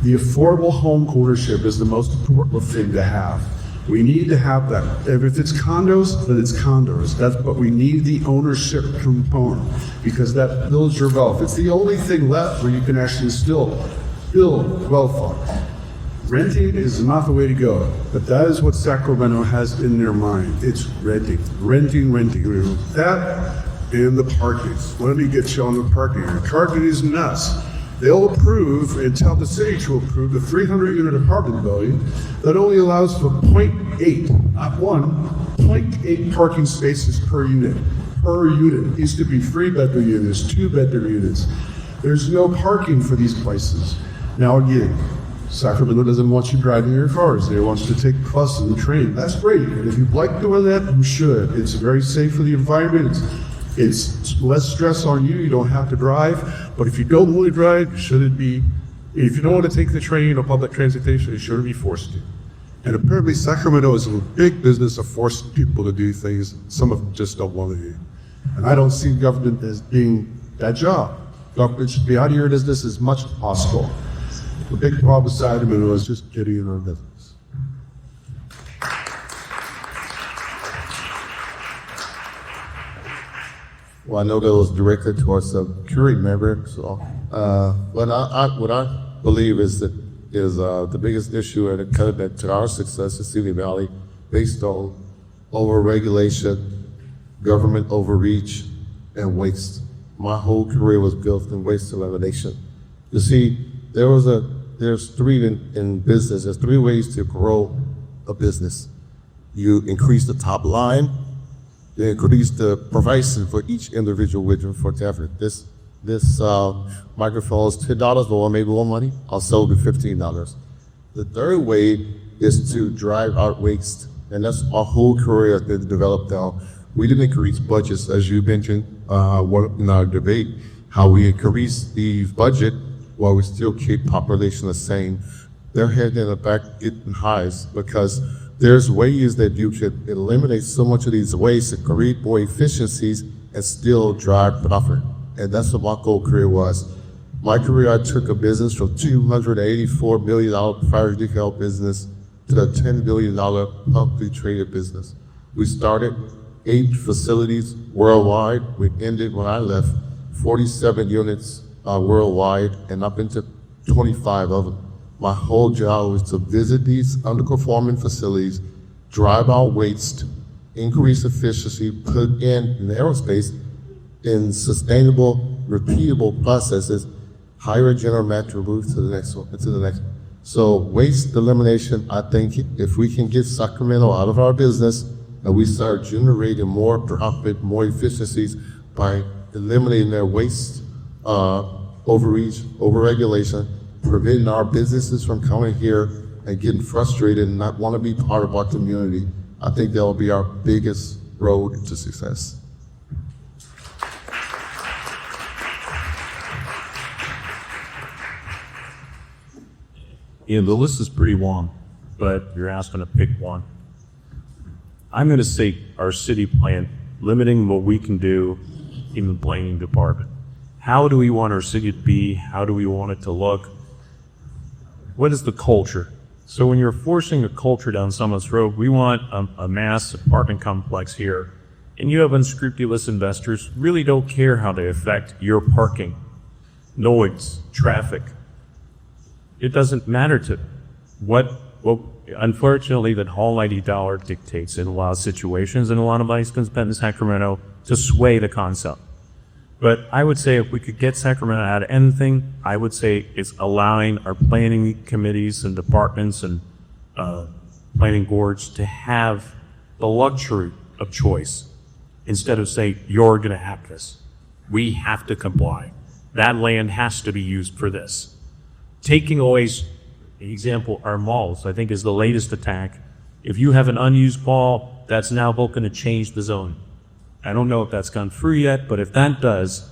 the affordable home ownership is the most important thing to have. We need to have that. If it's condos, then it's condos. But we need the ownership component because that builds your wealth. It's the only thing left where you can actually still build wealth on. Renting is not the way to go, but that is what Sacramento has in their mind. It's renting. That and the parking. Let me get you on the parking. The parking is nuts. They'll approve and tell the city to approve the 300-unit apartment building that only allows for 0.8, not 0.8 parking spaces per unit. It used to be 3-bedroom units, 2-bedroom units. There's no parking for these places. Now again, Sacramento doesn't want you driving your cars. They want you to take the bus and the train. That's great. And if you like doing that, you should. It's very safe for the environment. It's less stress on you. You don't have to drive. But if you don't want to drive, if you don't want to take the train or public transportation, you shouldn't be forced to. And apparently Sacramento is a big business of forcing people to do things some of them just don't want to do. And I don't see government as being that job. Government should be out of your business as much as possible. The big problem with Sacramento is just getting in our business. Well, I know that was directed towards a jury member, so what I believe is the biggest issue and impediment to our success in Simi Valley, based on overregulation, government overreach, and waste. My whole career was built in waste elimination. You see, there's three in business. There's three ways to grow a business. You increase the top line. You increase the pricing for each individual widget for effort. This microphone is $10 or maybe more money. I'll sell it for $15. The third way is to drive out waste, and that's our whole career has been developed now. We didn't increase budgets, as you mentioned in our debate, how we increase the budget while we still keep population the same. They're heading in the back getting highs because there's ways that you could eliminate so much of these wastes and create more efficiencies and still drive profit. And that's what my whole career was. My career, I took a business from $284 million privately held business to the $10 billion publicly traded business. We started 8 facilities worldwide. We ended, when I left, 47 units worldwide and up into 25 of them. My whole job was to visit these underperforming facilities, drive out waste, increase efficiency, put in aerospace in sustainable, repeatable processes, hire a general manager, move to the next one, into the next one. So waste elimination, I think if we can get Sacramento out of our business and we start generating more profit, more efficiencies by eliminating their waste, overreach, overregulation, preventing our businesses from coming here and getting frustrated and not want to be part of our community, I think that will be our biggest road to success. Yeah, the list is pretty long, but you're asking to pick one. I'm going to say our city plan, limiting what we can do in the planning department. How do we want our city to be? How do we want it to look? What is the culture? So when you're forcing a culture down someone's road, we want a mass apartment complex here, and you have unscrupulous investors who really don't care how they affect your parking, noise, traffic. It doesn't matter to them. Unfortunately, that almighty dollar dictates in a lot of situations, and a lot of money's been spent in Sacramento to sway the concept. But I would say if we could get Sacramento out of anything, I would say it's allowing our planning committees and departments and planning boards to have the luxury of choice instead of saying, you're going to have this. We have to comply. That land has to be used for this. Taking away, example, our malls, I think is the latest attack. If you have an unused mall, that's now going to change the zone. I don't know if that's gone through yet, but if that does,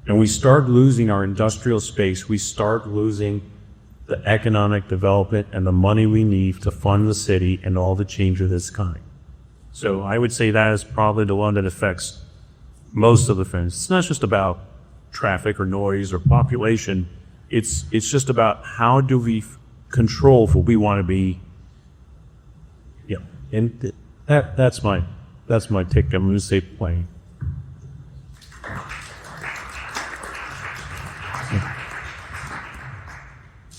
and we start losing our industrial space, we start losing the economic development and the money we need to fund the city and all the change of this kind. So I would say that is probably the one that affects most of the things. It's not just about traffic or noise or population. It's just about how do we control what we want to be. Yeah, and that's my take. I'm going to say plain.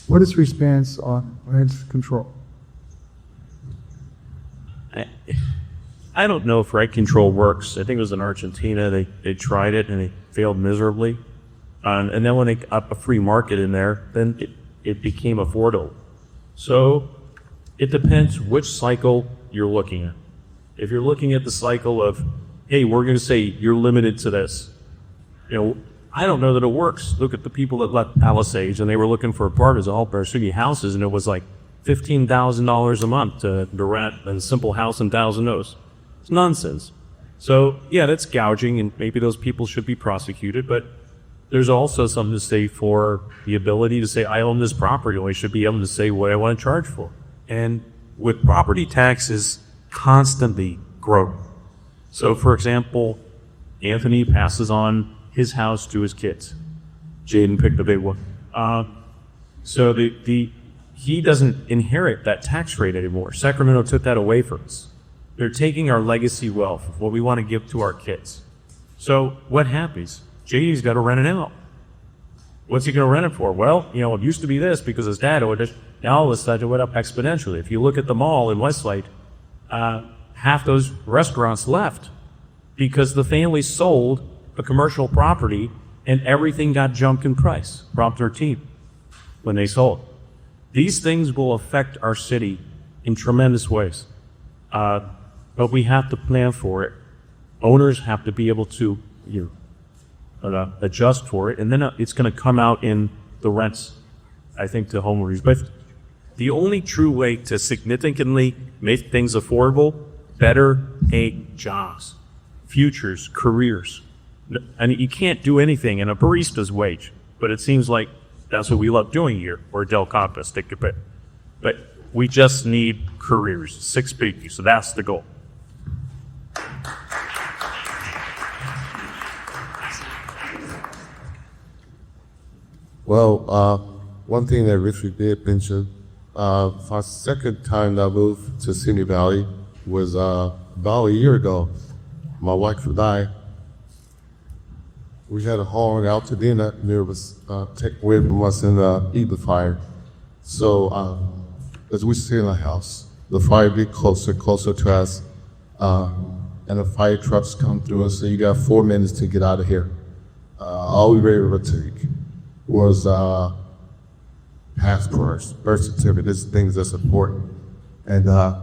What is your stance on rent control? I don't know if rent control works. I think it was in Argentina. They tried it and they failed miserably. And then when they got a free market in there, then it became affordable. So it depends which cycle you're looking at. If you're looking at the cycle of, hey, we're going to say you're limited to this, I don't know that it works. Look at the people that left Palisades and they were looking for apartments, all Benergy houses, and it was like $15,000 a month to rent a simple house in Thousand Oaks. It's nonsense. So yeah, that's gouging, and maybe those people should be prosecuted, but there's also something to say for the ability to say, I own this property, and I should be able to say what I want to charge for. And with property taxes constantly growing. So for example, Anthony passes on his house to his kids. Jaden picked the big one. So he doesn't inherit that tax rate anymore. Sacramento took that away from us. They're taking our legacy wealth, what we want to give to our kids. So what happens? JD's got to rent it out. What's he going to rent it for? Well, it used to be this because his dad owed it. Now all of a sudden it went up exponentially. If you look at the mall in Westlake, half those restaurants left because the family sold a commercial property and everything got jumped in price. Prop 13 when they sold. These things will affect our city in tremendous ways. But we have to plan for it. Owners have to be able to adjust for it, and then it's going to come out in the rents, I think, to homeowners. But the only true way to significantly make things affordable, better paid jobs, futures, careers. And you can't do anything in a barista's wage, but it seems like that's what we love doing here, or Del Compass, take a pick. But we just need careers, 6 figures, so that's the goal. Well, one thing that Richard did mention, our second time I moved to Simi Valley was about a year ago. My wife and I, we had a home out to dinner, and it was taken away from us in the Eagle fire. So as we stay in the house, the fire get closer to us, and the fire trucks come through and say, you got 4 minutes to get out of here. All we were able to take was passports, birth certificates, things that's important. And I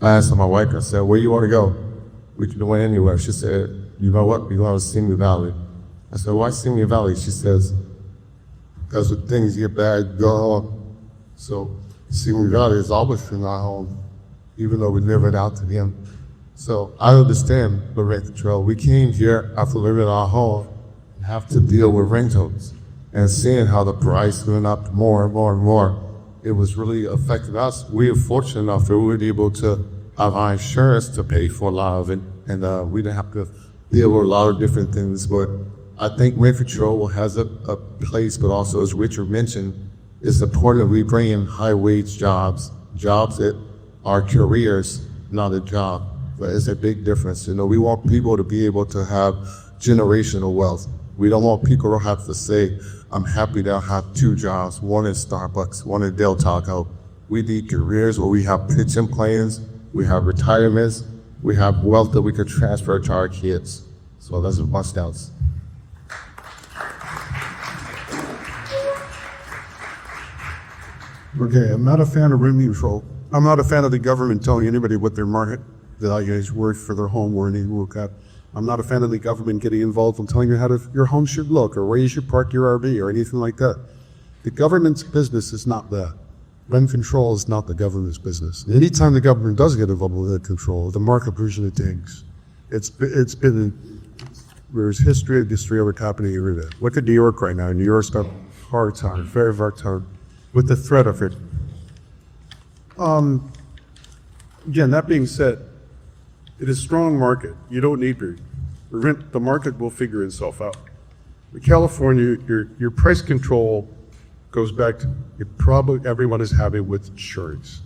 asked my wife, I said, where you want to go? We could go anywhere. She said, you know what, we're going to Simi Valley. I said, why Simi Valley? She says, because when things get bad, go on. So Simi Valley has always been our home, even though we live it out to them. So I understand the rent control. We came here after living in our home and have to deal with rentals. And seeing how the price went up more and more and more, it was really affecting us. We were fortunate enough that we were able to have our insurance to pay for a lot of it, and we didn't have to deal with a lot of different things. But I think rent control has a place, but also, as Richard mentioned, it's important that we bring in high-wage jobs that are careers, not a job. But it's a big difference. We want people to be able to have generational wealth. We don't want people to have to say, I'm happy that I have 2 jobs, one in Starbucks, one in Del Taco, We need careers where we have pension plans, we have retirements, we have wealth that we could transfer to our kids. So that's a must outs. Okay, I'm not a fan of rent control. I'm not a fan of the government telling anybody what their market value is worth for their home or any look at. I'm not a fan of the government getting involved in telling you how your home should look or where you should park your RV or anything like that. The government's business is not that. Rent control is not the government's business. Anytime the government does get involved with rent control, the market usually tanks. There's history of it happening every day. Look at New York right now. New York's got a hard time, very hard time with the threat of it. Again, that being said, it is a strong market. You don't need to rent. The market will figure itself out. In California, your price control goes back to everyone is having with insurance.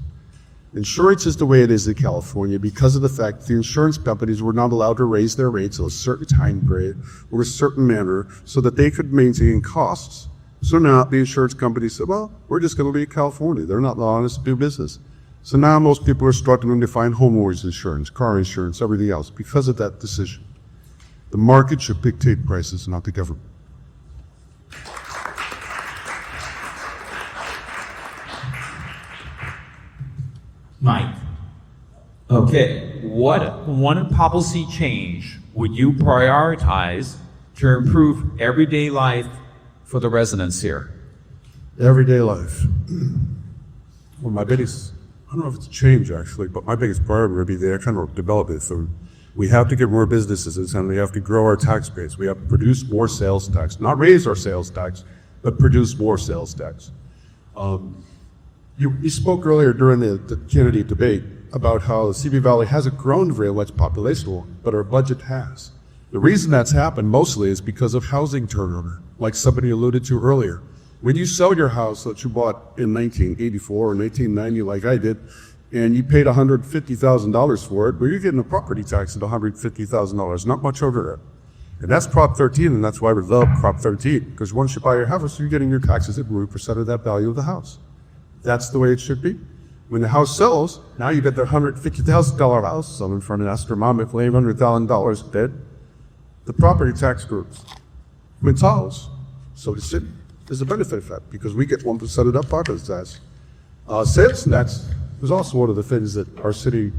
Insurance is the way it is in California because of the fact the insurance companies were not allowed to raise their rates in a certain time period or a certain manner so that they could maintain costs. So now the insurance companies said, well, we're just going to leave California. They're not allowing us to do business. So now most people are struggling to find homeowners insurance, car insurance, everything else because of that decision. The market should dictate prices, not the government. Mike. Okay, what one policy change would you prioritize to improve everyday life for the residents here? Everyday life. Well, I don't know if it's a change actually, but my biggest priority would be the economic development. So we have to get more businesses and we have to grow our tax base. We have to produce more sales tax, not raise our sales tax, but produce more sales tax. You spoke earlier during the Kennedy debate about how the Simi Valley hasn't grown very much population, but our budget has. The reason that's happened mostly is because of housing turnover, like somebody alluded to earlier. When you sell your house that you bought in 1984 or 1990 like I did, and you paid $150,000 for it, well, you're getting a property tax at $150,000, not much over that. And that's Prop 13, and that's why we love Prop 13, because once you buy your house, you're getting your taxes at 1% of that value of the house. That's the way it should be. When the house sells, now you get the $150,000 house, some in front of astronomically $800,000 dead. The property tax groups, mentals, so the city is a benefit of that because we get 1% of that property tax. Sales tax was also one of the things that our city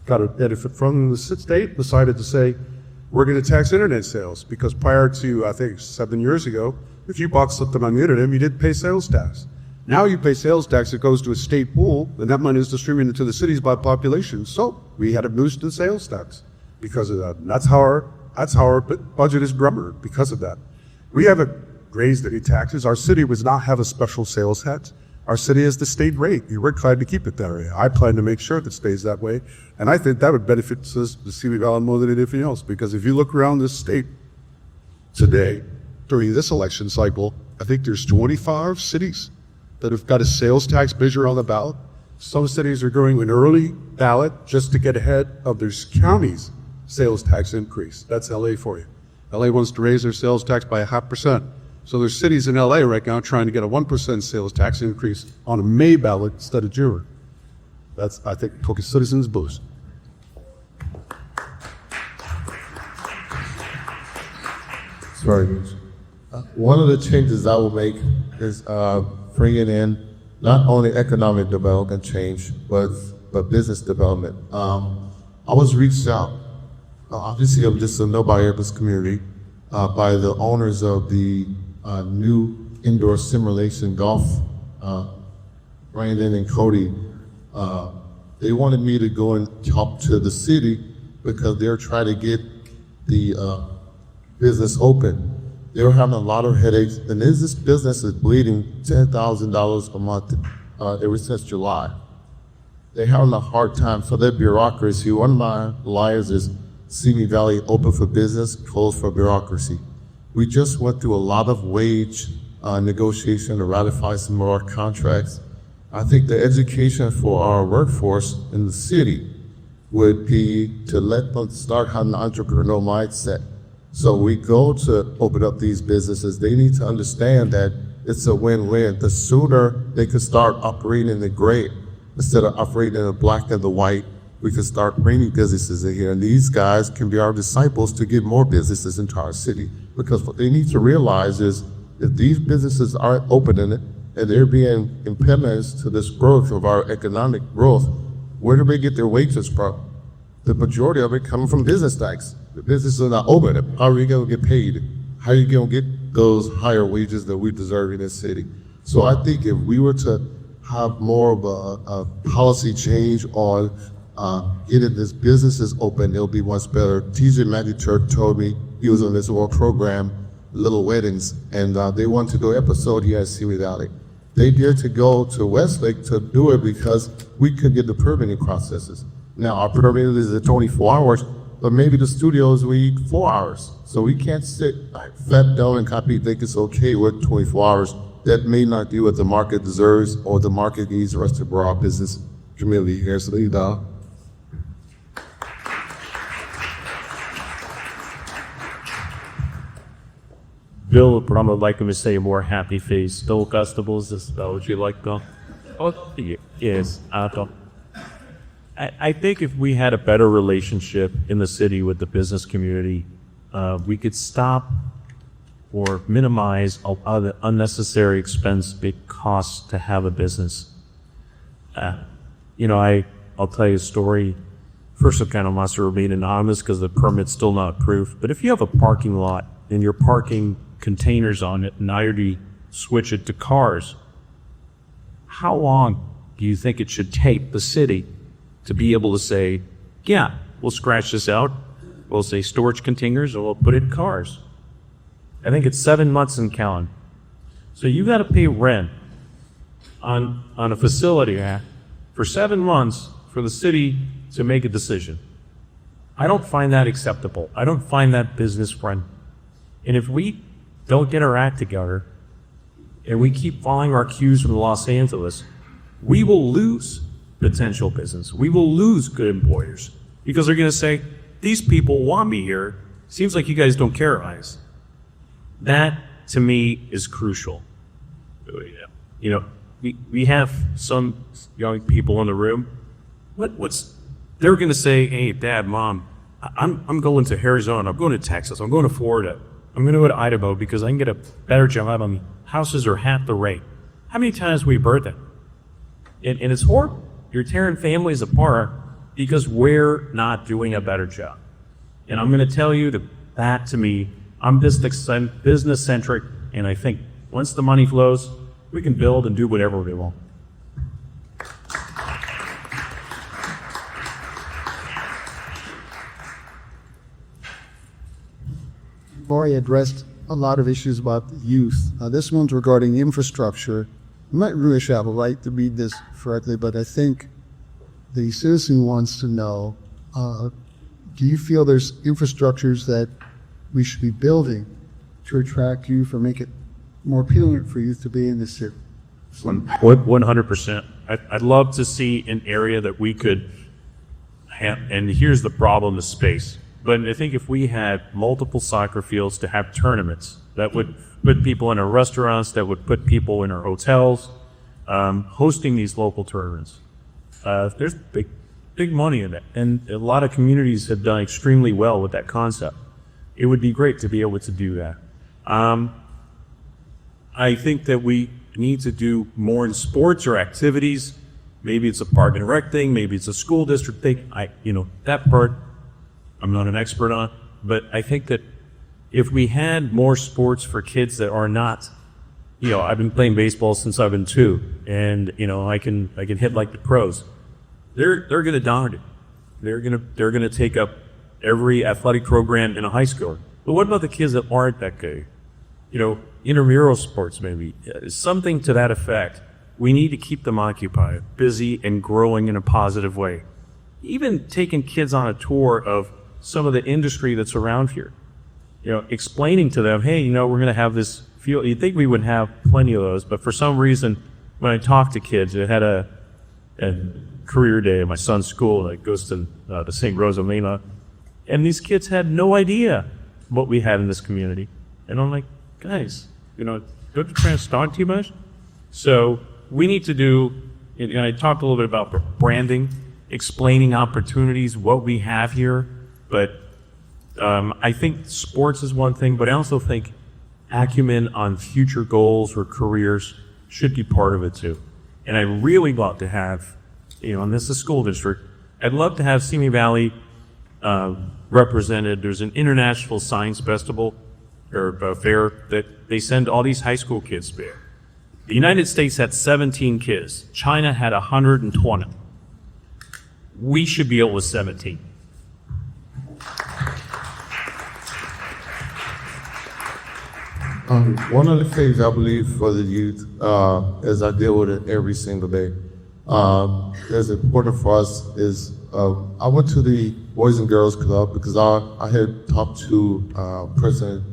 got a benefit from. The state decided to say, we're going to tax internet sales because prior to, I think, 7 years ago, if you bought something on the internet, you didn't pay sales tax. Now you pay sales tax, it goes to a state pool, and that money is distributed to the cities by population. So we had a boost in sales tax because of that. And that's how our budget is grummered because of that. We haven't raised any taxes. Our city does not have a special sales tax. Our city is the state rate. We're trying to keep it that way. I plan to make sure that it stays that way. And I think that would benefit the Simi Valley more than anything else. Because if you look around this state today, during this election cycle, I think there's 25 cities that have got a sales tax measure on the ballot. Some cities are going an early ballot just to get ahead of their county's sales tax increase. That's LA for you. LA wants to raise their sales tax by 0.5%. So there's cities in LA right now trying to get a 1% sales tax increase on a May ballot instead of June. That's, I think, took a citizens boost. Sorry. One of the changes I will make is bringing in not only economic development change, but business development. I was reached out, obviously I'm just a nobody in this community, by the owners of the new indoor simulation golf, Brandon and Cody. They wanted me to go and talk to the city because they're trying to get the business open. They were having a lot of headaches, and this business is bleeding $10,000 a month ever since July. They're having a hard time for their bureaucracy. One of my liars is Simi Valley open for business, closed for bureaucracy. We just went through a lot of wage negotiation to ratify some of our contracts. I think the education for our workforce in the city would be to let them start having an entrepreneurial mindset. So we go to open up these businesses, they need to understand that it's a win-win. The sooner they could start operating in the gray instead of operating in the black and the white, we could start bringing businesses in here. And these guys can be our disciples to get more businesses into our city. Because what they need to realize is if these businesses aren't opening it and they're being impediments to this growth of our economic growth, where do they get their wages from? The majority of it coming from business tax. The businesses are not open. How are we going to get paid? How are you going to get those higher wages that we deserve in this city? So I think if we were to have more of a policy change on getting these businesses open, it'll be much better. TJ Magichurch told me he was on this world program, Little Weddings, and they wanted to do an episode here at Simi Valley. They dared to go to Westlake to do it because we could get the permitting processes. Now, our permitting is at 24 hours, but maybe the studios we need 4 hours. So we can't sit fat down and copy think it's okay with 24 hours. That may not be what the market deserves or the market needs for us to grow our business community here. So there you go. Bill would probably like him to say a more happy face. Bill Gustables, is that what you like, Bill? Oh, yes, I think if we had a better relationship in the city with the business community, we could stop or minimize all the unnecessary expense, big costs to have a business. I'll tell you a story. First, it kind of wants to remain anonymous because the permit's still not approved. But if you have a parking lot and you're parking containers on it, and now you switch it to cars, how long do you think it should take the city to be able to say, yeah, we'll scratch this out, we'll say storage containers, and we'll put it in cars? I think it's 7 months in Callan. So you got to pay rent on a facility for 7 months for the city to make a decision. I don't find that acceptable. I don't find that business friendly. And if we don't get our act together and we keep following our cues from Los Angeles, we will lose potential business. We will lose good employers because they're going to say, these people want me here. Seems like you guys don't care, guys. That, to me, is crucial. We have some young people in the room. They're going to say, hey, Dad, Mom, I'm going to Arizona. I'm going to Texas. I'm going to Florida. I'm going to go to Idaho because I can get a better job on houses are half the rate. How many times have we heard that? And it's horrible. You're tearing families apart because we're not doing a better job. And I'm going to tell you that to me, I'm business-centric, and I think once the money flows, we can build and do whatever we want. You've already addressed a lot of issues about youth. This one's regarding infrastructure. I'm not really sure I have a right to read this correctly, but I think the citizen wants to know, do you feel there's infrastructures that we should be building to attract youth or make it more appealing for youth to be in this city? 100%. I'd love to see an area that we could have, and here's the problem, the space. But I think if we had multiple soccer fields to have tournaments, that would put people in our restaurants, that would put people in our hotels, hosting these local tournaments. There's big money in it, and a lot of communities have done extremely well with that concept. It would be great to be able to do that. I think that we need to do more in sports or activities. Maybe it's a park and rec thing, maybe it's a school district thing. That part I'm not an expert on, but I think that if we had more sports for kids that are not, I've been playing baseball since I've been 2, and I can hit like the pros. They're going to dominate. They're going to take up every athletic program in a high school. But what about the kids that aren't that good? Intramural sports maybe, something to that effect. We need to keep them occupied, busy, and growing in a positive way. Even taking kids on a tour of some of the industry that's around here. Explaining to them, hey, we're going to have this field. You'd think we would have plenty of those, but for some reason, when I talk to kids, it had a career day at my son's school that goes to the St. Rosamena, and these kids had no idea what we had in this community. And I'm like, guys, don't talk too much. So we need to do, and I talked a little bit about branding, explaining opportunities, what we have here, but I think sports is one thing, but I also think acumen on future goals or careers should be part of it too. And I really love to have, and this is a school district, I'd love to have Simi Valley represented. There's an international science festival or fair that they send all these high school kids there. The United States had 17 kids. China had 120. We should be able with 17. One of the things I believe for the youth, as I deal with it every single day, that's important for us is I went to the Boys and Girls Club because I had talked to President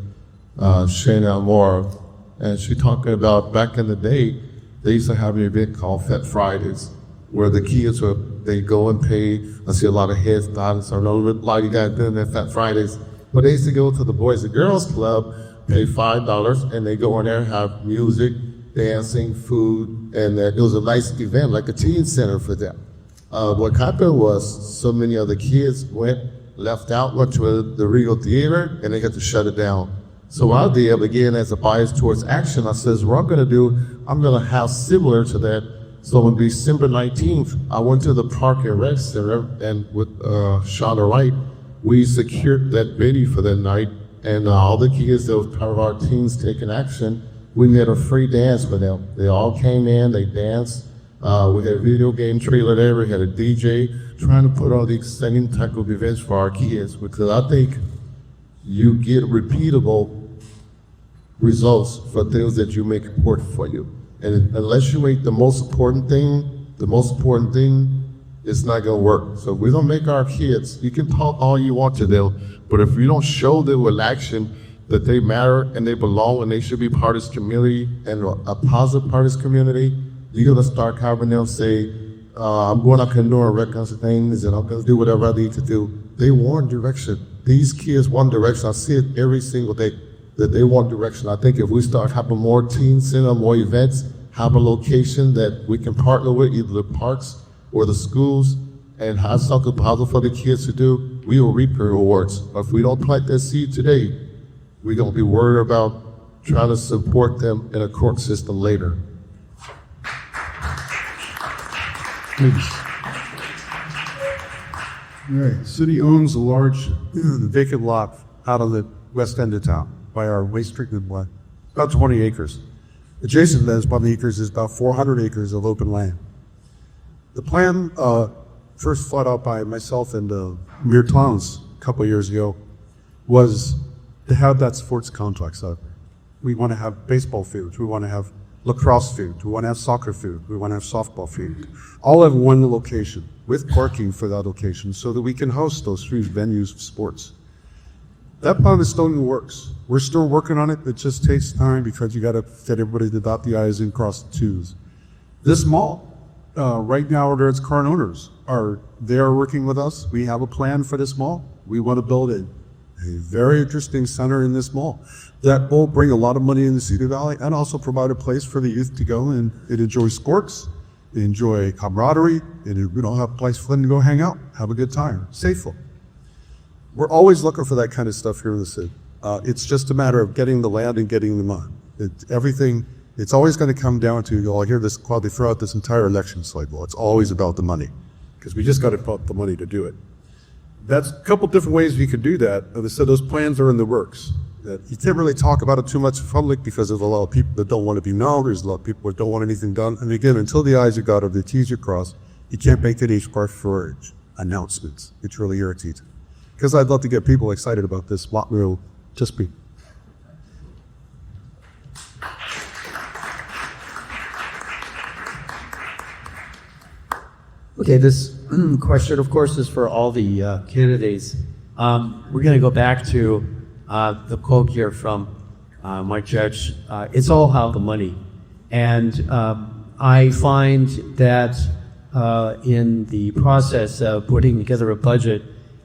Shana Moore, and she talking about back in the day, they used to have an event called Fat Fridays, where the kids they go and pay. I see a lot of heads nodding, so I know a lot of you guys doing that Fat Fridays. But they used to go to the Boys and Girls Club, pay $5, and they go in there and have music, dancing, food, and it was a nice event, like a teen center for them. What happened was so many of the kids left out, went to the Regal Theater, and they had to shut it down. So I did, again, as a bias towards action, I says, what I'm gonna do, I'm gonna have similar to that. So on December 19th, I went to the Park and Rec Center, and with Shauna Wright, we secured that venue for that night, and all the kids that was part of our teams taking action, we made a free dance for them. They all came in, they danced. We had a video game trailer there, we had a DJ, trying to put all the exciting type of events for our kids, because I think you get repeatable results for things that you make important for you. And unless you make the most important thing, it's not gonna work. So if we don't make our kids, you can talk all you want to them, but if you don't show them with action that they matter and they belong and they should be part of this community and a positive part of this community, you're gonna start having them say, I'm going up and doing red kinds of things and I'm gonna do whatever I need to do. They want direction. These kids want direction. I see it every single day that they want direction. I think if we start having more teen center, more events, have a location that we can partner with, either the parks or the schools, and have something positive for the kids to do, we will reap the rewards. But if we don't plant that seed today, we're gonna be worried about trying to support them in a court system later. All right, city owns a large vacant lot out of the west end of town by our waste treatment plant, about 20 acres. Adjacent to that 20 acres is about 400 acres of open land. The plan, first thought out by myself and Mir Towns a couple years ago, was to have that sports complex out there. We want to have baseball fields, we want to have lacrosse field, we want to have soccer field, we want to have softball field, all at one location with parking for that location so that we can host those three venues of sports. That plan is still in the works. We're still working on it. It just takes time because you got to get everybody to dot the I's and cross the T's. This mall, right now, its current owners they are working with us. We have a plan for this mall. We want to build a very interesting center in this mall that will bring a lot of money in the Cedar Valley and also provide a place for the youth to go and enjoy sports, enjoy camaraderie, and we don't have a place for them to go hang out, have a good time, safely. We're always looking for that kind of stuff here in the city. It's just a matter of getting the land and getting the money. It's always going to come down to, I hear this quote, they throw out this entire election cycle. It's always about the money, because we just got to put the money to do it. That's a couple different ways we could do that. As I said, those plans are in the works. You can't really talk about it too much in public because there's a lot of people that don't want to be known. There's a lot of people that don't want anything done. And again, until the I's are dotted or the T's are crossed, you can't make any for announcements. It's really irritating. Because I'd love to get people excited about this. What will just be. Okay, this question, of course, is for all the candidates. We're going to go back to the quote here from Mike Judge. It's all about the money. And I find that in the process of putting together a budget,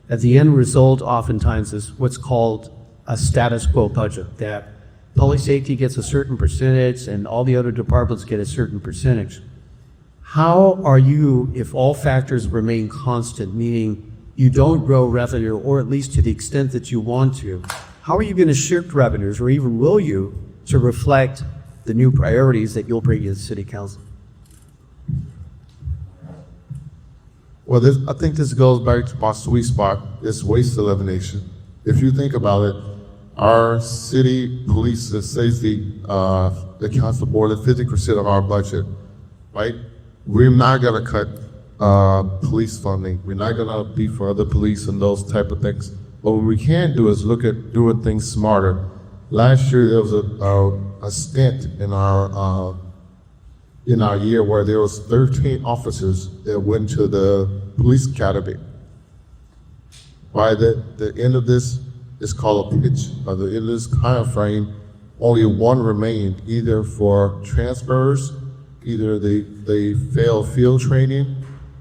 that the end result oftentimes is what's called a status quo budget, that public safety gets a certain percentage and all the other departments get a certain percentage. How are you, if all factors remain constant, meaning you don't grow revenue, or at least to the extent that you want to, how are you going to shift revenues, or even will you, to reflect the new priorities that you'll bring to the city council? Well, I think this goes back to my sweet spot, is waste elimination. If you think about it, our city police and safety accounts for more than 50% of our budget, right? We're not gonna cut police funding. We're not gonna be for other police and those type of things. But what we can do is look at doing things smarter. Last year, there was a stint in our year where there was 13 officers that went to the police academy. By the end of this, it's called a pitch. By the end of this time frame, only one remained, either for transfers, either they failed field training,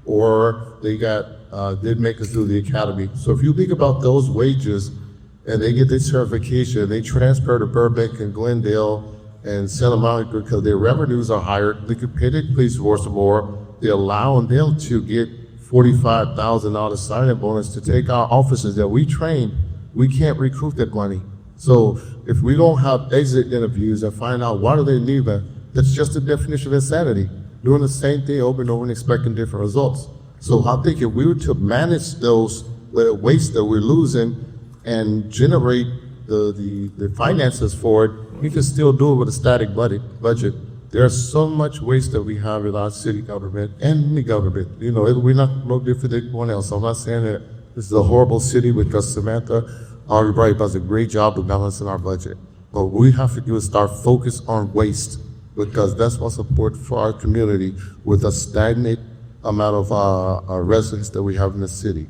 or they did make it through the academy. So if you think about those wages, and they get their certification, they transfer to Burbank and Glendale and Santa Monica because their revenues are higher, they could pay their police force more. They're allowing them to get $45,000 sign-up bonus to take our officers that we train. We can't recruit that money. So if we don't have exit interviews and find out why do they leave, that's just the definition of insanity. Doing the same thing over and over and expecting different results. So I think if we were to manage those waste that we're losing and generate the finances for it, we can still do it with a static budget. There's so much waste that we have in our city government and the government. You know, we're not no different than anyone else. I'm not saying that this is a horrible city because Samantha Albright does a great job of balancing our budget. But what we have to do is start focus on waste, because that's what's important for our community with a stagnant amount of residents that we have in the city.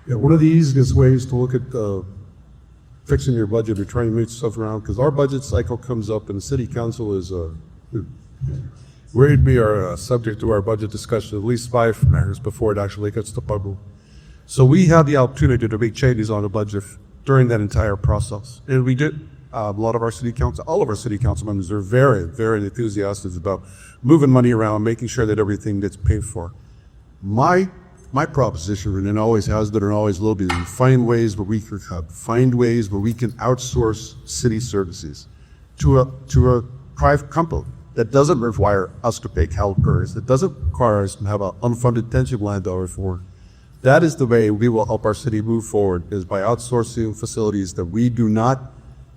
Yeah, one of the easiest ways to look at fixing your budget or trying to move stuff around, because our budget cycle comes up and the city council is we'd be our subject to our budget discussion at least 5 years before it actually gets to public. So we had the opportunity to make changes on the budget during that entire process, and we did. A lot of our city council, all of our city council members are very, very enthusiastic about moving money around, making sure that everything gets paid for. My proposition, and always has been and always will be, is find ways where we can find ways where we can outsource city services to a private company that doesn't require us to pay CalPERS, that doesn't require us to have an unfunded pension plan to for. That is the way we will help our city move forward, is by outsourcing facilities that we do not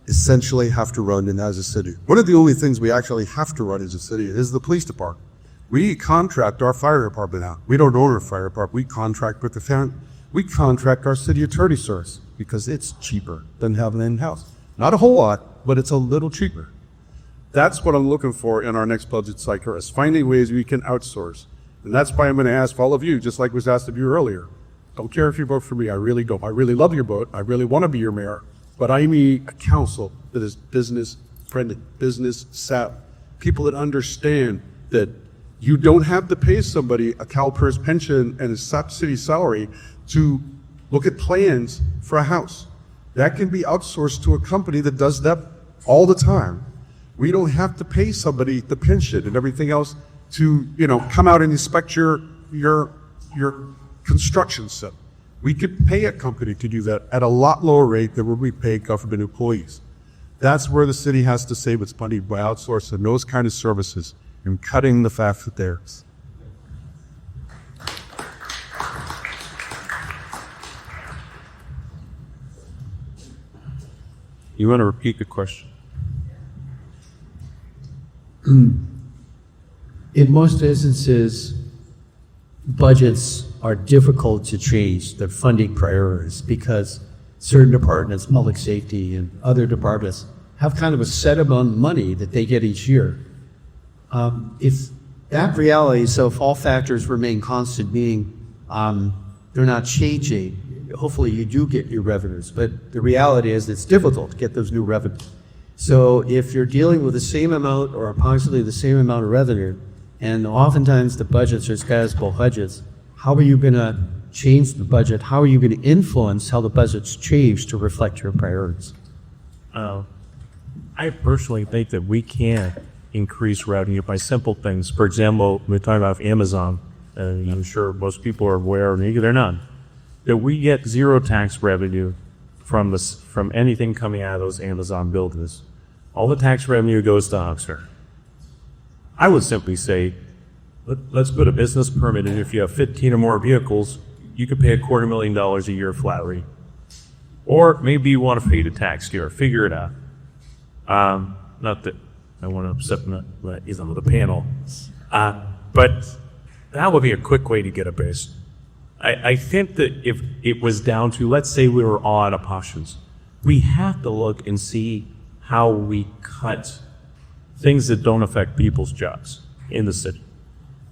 essentially have to run in as a city. One of the only things we actually have to run as a city is the police department. We contract our fire department out. We don't own our fire department. We contract with the family. We contract our city attorney service because it's cheaper than having it in-house. Not a whole lot, but it's a little cheaper. That's what I'm looking for in our next budget cycle, is finding ways we can outsource. And that's why I'm going to ask all of you, just like was asked of you earlier. Don't care if you vote for me. I really don't. I really love your vote. I really want to be your mayor. But I need a council that is business friendly, business savvy, people that understand that you don't have to pay somebody a CalPERS pension and a city salary to look at plans for a house. That can be outsourced to a company that does that all the time. We don't have to pay somebody the pension and everything else to, come out and inspect your construction set. We could pay a company to do that at a lot lower rate than what we pay government employees. That's where the city has to save its money, by outsourcing those kind of services and cutting the fat for theirs. You want to repeat the question? In most instances, budgets are difficult to change the funding priorities because certain departments, public safety and other departments, have kind of a set amount of money that they get each year. If that reality, so if all factors remain constant, meaning they're not changing, hopefully you do get new revenues, but the reality is it's difficult to get those new revenues. So if you're dealing with the same amount or approximately the same amount of revenue, and oftentimes the budgets are sizable budgets, how are you going to change the budget, how are you going to influence how the budget's changed to reflect your priorities? I personally think that we can increase revenue by simple things. For example, we're talking about Amazon, and I'm sure most people are aware, maybe they're not, that we get zero tax revenue from anything coming out of those Amazon buildings. All the tax revenue goes to Oxford. I would simply say, let's put a business permit in. If you have 15 or more vehicles, you could pay $250,000 a year flat rate. Or maybe you want to pay the tax here. Figure it out. Not that I want to upset the panel, but that would be a quick way to get a base. I think that if it was down to, let's say we were all out of options, we have to look and see how we cut things that don't affect people's jobs in the city.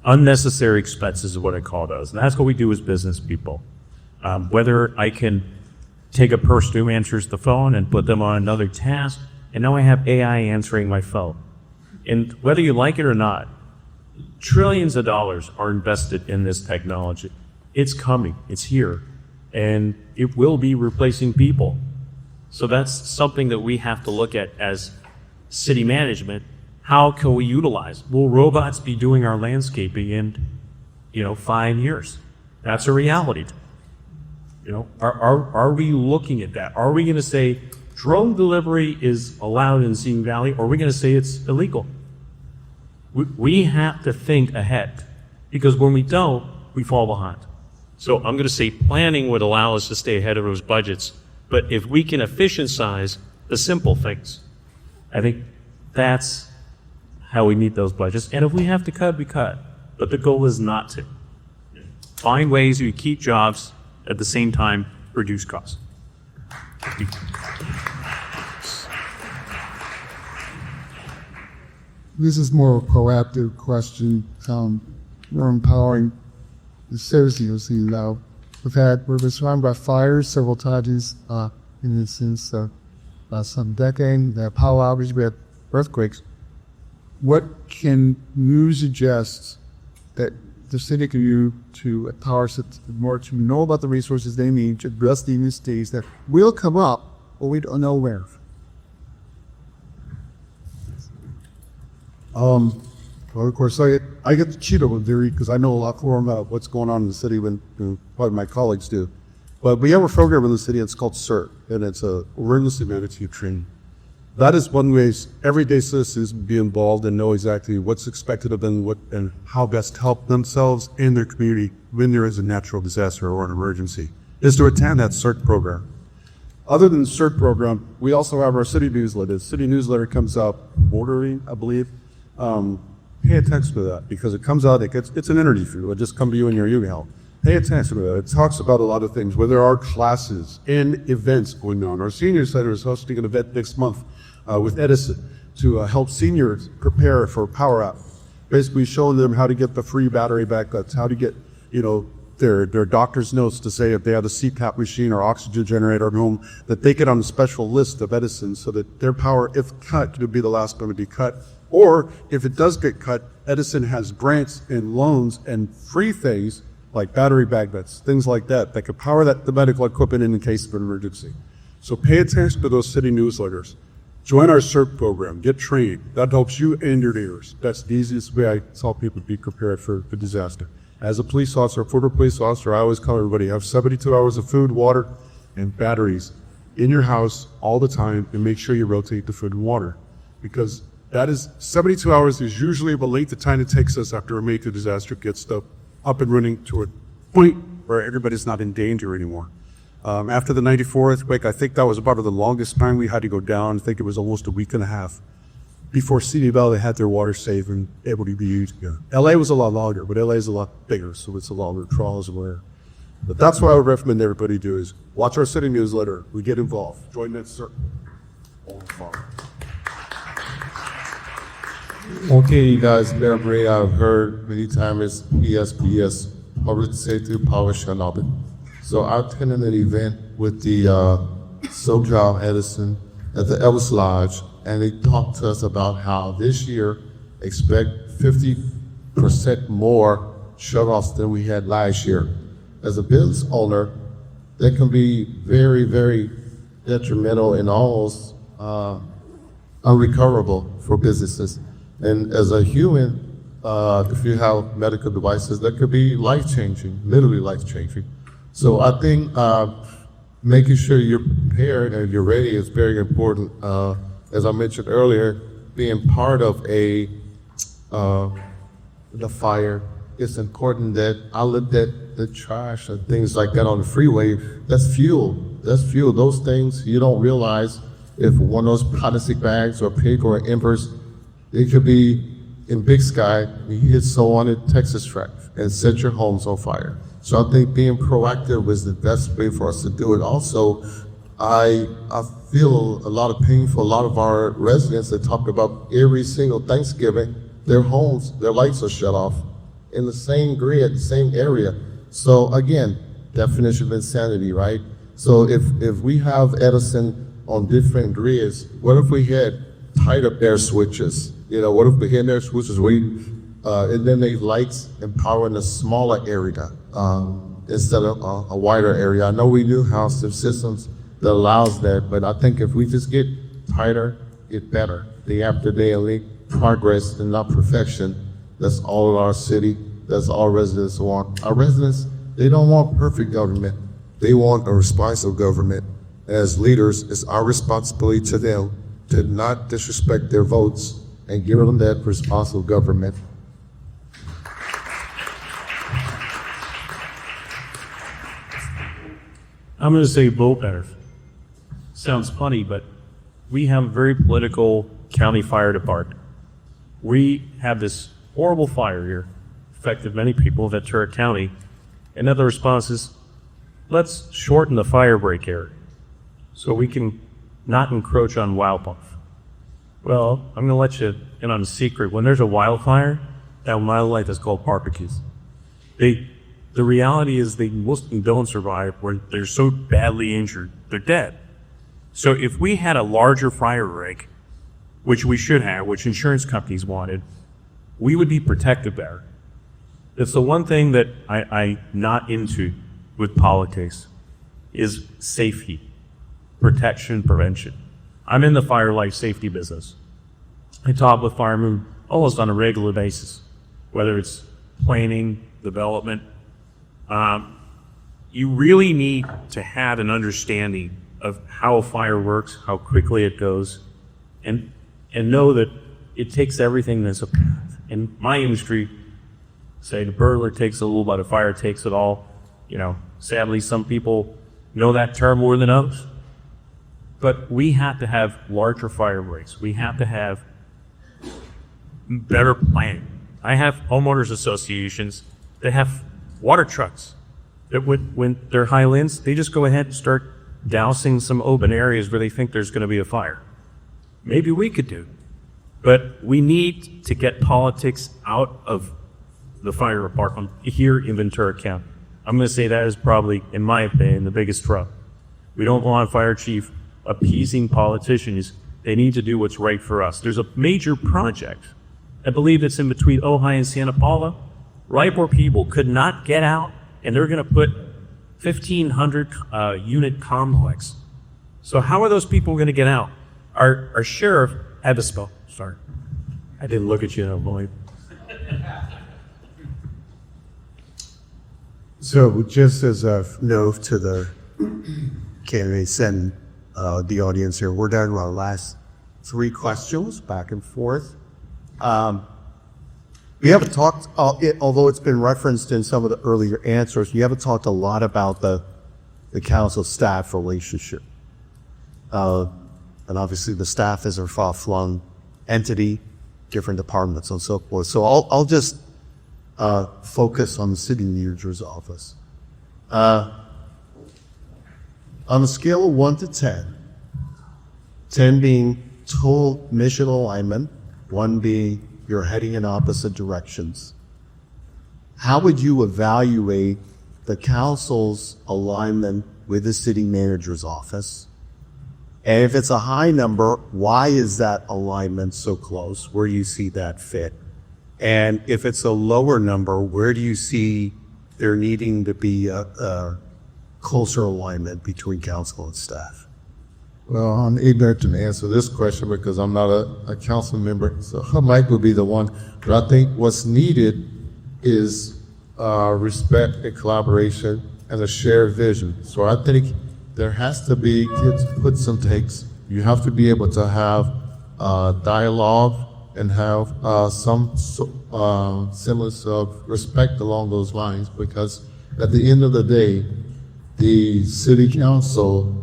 Unnecessary expenses is what I call those. And that's what we do as business people. Whether I can take a person who answers the phone and put them on another task, and now I have AI answering my phone. And whether you like it or not, trillions of dollars are invested in this technology. It's coming, it's here, and it will be replacing people. So that's something that we have to look at as city management. How can we utilize? Will robots be doing our landscaping in 5 years? That's a reality. Are we looking at that? Are we going to say drone delivery is allowed in Simi Valley, or are we going to say it's illegal? We have to think ahead, because when we don't, we fall behind. So I'm going to say planning would allow us to stay ahead of those budgets, but if we can efficientize the simple things, I think that's how we meet those budgets. And if we have to cut, we cut. But the goal is not to. Find ways to keep jobs, at the same time reduce costs. This is more a proactive question. We're empowering the citizens. We've been surrounded by fires several times since some decade. The power outage, we had earthquakes. What can you suggest that the city can use to empower more to know about the resources they need to address the mistakes that will come up, but we don't know where? Well, of course, I get to cheat over theory because I know a lot more about what's going on in the city than probably my colleagues do. But we have a program in the city, it's called CERT, and it's a emergency management training. That is one way everyday citizens be involved and know exactly what's expected of them and how best to help themselves and their community when there is a natural disaster or an emergency, is to attend that CERT program. Other than the CERT program, we also have our city newsletter. The city newsletter comes out quarterly, I believe. Pay attention to that because it comes out, it's an interview for you. It'll just come to you in your email. Pay attention to that. It talks about a lot of things, where there are classes and events going on. Our senior center is hosting an event next month with Edison to help seniors prepare for power out. Basically showing them how to get the free battery backups, how to get, their doctor's notes to say if they have a CPAP machine or oxygen generator at home, that they get on a special list of Edison so that their power, if cut, could be the last one to be cut. Or if it does get cut, Edison has grants and loans and free things like battery backups, things like that could power the medical equipment in case of an emergency. So pay attention to those city newsletters. Join our CERT program, get trained. That helps you and your neighbors. That's the easiest way I tell people to be prepared for the disaster. As a police officer, former police officer, I always tell everybody, have 72 hours of food, water, and batteries in your house all the time, and make sure you rotate the food and water. Because that is 72 hours is usually about length of time it takes us after a major disaster gets stuff up and running to a point where everybody's not in danger anymore. After the 94 earthquake, I think that was about the longest time we had to go down. I think it was almost a week and a half before Simi Valley had their water safe and able to be used again. LA was a lot longer, but LA is a lot bigger, so it's a longer trial as well. But that's what I would recommend everybody do is watch our city newsletter. We get involved. Join that CERT. Okay, you guys, Benergy, I've heard many times PSPS, Public Safety Power Shut-Off. So I attended an event with the SoCal Edison at the Ellis Lodge, and they talked to us about how this year expect 50% more shut-offs than we had last year. as a business owner, that can be very, very detrimental and almost unrecoverable for businesses. And as a human, if you have medical devices, that could be life-changing, literally life-changing. So I think making sure you're prepared and you're ready is very important. As I mentioned earlier, being part of the fire, it's important that I looked at the trash and things like that on the freeway. That's fuel. That's fuel. Those things you don't realize, if one of those plastic bags or paper or embers, it could be in Big Sky, you hit someone at Texas Track and set your homes on fire. So I think being proactive was the best way for us to do it. Also, I feel a lot of pain for a lot of our residents that talk about every single Thanksgiving, their homes, their lights are shut off in the same grid, same area. So again, definition of insanity, right? So if we have Edison on different grids, what if we had tighter air switches? You know, what if we had air switches and then they lights and power in a smaller area instead of a wider area? I know we do have some systems that allows that, but I think if we just get tighter, get better, day after day, and make progress and not perfection. That's all our city, that's all residents want. Our residents, they don't want perfect government. They want a responsive government. As leaders, it's our responsibility to them to not disrespect their votes and give them that responsible government. I'm going to say vote better. Sounds funny, but we have a very political county fire department. We have this horrible fire here, affected many people in Ventura County, and then the response is, let's shorten the fire break area so we can not encroach on wildlife. Well, I'm going to let you in on a secret. When there's a wildfire, that wildlife is called barbecues. The reality is they mostly don't survive where they're so badly injured, they're dead. So if we had a larger fire break, which we should have, which insurance companies wanted, we would be protected better. It's the one thing that I'm not into with politics is safety, protection, prevention. I'm in the fire life safety business. I talk with firemen almost on a regular basis, whether it's planning, development. You really need to have an understanding of how a fire works, how quickly it goes, and know that it takes everything that's in my industry. Say the burglar takes a little, but a fire takes it all. You know, sadly, some people know that term more than others. But we have to have larger fire breaks. We have to have better planning. I have homeowners associations that have water trucks that when they're high winds, they just go ahead and start dousing some open areas where they think there's going to be a fire. Maybe we could do, but we need to get politics out of the fire department here in Ventura County. I'm going to say that is probably, in my opinion, the biggest trouble. We don't want a fire chief appeasing politicians. They need to do what's right for us. There's a major project, I believe it's in between Ojai and Santa Paula, right where people could not get out, and they're going to put 1,500 unit complex. So how are those people going to get out? Our sheriff had to spell. Sorry, I didn't look at you, no boy. So just as a note to the candidates and the audience here, we're down to our last 3 questions, back and forth. We haven't talked, although it's been referenced in some of the earlier answers, you haven't talked a lot about the council-staff relationship. And obviously the staff is a far-flung entity, different departments and so forth. So I'll just focus on the city manager's office. On a scale of 1 to 10, 10 being total mission alignment, 1 being you're heading in opposite directions, how would you evaluate the council's alignment with the city manager's office? And if it's a high number, why is that alignment so close? Where do you see that fit? And if it's a lower number, where do you see there needing to be a closer alignment between council and staff? Well, I'm ignorant to answer this question because I'm not a council member, so Mike would be the one. But I think what's needed is respect and collaboration and a shared vision. So I think there has to be puts and takes. You have to be able to have dialogue and have some semblance of respect along those lines, because at the end of the day, the city council,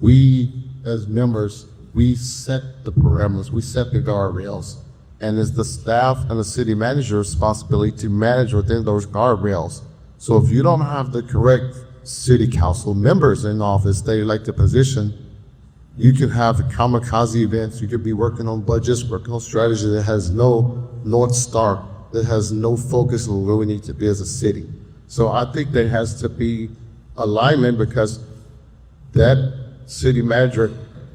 we as members, we set the parameters, we set the guardrails, and it's the staff and the city manager's responsibility to manage within those guardrails. So if you don't have the correct city council members in office, they like the position, you can have kamikaze events, you could be working on budgets, working on strategy that has no North Star, that has no focus on where we need to be as a city. So I think there has to be alignment, because that city manager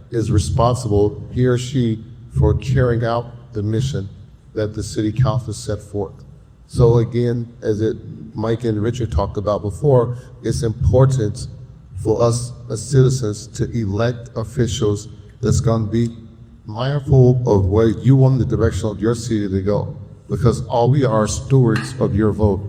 is responsible, he or she, for carrying out the mission that the city council set forth. So again, as Mike and Richard talked about before, it's important for us as citizens to elect officials that's going to be mindful of where you want the direction of your city to go, because all we are stewards of your vote.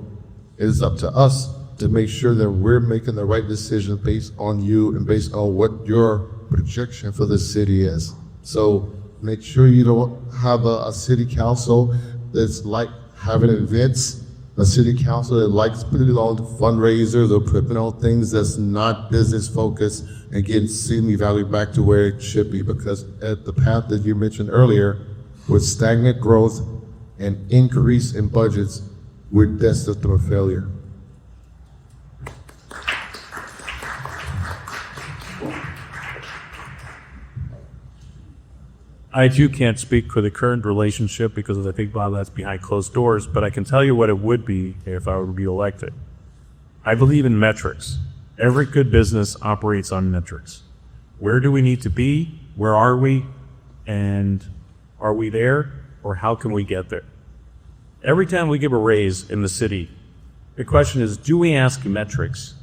It is up to us to make sure that we're making the right decision based on you and based on what your projection for the city is. So make sure you don't have a city council that's like having events, a city council that likes putting on fundraisers or putting on things that's not business focused, and getting Simi Valley back to where it should be. Because at the path that you mentioned earlier, with stagnant growth and increase in budgets, we're destined to a failure. I too can't speak for the current relationship because I think a lot of that's behind closed doors, but I can tell you what it would be if I were to be elected. I believe in metrics. Every good business operates on metrics. Where do we need to be? Where are we? And are we there? Or how can we get there? Every time we give a raise in the city, the question is, do we ask metrics?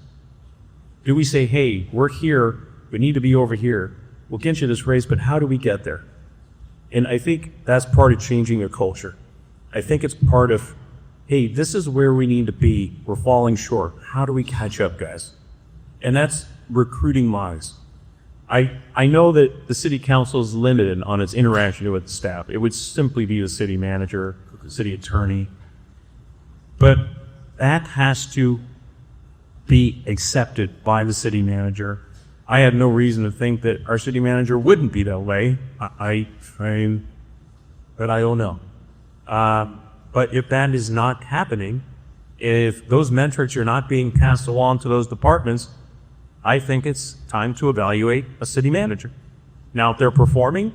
Do we say, hey, we're here, we need to be over here, we'll get you this raise, but how do we get there? And I think that's part of changing a culture. I think it's part of, hey, this is where we need to be. We're falling short. How do we catch up, guys? And that's recruiting wise. I know that the city council is limited on its interaction with the staff. It would simply be the city manager, the city attorney. But that has to be accepted by the city manager. I have no reason to think that our city manager wouldn't be that way. But I don't know. But if that is not happening, if those metrics are not being passed along to those departments, I think it's time to evaluate a city manager. Now, if they're performing,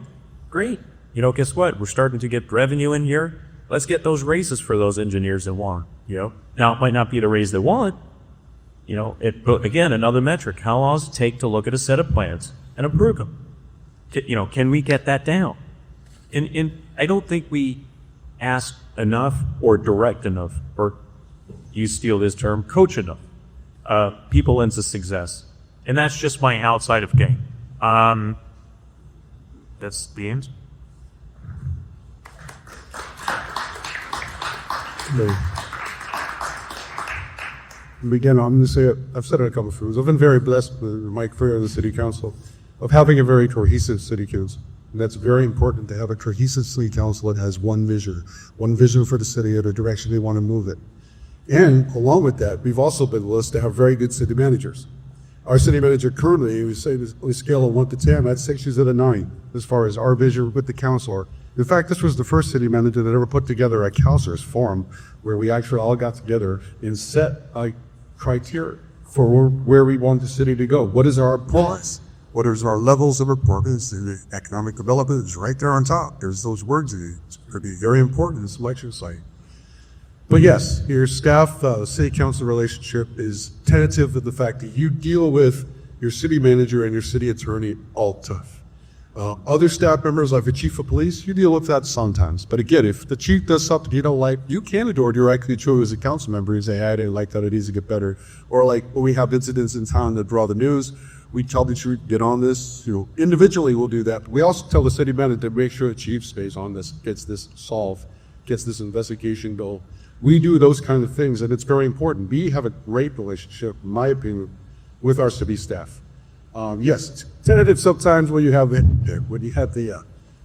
great. You know, guess what? We're starting to get revenue in here. Let's get those raises for those engineers that want, you know. Now, it might not be the raise they want. You know, but again, another metric. How long does it take to look at a set of plans and approve them? You know, can we get that down? And I don't think we ask enough or direct enough, or you steal this term, coach enough, people into success. And that's just my outside of game. That's the answer. Again, I'm going to say, I've said it a couple of times, I've been very blessed with Mike Freer of the City Council of having a very cohesive City Council. And that's very important, to have a cohesive City Council that has one vision for the city or the direction they want to move it. And along with that, we've also been blessed to have very good city managers. Our city manager currently, we say on a scale of 1 to 10, I'd say she's at a 9 as far as our vision with the councilor. In fact, this was the first city manager that ever put together a councilors forum where we actually all got together and set a criteria for where we want the city to go. What is our importance? What is our levels of importance? And economic development is right there on top. There's those words in it. It's going to be very important in this election site. But yes, your staff, city council relationship is tentative of the fact that you deal with your city manager and your city attorney all tough. Other staff members, like the chief of police, you deal with that sometimes. But again, if the chief does something you don't like, you can adore directly to as a council member and say, I didn't like that, it needs to get better. Or like when we have incidents in town that draw the news, we tell the truth, get on this. Individually we'll do that. We also tell the city manager to make sure the chief stays on this, gets this solved, gets this investigation going. We do those kind of things, and it's very important. We have a great relationship, in my opinion, with our city staff. Yes, it's tentative sometimes when you have the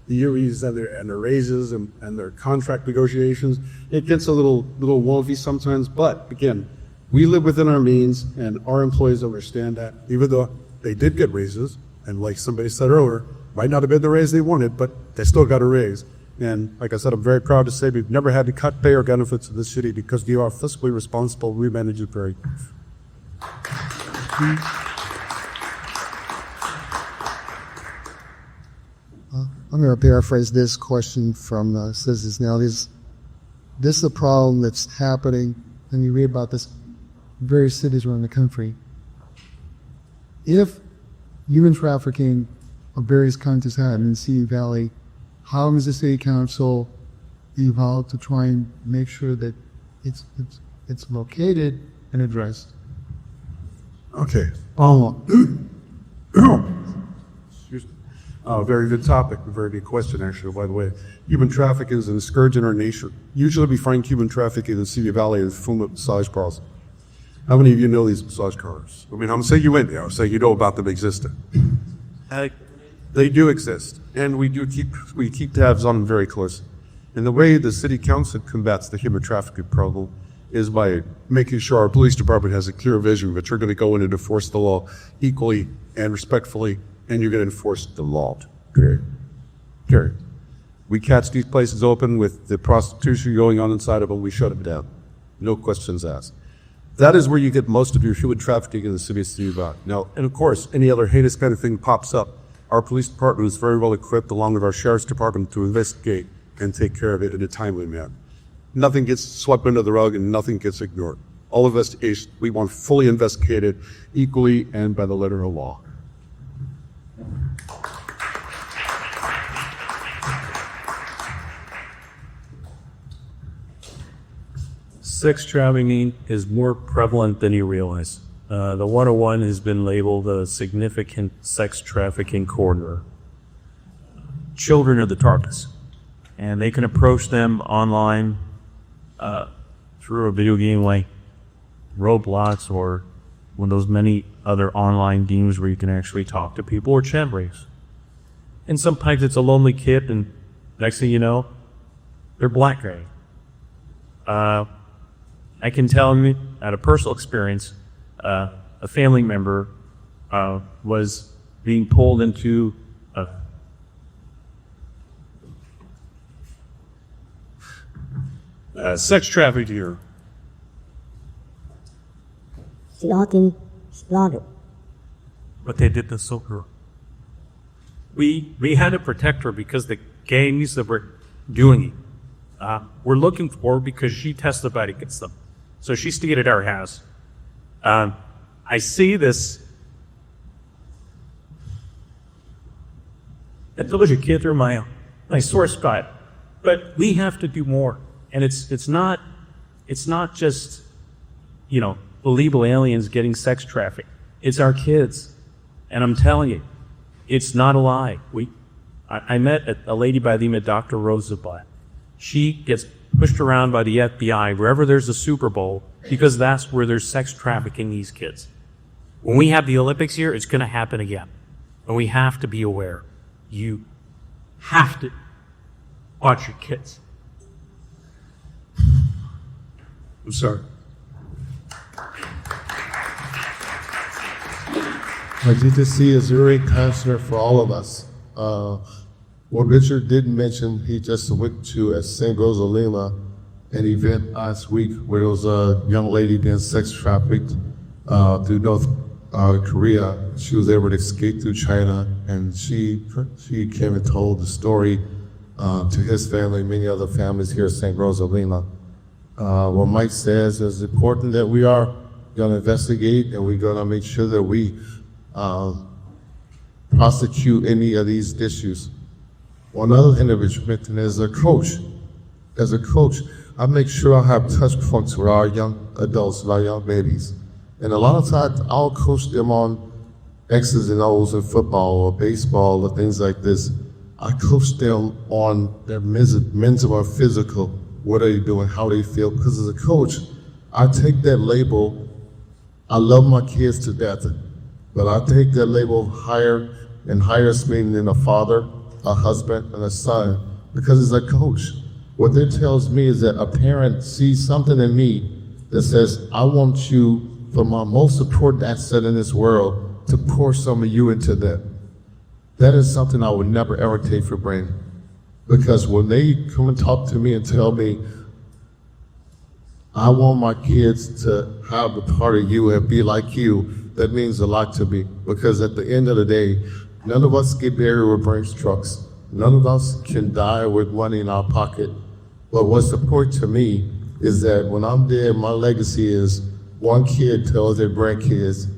yearlies and their raises and their contract negotiations. It gets a little wonky sometimes, but again, we live within our means, and our employees understand that. Even though they did get raises, and like somebody said earlier, might not have been the raise they wanted, but they still got a raise. And like I said, I'm very proud to say we've never had to cut pay or benefits in this city because we are fiscally responsible. We manage it very. I'm going to paraphrase this question from citizens now. This is a problem that's happening, and you read about this in various cities around the country. If human trafficking of various kinds is happening in the Simi Valley, how is the city council involved to try and make sure that it's located and addressed? Okay. Very good topic, a very good question, actually, by the way. Human trafficking is a scourge in our nation. Usually we find human trafficking in the Simi Valley and full of massage parlors. How many of you know these massage parlors? I mean, I'm saying you went there, I'm saying you know about them existing. They do exist, and we keep tabs on them very closely. And the way the city council combats the human trafficking problem is by making sure our police department has a clear vision that you're going to go in and enforce the law equally and respectfully, and you're going to enforce the law. Period. We catch these places open with the prostitution going on inside of them, we shut them down. No questions asked. That is where you get most of your human trafficking in the city of Simi Valley. Now, and of course, any other heinous kind of thing pops up, our police department is very well equipped, along with our sheriff's department, to investigate and take care of it in a timely manner. Nothing gets swept under the rug and nothing gets ignored. All investigations, we want fully investigated equally and by the letter of law. Sex trafficking is more prevalent than you realize. The 101 has been labeled a significant sex trafficking corridor. Children are the targets, and they can approach them online through a video game like Roblox or one of those many other online games where you can actually talk to people, or chat breaks. And sometimes it's a lonely kid, and next thing you know, they're black guy. I can tell you out of personal experience, a family member was being pulled into sex trafficking here. Slaughter. But they did this so her. We had to protect her because the gangs that were doing it were looking for her because she testified against them. So she stayed at our house. I see this. That village of kid through my sore spot. But we have to do more. And it's not just, illegal aliens getting sex trafficked. It's our kids. And I'm telling you, it's not a lie. I met a lady by the name of Dr. Roosevelt. She gets pushed around by the FBI wherever there's a Super Bowl because that's where there's sex trafficking these kids. When we have the Olympics here, it's going to happen again. And we have to be aware. You have to watch your kids. I'm sorry. Our GTC is very concerned for all of us. What Richard didn't mention, he just went to at St. Rosalina an event last week where there was a young lady being sex trafficked through North Korea. She was able to escape through China, and she came and told the story to his family and many other families here at St. Rosalina. What Mike says is important that we are going to investigate, and we're going to make sure that we prosecute any of these issues. One other thing that Richard mentioned is a coach. As a coach, I make sure I have touch points with our young adults and our young babies. And a lot of times I'll coach them on X's and O's in football or baseball or things like this. I coach them on their mental or physical, what are they doing, how they feel. Because as a coach, I take that label, I love my kids to death, but I take that label higher and higher meaning than a father, a husband, and a son, because as a coach, what that tells me is that a parent sees something in me that says, I want you, for my most important asset in this world, to pour some of you into them. That is something I would never ever take for granted. Because when they come and talk to me and tell me, I want my kids to have a part of you and be like you, that means a lot to me. Because at the end of the day, none of us get buried with Brinks trucks. None of us can die with money in our pocket. But what's important to me is that when I'm dead, my legacy is one kid tells their grandkids,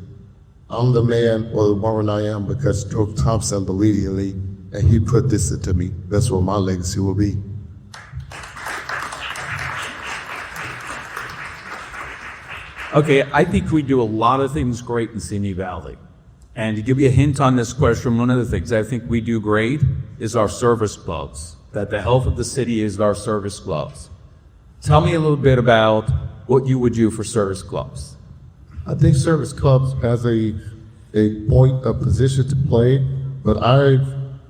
I'm the man or the woman I am because Anthony Thompson believed in me and he put this into me. That's what my legacy will be. Okay, I think we do a lot of things great in Simi Valley. And to give you a hint on this question, one of the things I think we do great is our service clubs, that the health of the city is our service clubs. Tell me a little bit about what you would do for service clubs. I think service clubs has a point, a position to play, but I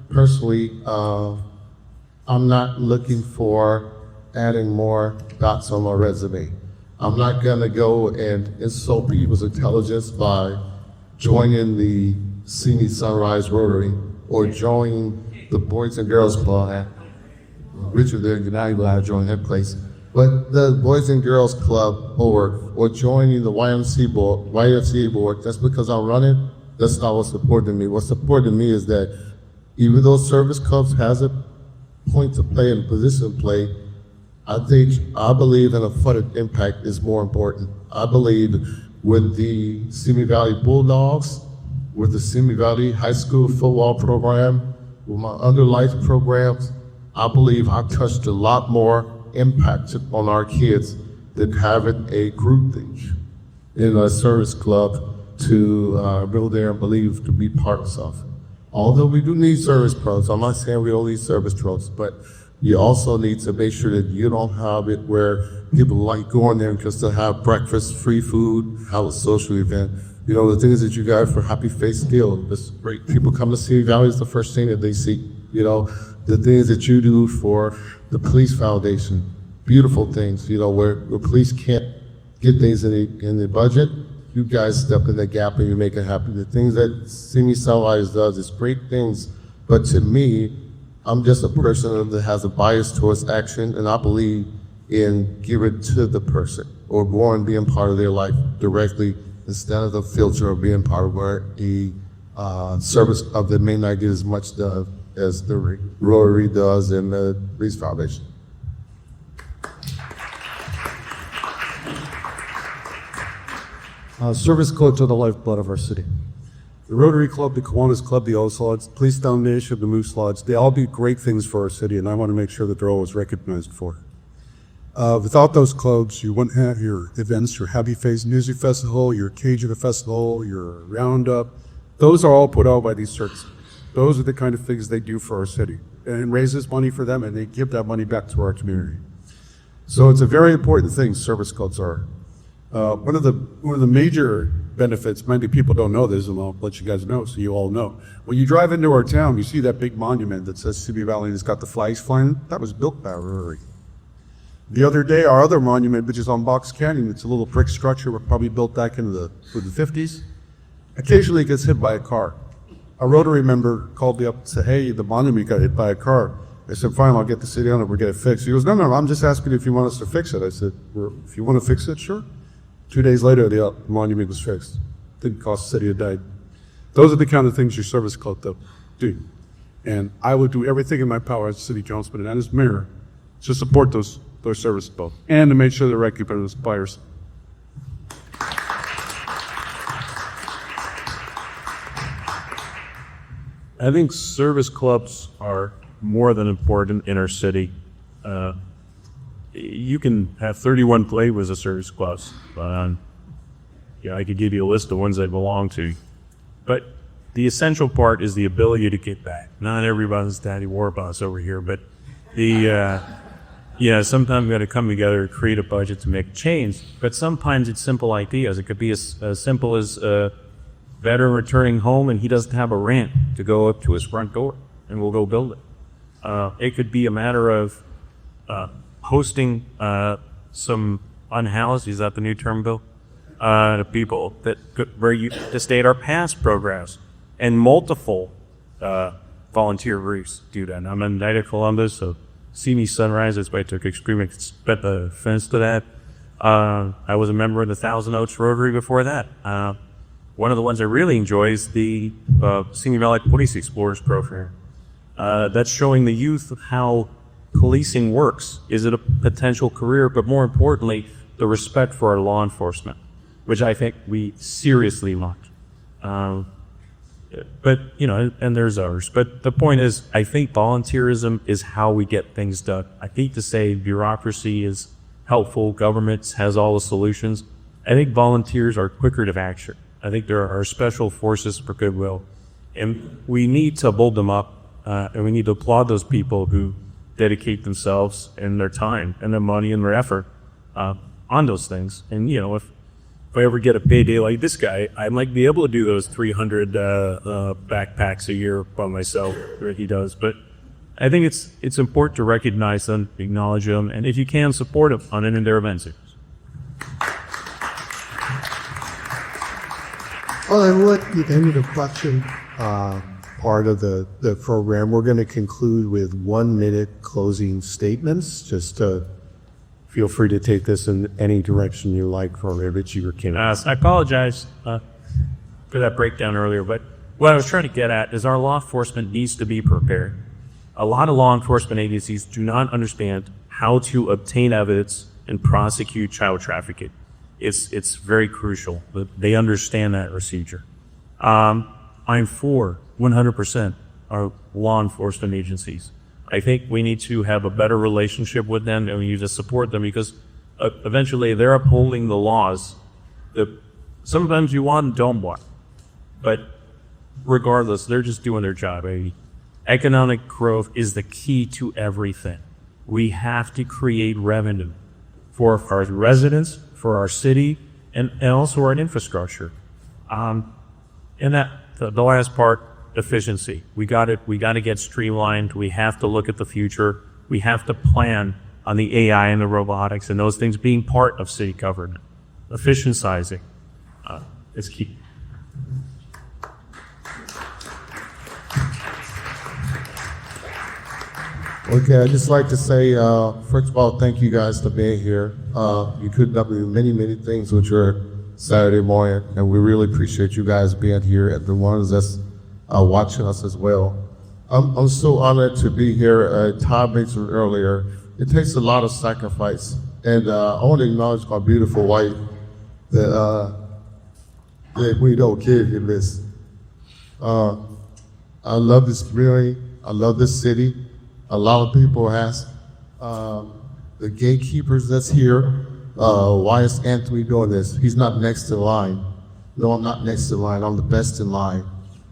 personally, I'm not looking for adding more dots on my resume. I'm not gonna go and insult people's intelligence by joining the Simi Sunrise Rotary or joining the Boys and Girls Club. Richard there, now you have joined that place. But the Boys and Girls Club or joining the YMCA board, that's because I'm running, that's not what's important to me. What's important to me is that even though service clubs has a point to play and a position to play, I believe in a funded impact is more important. I believe with the Simi Valley Bulldogs, with the Simi Valley High School football program, with my other life programs, I believe I've touched a lot more impact on our kids than having a group thing in a service club to build there and believe to be parts of. Although we do need service pros, I'm not saying we don't need service pros, but you also need to make sure that you don't have it where people like going there just to have breakfast, free food, have a social event. You know, the things that you got for Happy Face Deal, this great people come to Simi Valley is the first thing that they see. You know, the things that you do for the Police Foundation, beautiful things, you know, where police can't get things in the budget, you guys step in the gap and you make it happen. The things that Simi Sunrise does is great things, but to me, I'm just a person that has a bias towards action, and I believe in giving to the person or going being part of their life directly instead of the filter of being part of where a service of the may not get as much done as the Rotary does and the Police Foundation. Service clubs are the lifeblood of our city. The Rotary Club, the Kiwanis Club, the O's Lodge, the Police Foundation, the Moose Lodge, they all do great things for our city, and I want to make sure that they're always recognized for it. Without those clubs, you wouldn't have your events, your Happy Face Music Festival, your Cajun Festival, your Roundup. Those are all put out by these services. Those are the kind of things they do for our city. And it raises money for them, and they give that money back to our community. So it's a very important thing, service clubs are. One of the major benefits, many people don't know this, and I'll let you guys know so you all know. When you drive into our town, you see that big monument that says Simi Valley and it's got the flags flying. That was built by a Rotary. The other day, our other monument, which is on Box Canyon, it's a little brick structure, was probably built back in the 50s. Occasionally it gets hit by a car. A Rotary member called me up and said, hey, the monument got hit by a car. I said, fine, I'll get the city on it, we'll get it fixed. He goes, no, I'm just asking if you want us to fix it. I said, well, if you want to fix it, sure. 2 days later, the monument was fixed. Didn't cost the city a dime. Those are the kind of things your service club do. And I would do everything in my power as city councilman and as mayor to support those service clubs and to make sure they're recognized by us. I think service clubs are more than important in our city. You can have 31 flavors of service clubs. I could give you a list of ones I belong to. But the essential part is the ability to get back. Not everybody's daddy war boss over here, but sometimes we got to come together, create a budget to make a change. But sometimes it's simple ideas. It could be as simple as a veteran returning home and he doesn't have a ramp to go up to his front door, and we'll go build it. It could be a matter of hosting some unhoused, is that the new term, Bill? To people that to stay at our past programs, and multiple volunteer groups do that. And I'm in Knight of Columbus, so Simi Sunrise, that's why I took extreme offense to that. I was a member of the Thousand Oaks Rotary before that. One of the ones I really enjoy is the Simi Valley Police Explorers program. That's showing the youth of how policing works. Is it a potential career, but more importantly, the respect for our law enforcement, which I think we seriously lack. But, and there's ours. But the point is, I think volunteerism is how we get things done. I hate to say bureaucracy is helpful, government has all the solutions. I think volunteers are quicker to action. I think there are special forces for goodwill. And we need to build them up, and we need to applaud those people who dedicate themselves and their time and their money and their effort on those things. And, if I ever get a payday like this guy, I might be able to do those 300 backpacks a year by myself, that he does. But I think it's important to recognize them, acknowledge them, and if you can, support them on any of their events. Well, and at the end of the question part of the program, we're going to conclude with 1 minute closing statements. Just feel free to take this in any direction you like for Richie or Kim. I apologize for that breakdown earlier, but what I was trying to get at is our law enforcement needs to be prepared. A lot of law enforcement agencies do not understand how to obtain evidence and prosecute child trafficking. It's very crucial that they understand that procedure. I'm for 100% our law enforcement agencies. I think we need to have a better relationship with them, and we need to support them because eventually they're upholding the laws that sometimes you want and don't want. But regardless, they're just doing their job. Economic growth is the key to everything. We have to create revenue for our residents, for our city, and also our infrastructure. And that the last part, efficiency. We got to get streamlined. We have to look at the future. We have to plan on the AI and the robotics and those things being part of city government. Efficientizing is key. Okay, I'd just like to say, first of all, thank you guys for being here. You could do many, many things with your Saturday morning, and we really appreciate you guys being here and the ones that's watching us as well. I'm so honored to be here. Todd mentioned earlier, it takes a lot of sacrifice, and I want to acknowledge my beautiful wife that we don't give you this. I love this community. I love this city. A lot of people ask the gatekeepers that's here, why is Anthony doing this? He's not next in line. No, I'm not next in line. I'm the best in line.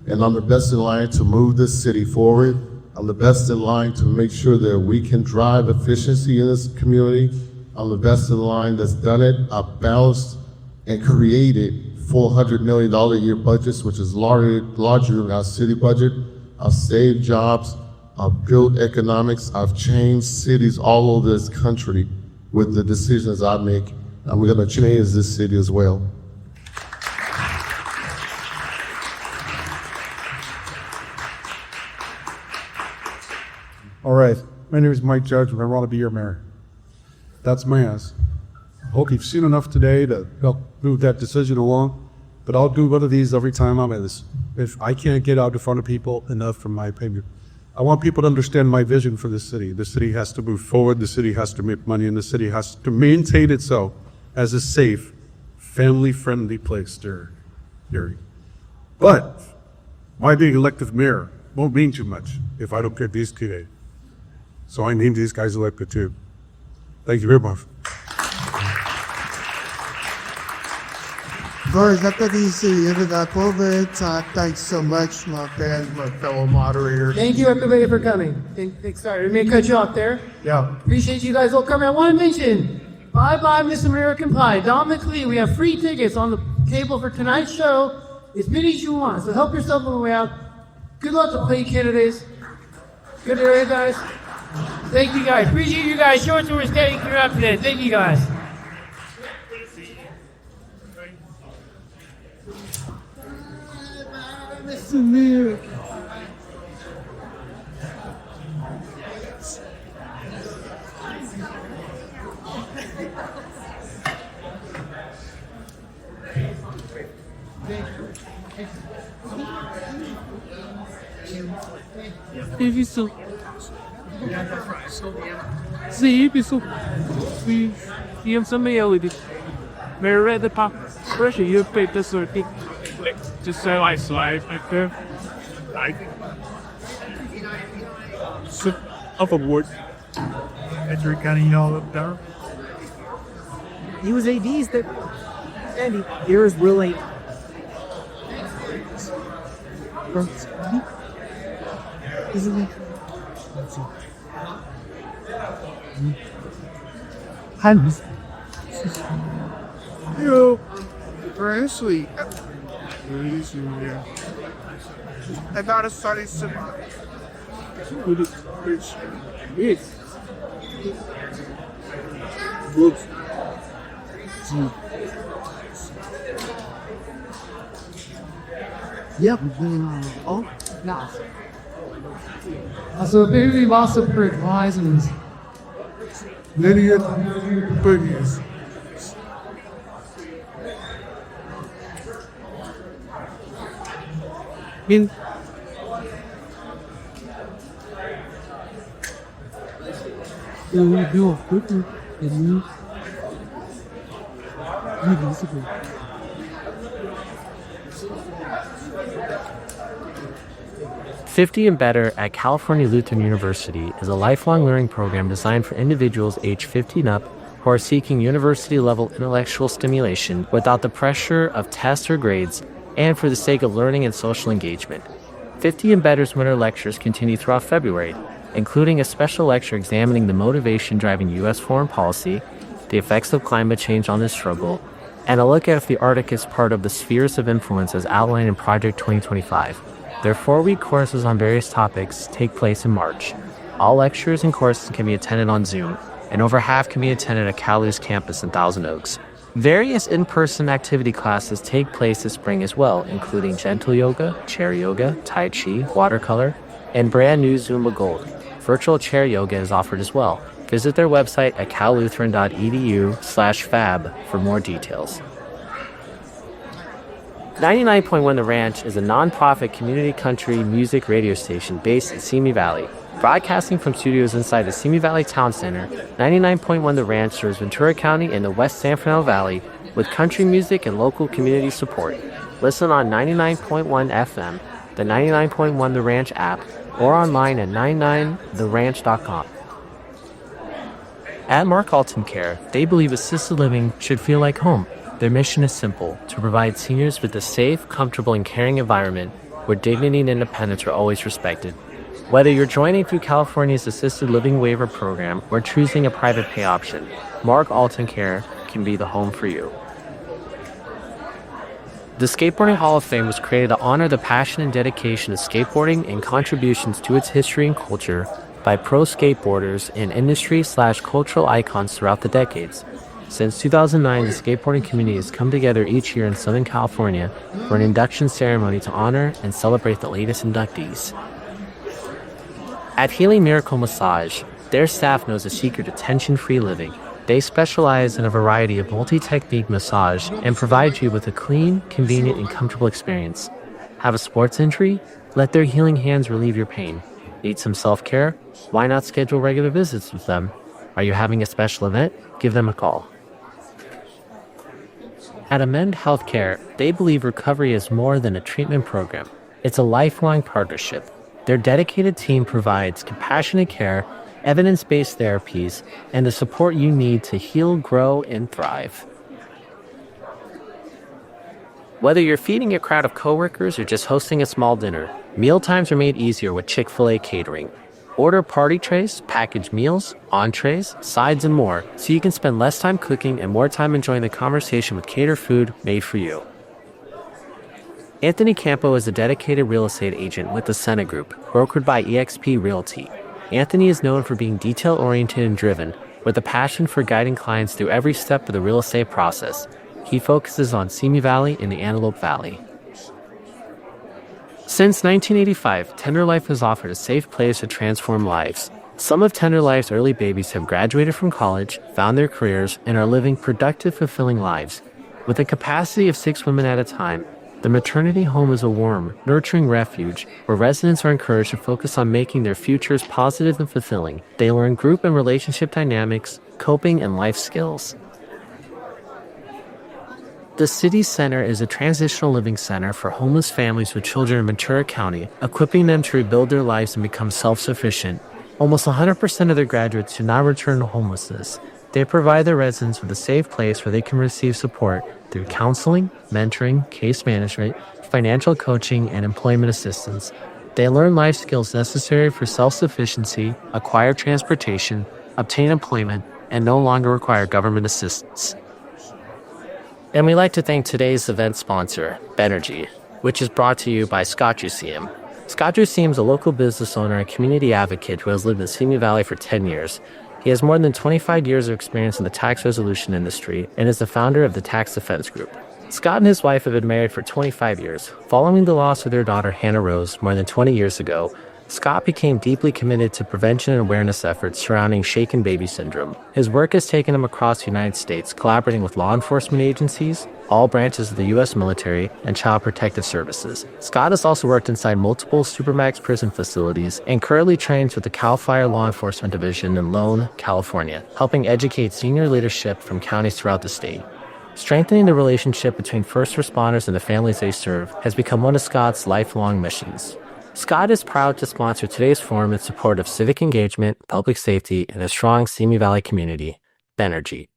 And I'm the best in line to move this city forward. I'm the best in line to make sure that we can drive efficiency in this community. I'm the best in line that's done it. I've balanced and created $400 million a year budgets, which is larger than our city budget. I've saved jobs. I've built economics. I've changed cities all over this country with the decisions I make. And we're going to change this city as well. All right, my name is Mike Judge, and I want to be your mayor. That's my ask. I hope you've seen enough today to help move that decision along, but I'll do one of these every time I'm at this. If I can't get out in front of people enough, from my opinion. I want people to understand my vision for the city. The city has to move forward, the city has to make money, and the city has to maintain itself as a safe, family-friendly place, Gary. But my being elected mayor won't mean too much if I don't get these today. So I named these guys elected too. Thank you very much. Guys, after these end of that COVID, thanks so much, my friend, my fellow moderator. Thank you, everybody, for coming. Sorry, we may cut you off there. Yeah. Appreciate you guys all coming. I want to mention, bye-bye, Miss American Pie. Dominic Lee, we have free tickets on the table for tonight's show. As many as you want, so help yourself on the way out. Good luck to play candidates. Good area, guys. Thank you, guys. Appreciate you guys. Short tour is getting throughout today. Thank you, guys. Miss America. Isso. Sim, isso. We have some reality. Very ready pop. Pressure you pay the sort of thing. Just so I slide like that. So, up aboard. That's your kind of all up there. He was ADs that. Andy, here is really. Isn't it? Let's see. Hands. Yo, Ashley. I gotta study some. Yes. Looks. Yep. Oh, nice. Also, very lots of reasons. Lydia Burgess. In. Do a quicker and you. Releasable. "50 and Better" at California Lutheran University is a lifelong learning program designed for individuals aged 50 and up who are seeking university-level intellectual stimulation without the pressure of tests or grades, and for the sake of learning and social engagement. 50 and Better's winter lectures continue throughout February, including a special lecture examining the motivation driving U.S. foreign policy, the effects of climate change on this struggle, and a look at if the Arctic is part of the spheres of influence as outlined in Project 2025. Their 4-week courses on various topics take place in March. All lectures and courses can be attended on Zoom, and over half can be attended at CalU's campus in Thousand Oaks. Various in-person activity classes take place this spring as well, including gentle yoga, chair yoga, tai chi, watercolor, and brand new Zumba Gold. Virtual chair yoga is offered as well. Visit their website at callutheran.edu/fab for more details. 99.1 The Ranch is a non-profit community country music radio station based in Simi Valley. Broadcasting from studios inside the Simi Valley Town Center, 99.1 The Ranch serves Ventura County and the West San Fernando Valley with country music and local community support. Listen on 99.1 FM, the 99.1 The Ranch app, or online at 99theranch.com. At Mark Alton Care, they believe assisted living should feel like home. Their mission is simple: to provide seniors with a safe, comfortable, and caring environment where dignity and independence are always respected. Whether you're joining through California's Assisted Living Waiver Program or choosing a private pay option, Mark Alton Care can be the home for you. The Skateboarding Hall of Fame was created to honor the passion and dedication of skateboarding and contributions to its history and culture by pro skateboarders and industry/cultural icons throughout the decades. Since 2009, the skateboarding community has come together each year in Southern California for an induction ceremony to honor and celebrate the latest inductees. At Healing Miracle Massage, their staff knows the secret to tension-free living. They specialize in a variety of multi-technique massage and provide you with a clean, convenient, and comfortable experience. Have a sports injury? Let their healing hands relieve your pain. Need some self-care? Why not schedule regular visits with them? Are you having a special event? Give them a call. At Amend Healthcare, they believe recovery is more than a treatment program. It's a lifelong partnership. Their dedicated team provides compassionate care, evidence-based therapies, and the support you need to heal, grow, and thrive. Whether you're feeding a crowd of coworkers or just hosting a small dinner, mealtimes are made easier with Chick-fil-A catering. Order party trays, packaged meals, entrees, sides, and more, so you can spend less time cooking and more time enjoying the conversation with catered food made for you. Anthony Campo is a dedicated real estate agent with the Senate Group, brokered by eXp Realty. Anthony is known for being detail-oriented and driven, with a passion for guiding clients through every step of the real estate process. He focuses on Simi Valley and the Antelope Valley. Since 1985, Tender Life has offered a safe place to transform lives. Some of Tender Life's early babies have graduated from college, found their careers, and are living productive, fulfilling lives. With a capacity of 6 women at a time, the maternity home is a warm, nurturing refuge where residents are encouraged to focus on making their futures positive and fulfilling. They learn group and relationship dynamics, coping, and life skills. The City Center is a transitional living center for homeless families with children in Ventura County, equipping them to rebuild their lives and become self-sufficient. Almost 100% of their graduates do not return to homelessness. They provide their residents with a safe place where they can receive support through counseling, mentoring, case management, financial coaching, and employment assistance. They learn life skills necessary for self-sufficiency, acquire transportation, obtain employment, and no longer require government assistance. And we'd like to thank today's event sponsor, Benergy, which is brought to you by Scott Simi. Scott Simi is a local business owner and community advocate who has lived in Simi Valley for 10 years. He has more than 25 years of experience in the tax resolution industry and is the founder of the Tax Defense Group. Scott and his wife have been married for 25 years. Following the loss of their daughter Hannah Rose more than 20 years ago, Scott became deeply committed to prevention and awareness efforts surrounding shaken baby syndrome. His work has taken him across the United States, collaborating with law enforcement agencies, all branches of the U.S. military, and child protective services. Scott has also worked inside multiple Supermax prison facilities and currently trains with the CAL FIRE Law Enforcement Division in Lone, California, helping educate senior leadership from counties throughout the state. Strengthening the relationship between first responders and the families they serve has become one of Scott's lifelong missions. Scott is proud to sponsor today's forum in support of civic engagement, public safety, and a strong Simi Valley community, Benergy.